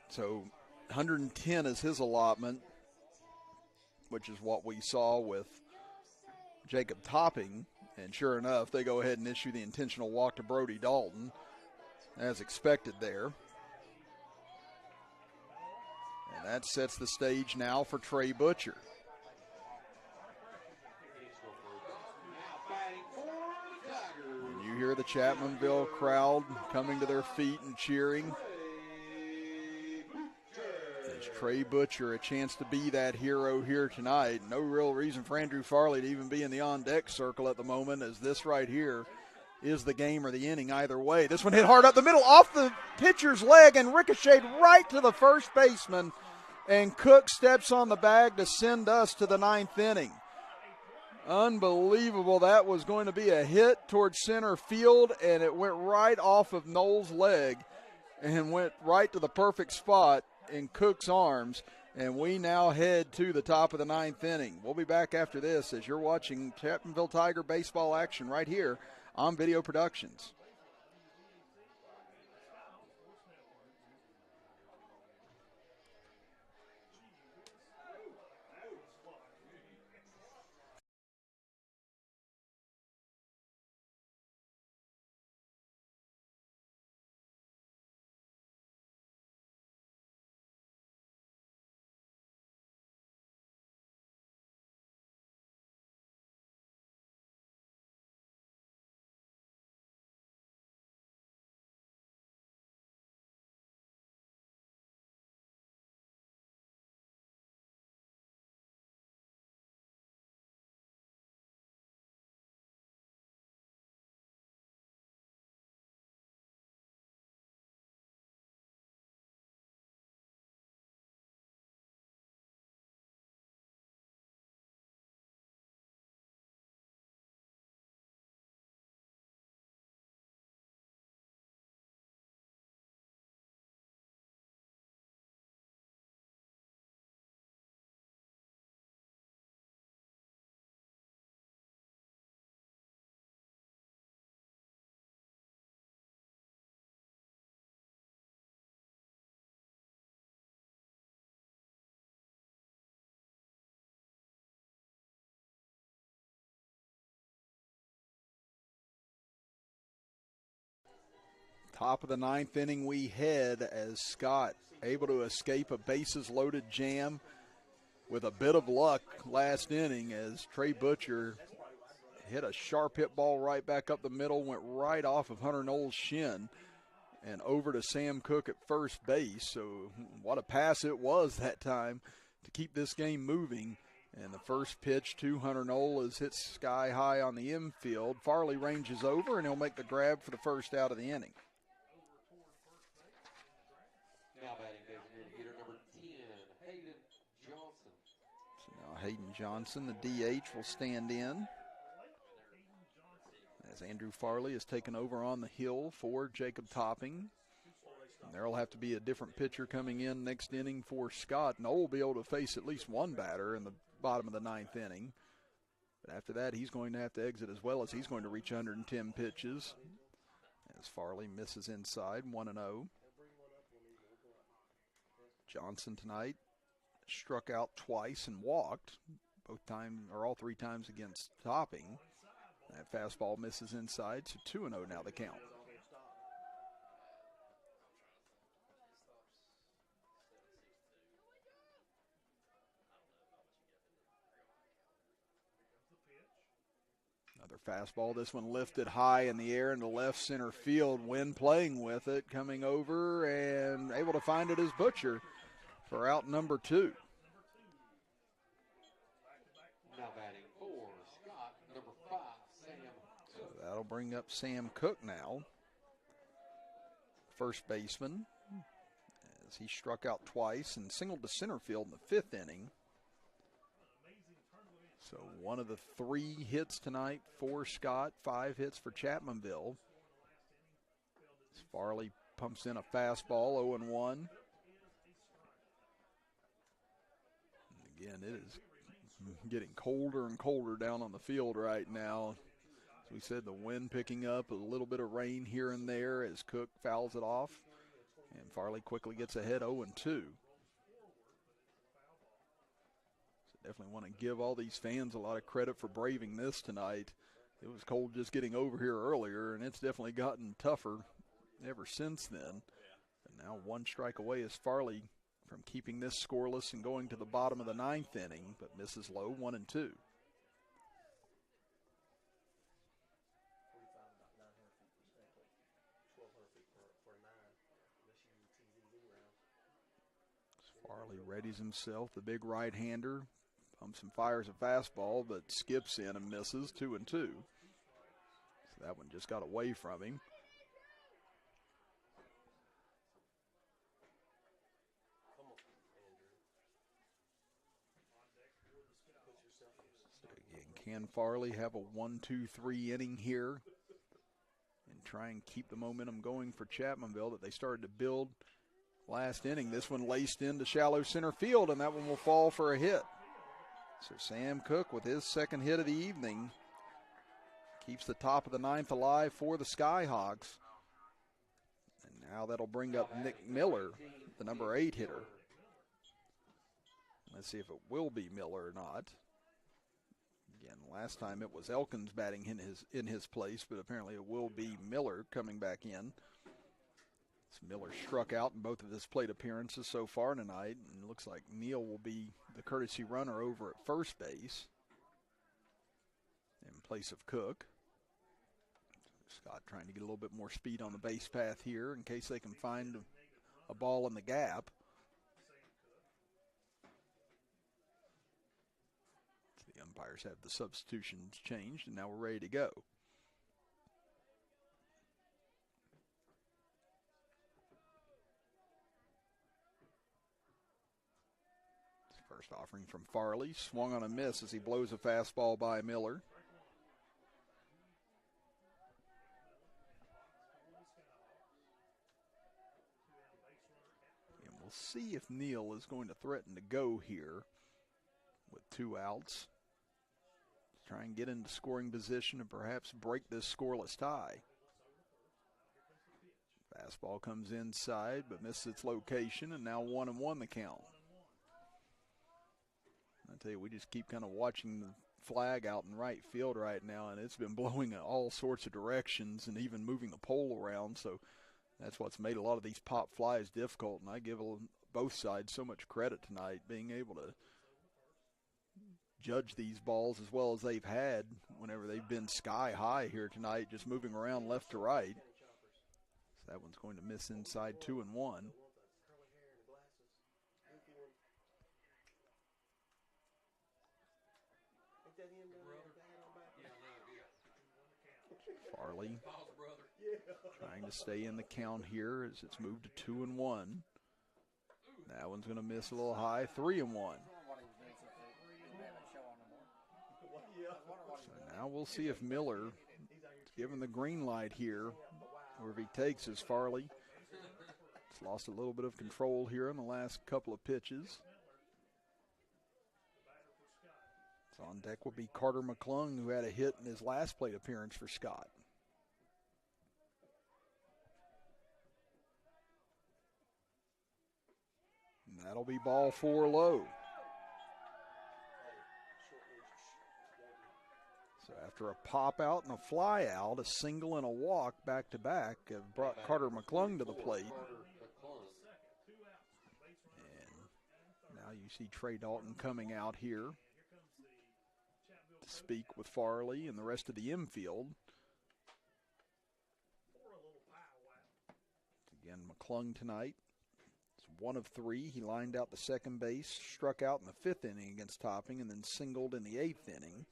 So 110 is his allotment, which is what we saw with Jacob Topping. And sure enough, they go ahead and issue the intentional walk to Brody Dalton, as expected there. And that sets the stage now for Trey Butcher. And you hear the Chapmanville crowd coming to their feet and cheering. As Trey Butcher a chance to be that hero here tonight. No real reason for Andrew Farley to even be in the on-deck circle at the moment, as this right here is the game or the inning either way. This one hit hard up the middle off the pitcher's leg and ricocheted right to the first baseman. And Cook steps on the bag to send us to the 9th inning. Unbelievable. That was going to be a hit towards center field, and it went right off of Knowles' leg and went right to the perfect spot in Cook's arms. And we now head to the top of the 9th inning. We'll be back after this as you're watching Chapmanville Tiger baseball action right here on Video Productions. Top of the 9th inning we head as Scott able to escape a bases-loaded jam with a bit of luck last inning as Trey Butcher hit a sharp hit ball right back up the middle, went right off of Hunter Knowles' shin and over to Sam Cook at first base. So what a pass it was that time to keep this game moving. And the first pitch to Hunter Knowles is hit sky high on the infield. Farley ranges over, and he'll make the grab for the first out of the inning. Now batting designated hitter number 10, Hayden Johnson. So now Hayden Johnson, the DH, will stand in as Andrew Farley is taken over on the hill for Jacob Topping. And there will have to be a different pitcher coming in next inning for Scott. Noel will be able to face at least one batter in the bottom of the 9th inning. But after that, he's going to have to exit as well, as he's going to reach 110 pitches. As Farley misses inside, 1-0. Johnson tonight struck out twice and walked, both times or all 3 times against Topping. That fastball misses inside, so 2-0 now the count. Another fastball, this one lifted high in the air into left center field. Wynn playing with it, coming over and able to find it as Butcher for out number 2. Now batting for Scott, number 5, Sam. So that'll bring up Sam Cook now, first baseman, as he struck out twice and singled to center field in the 5th inning. So one of the 3 hits tonight for Scott, 5 hits for Chapmanville. As Farley pumps in a fastball, 0-1. And again, it is getting colder and colder down on the field right now. As we said, the wind picking up, a little bit of rain here and there as Cook fouls it off. And Farley quickly gets ahead, 0-2. Definitely want to give all these fans a lot of credit for braving this tonight. It was cold just getting over here earlier, and it's definitely gotten tougher ever since then. And now 1 strike away is Farley from keeping this scoreless and going to the bottom of the 9th inning, but misses low, 1-2. Farley readies himself, the big right-hander. Pumps and fires a fastball, but skips in and misses, 2-2. So that one just got away from him. So again, can Farley have a 1-2-3 inning here and try and keep the momentum going for Chapmanville that they started to build last inning? This one laced into shallow center field, and that one will fall for a hit. So Sam Cook with his 2nd hit of the evening keeps the top of the 9th alive for the Skyhawks. And now that'll bring up Nick Miller, the number 8 hitter. Let's see if it will be Miller or not. Again, last time it was Elkins batting in his place, but apparently it will be Miller coming back in. Miller struck out in both of his plate appearances so far tonight, and it looks like Neal will be the courtesy runner over at first base in place of Cook. Scott trying to get a little bit more speed on the base path here in case they can find a ball in the gap. So the umpires have the substitutions changed, and now we're ready to go. First offering from Farley, swung on a miss as he blows a fastball by Miller. And we'll see if Neal is going to threaten to go here with 2 outs. Try and get into scoring position and perhaps break this scoreless tie. Fastball comes inside but misses its location, and now 1-1 the count. I tell you, we just keep kind of watching the flag out in right field right now, and it's been blowing in all sorts of directions and even moving the pole around. So that's what's made a lot of these pop flies difficult, and I give both sides so much credit tonight, being able to judge these balls as well as they've had whenever they've been sky high here tonight, just moving around left to right. So that one's going to miss inside, 2-1. Farley trying to stay in the count here as it's moved to 2-1. That one's going to miss a little high, 3-1. So now we'll see if Miller is given the green light here, or if he takes as Farley. It's lost a little bit of control here in the last couple of pitches. So on deck will be Carter McClung, who had a hit in his last plate appearance for Scott. And that'll be ball 4 low. So after a pop out and a fly out, a single and a walk back to back have brought Carter McClung to the plate. And now you see Trey Dalton coming out here to speak with Farley and the rest of the infield. Again, McClung tonight. It's 1 of 3. He lined out the second base, struck out in the 5th inning against Topping, and then singled in the 8th inning.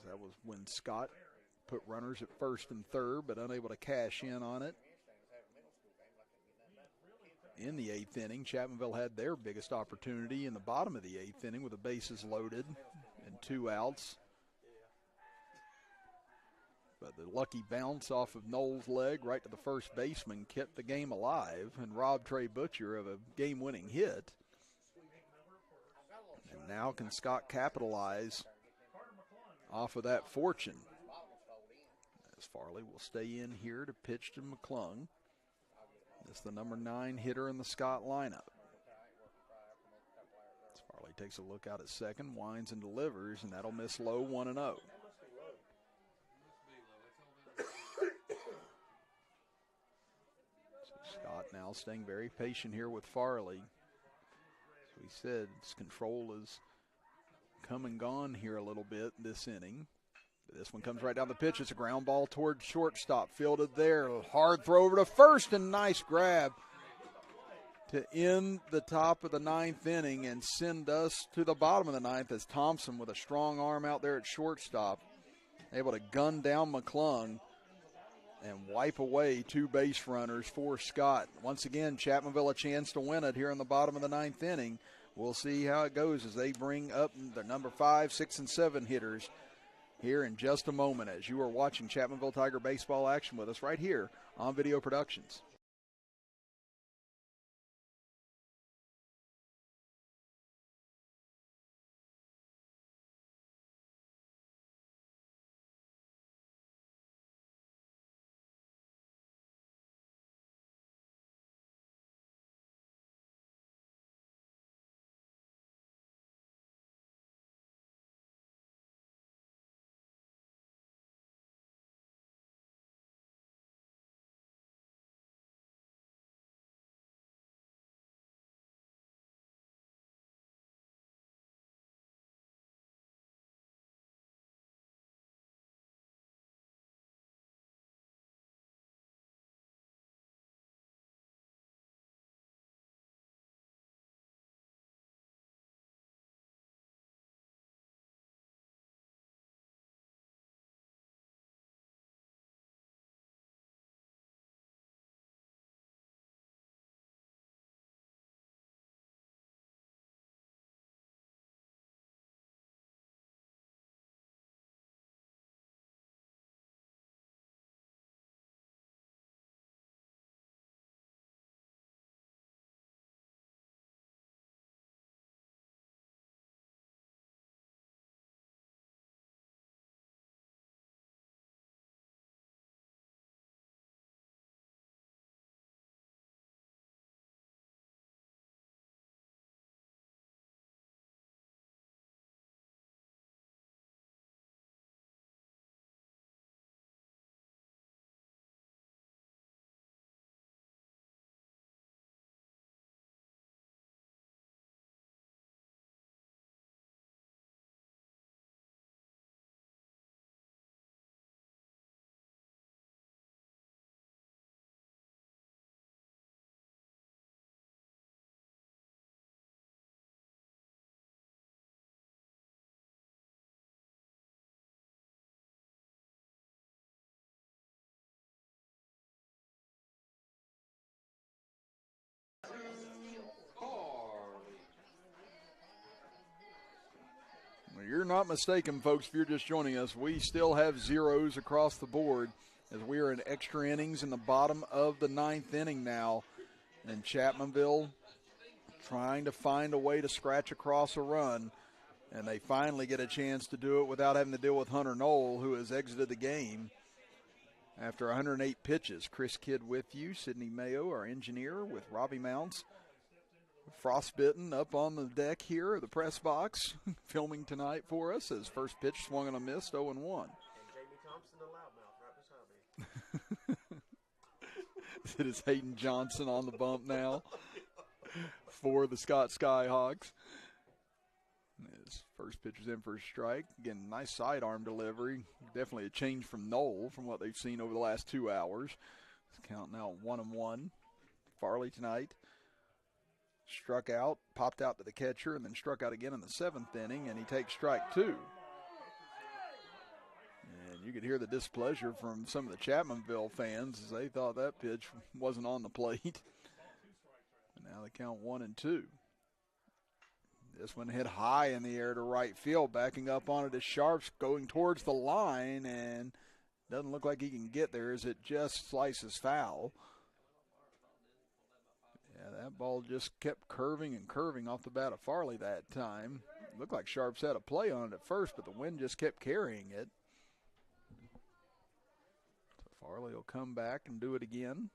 That was when Scott put runners at first and third, but unable to cash in on it. In the 8th inning, Chapmanville had their biggest opportunity in the bottom of the 8th inning with the bases loaded and 2 outs. But the lucky bounce off of Knowles' leg right to the first baseman kept the game alive and robbed Trey Butcher of a game-winning hit. And now can Scott capitalize off of that fortune, as Farley will stay in here to pitch to McClung. That's the number 9 hitter in the Scott lineup. As Farley takes a look out at second, winds and delivers, and that'll miss low, 1-0. So Scott now staying very patient here with Farley. As we said, his control is come and gone here a little bit this inning. But this one comes right down the pitch. It's a ground ball toward shortstop. Fielded there. Hard throw over to first, and nice grab to end the top of the 9th inning and send us to the bottom of the 9th as Thompson with a strong arm out there at shortstop, able to gun down McClung and wipe away 2 base runners for Scott. Once again, Chapmanville a chance to win it here in the bottom of the 9th inning. We'll see how it goes as they bring up their number 5, 6, and 7 hitters here in just a moment as you are watching Chapmanville Tiger baseball action with us right here on Video Productions. Well, you're not mistaken, folks, if you're just joining us. We still have zeros across the board as we are in extra innings in the bottom of the 9th inning now. And Chapmanville trying to find a way to scratch across a run, and they finally get a chance to do it without having to deal with Hunter Knoll, who has exited the game after 108 pitches. Chris Kidd with you, Sidney Mayo, our engineer, with Robbie Mounts. Frostbitten up on the deck here, the press box, filming tonight for us as first pitch swung and a missed, 0-1. And Jamie Thompson, the loudmouth, right beside me. It is Hayden Johnson on the bump now for the Scott Skyhawks. His first pitch was in for a strike. Again, nice sidearm delivery. Definitely a change from Knoll from what they've seen over the last 2 hours. It's count now 1-1. Farley tonight struck out, popped out to the catcher, and then struck out again in the 7th inning, and he takes strike 2. And you could hear the displeasure from some of the Chapmanville fans as they thought that pitch wasn't on the plate. And now they count 1-2. This one hit high in the air to right field, backing up on it as Sharps going towards the line, and doesn't look like he can get there as it just slices foul. Yeah, that ball just kept curving and curving off the bat of Farley that time. Looked like Sharps had a play on it at first, but the wind just kept carrying it. So Farley will come back and do it again.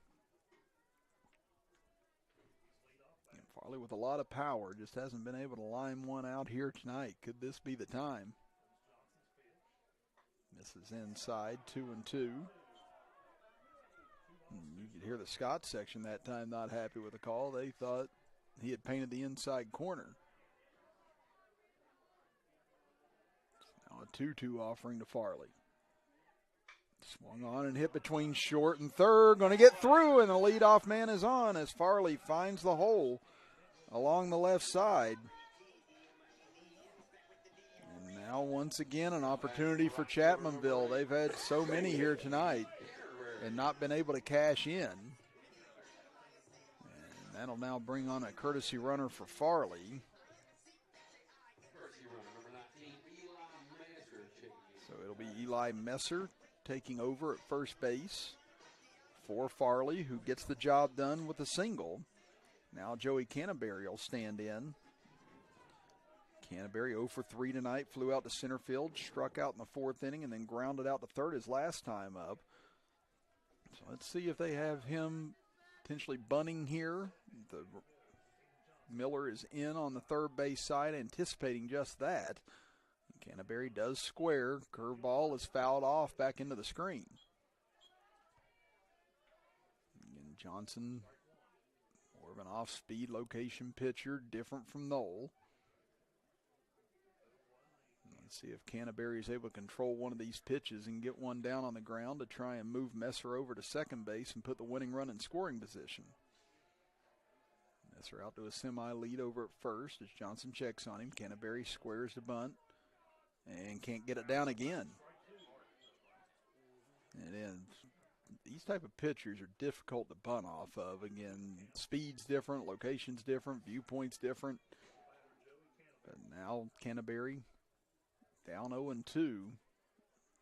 And Farley with a lot of power, just hasn't been able to line one out here tonight. Could this be the time? Misses inside, 2-2. You could hear the Scott section that time not happy with the call. They thought he had painted the inside corner. Now a 2-2 offering to Farley. Swung on and hit between short and third. Going to get through, and the leadoff man is on as Farley finds the hole along the left side. And now once again an opportunity for Chapmanville. They've had so many here tonight and not been able to cash in. And that'll now bring on a courtesy runner for Farley. So it'll be Eli Messer taking over at first base for Farley, who gets the job done with a single. Now Joey Canterbury will stand in. Canterbury 0 for 3 tonight, flew out to center field, struck out in the 4th inning, and then grounded out to third his last time up. So let's see if they have him potentially bunting here. Miller is in on the third base side, anticipating just that. Canterbury does square. Curveball is fouled off back into the screen. Again, Johnson, more of an off-speed location pitcher, different from Knoll. Let's see if Canterbury is able to control one of these pitches and get one down on the ground to try and move Messer over to second base and put the winning run in scoring position. Messer out to a semi-lead over at first as Johnson checks on him. Canterbury squares the bunt and can't get it down again. And then these type of pitchers are difficult to bunt off of. Again, speed's different, location's different, viewpoint's different. But now Canterbury down 0-2.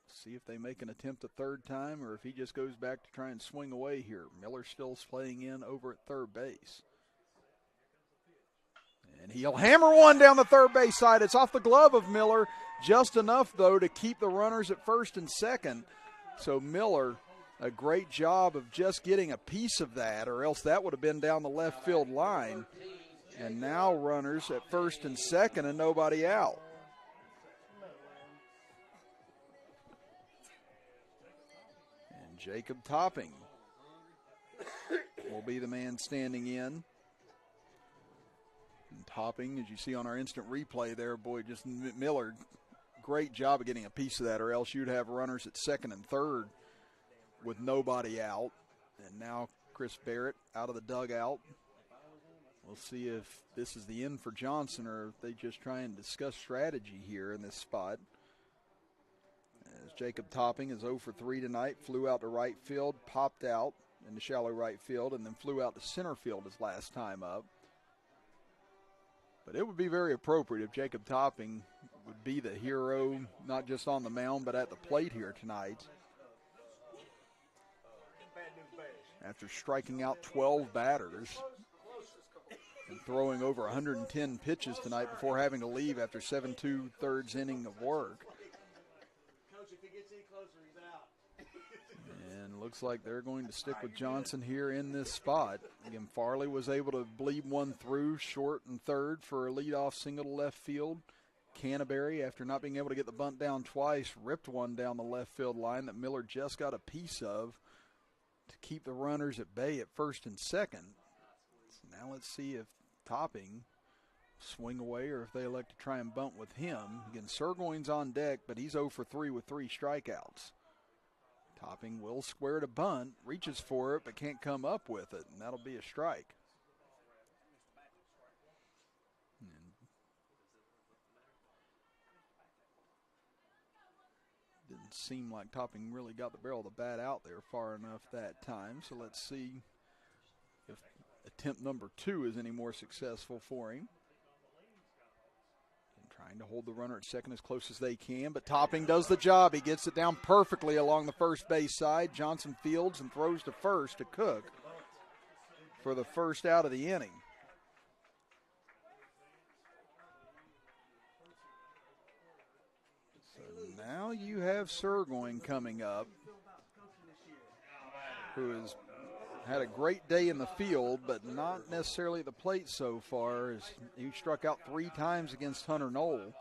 See if they make an attempt a third time or if he just goes back to try and swing away here. Miller still playing in over at third base. And he'll hammer one down the third base side. It's off the glove of Miller. Just enough, though, to keep the runners at first and second. So Miller, a great job of just getting a piece of that, or else that would have been down the left field line. And now runners at first and second and nobody out. Jacob Topping will be the man standing in. And Topping, as you see on our instant replay there, boy, just Miller, great job of getting a piece of that, or else you'd have runners at second and third with nobody out. And now Chris Barrett out of the dugout. We'll see if this is the end for Johnson or if they just try and discuss strategy here in this spot. As Jacob Topping is 0 for 3 tonight, flew out to right field, popped out into shallow right field, and then flew out to center field his last time up. But it would be very appropriate if Jacob Topping would be the hero, not just on the mound, but at the plate here tonight. After striking out 12 batters. and throwing over 110 pitches tonight before having to leave after 7 2/3 inning of work. Coach, if he gets any closer, he's out. And looks like they're going to stick with Johnson here in this spot. Again, Farley was able to bleed one through short and third for a leadoff single to left field. Canterbury, after not being able to get the bunt down twice, ripped one down the left field line that Miller just got a piece of to keep the runners at bay at first and second. So now let's see if Topping swing away or if they elect to try and bunt with him. Again, Surgoin's on deck, but he's 0 for 3 with 3 strikeouts. Topping will square to bunt, reaches for it, but can't come up with it, and that'll be a strike. Didn't seem like Topping really got the barrel of the bat out there far enough that time, so let's see if attempt number 2 is any more successful for him. And trying to hold the runner at second as close as they can, but Topping does the job. He gets it down perfectly along the first base side. Johnson fields and throws to first to Cook for the first out of the inning. Now you have Surgoin coming up, who has had a great day in the field, but not necessarily at the plate so far, as he struck out 3 times against Hunter Knoll.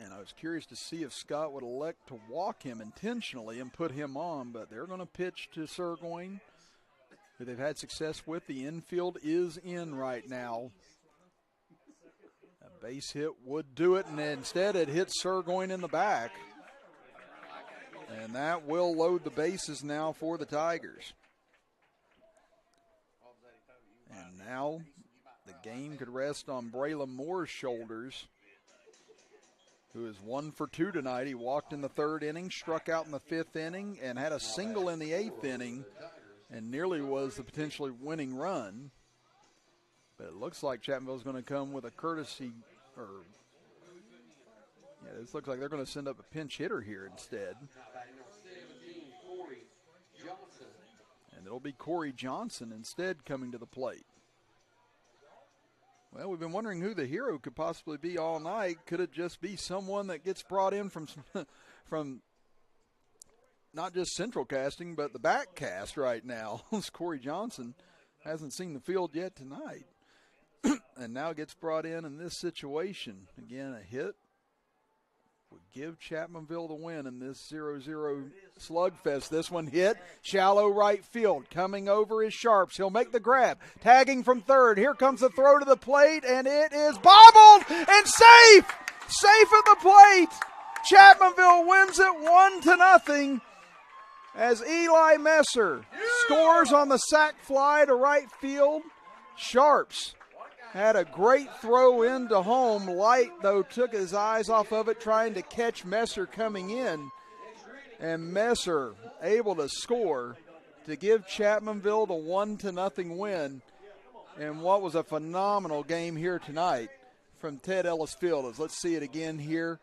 And I was curious to see if Scott would elect to walk him intentionally and put him on, but they're going to pitch to Surgoin, who they've had success with. The infield is in right now. A base hit would do it, and instead it hits Surgoin in the back. And that will load the bases now for the Tigers. And now the game could rest on Braylon Moore's shoulders, who is 1 for 2 tonight. He walked in the 3rd inning, struck out in the 5th inning, and had a single in the 8th inning, and nearly was the potentially winning run. But it looks like Chapmanville's going to come with a courtesy, this looks like they're going to send up a pinch hitter here instead. And it'll be Corey Johnson instead coming to the plate. Well, we've been wondering who the hero could possibly be all night. Could it just be someone that gets brought in from not just central casting, but the back cast right now? Corey Johnson hasn't seen the field yet tonight. And now gets brought in this situation. Again, a hit would give Chapmanville the win in this 0-0 slugfest. This one hit shallow right field. Coming over is Sharps. He'll make the grab. Tagging from third. Here comes the throw to the plate, and it is bobbled and safe! Safe at the plate! Chapmanville wins it 1-0 as Eli Messer scores on the sac fly to right field. Sharps had a great throw into home. Light, though, took his eyes off of it, trying to catch Messer coming in. And Messer able to score to give Chapmanville the 1-0 win. And what was a phenomenal game here tonight from Ted Ellis Field. Let's see it again here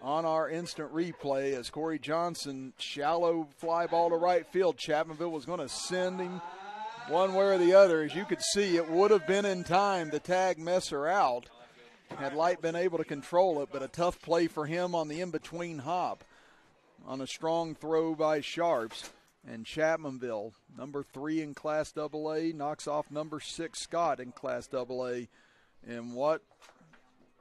on our instant replay as Corey Johnson, shallow fly ball to right field. Chapmanville was going to send him one way or the other. As you could see, it would have been in time to tag Messer out had Light been able to control it, but a tough play for him on the in-between hop on a strong throw by Sharps. And Chapmanville, number 3 in Class AA, knocks off number 6 Scott in Class AA in what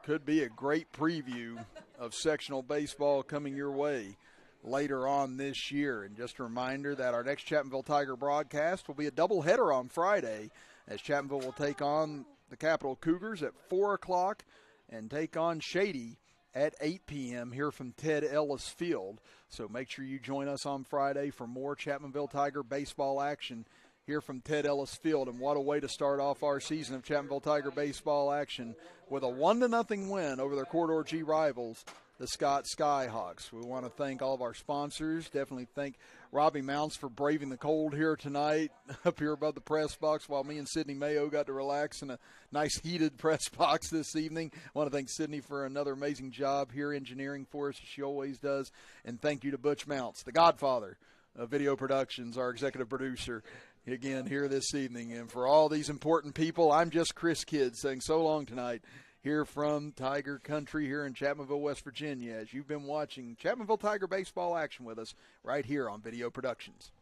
could be a great preview of sectional baseball coming your way later on this year. And just a reminder that our next Chapmanville Tiger broadcast will be a doubleheader on Friday, as Chapmanville will take on the Capital Cougars at 4 o'clock and take on Shady at 8 p.m. here from Ted Ellis Field. So make sure you join us on Friday for more Chapmanville Tiger baseball action here from Ted Ellis Field. And what a way to start off our season of Chapmanville Tiger baseball action with a 1-0 win over their Corridor G rivals, the Scott Skyhawks. We want to thank all of our sponsors. Definitely thank Robbie Mounts for braving the cold here tonight up here above the press box while me and Sydney Mayo got to relax in a nice heated press box this evening. I want to thank Sydney for another amazing job here engineering for us, as she always does. And thank you to Butch Mounts, the godfather of video productions, our executive producer. again here this evening. And for all these important people, I'm just Chris Kidd saying so long tonight here from Tiger Country here in Chapmanville, West Virginia, as you've been watching Chapmanville Tiger baseball action with us right here on Video Productions.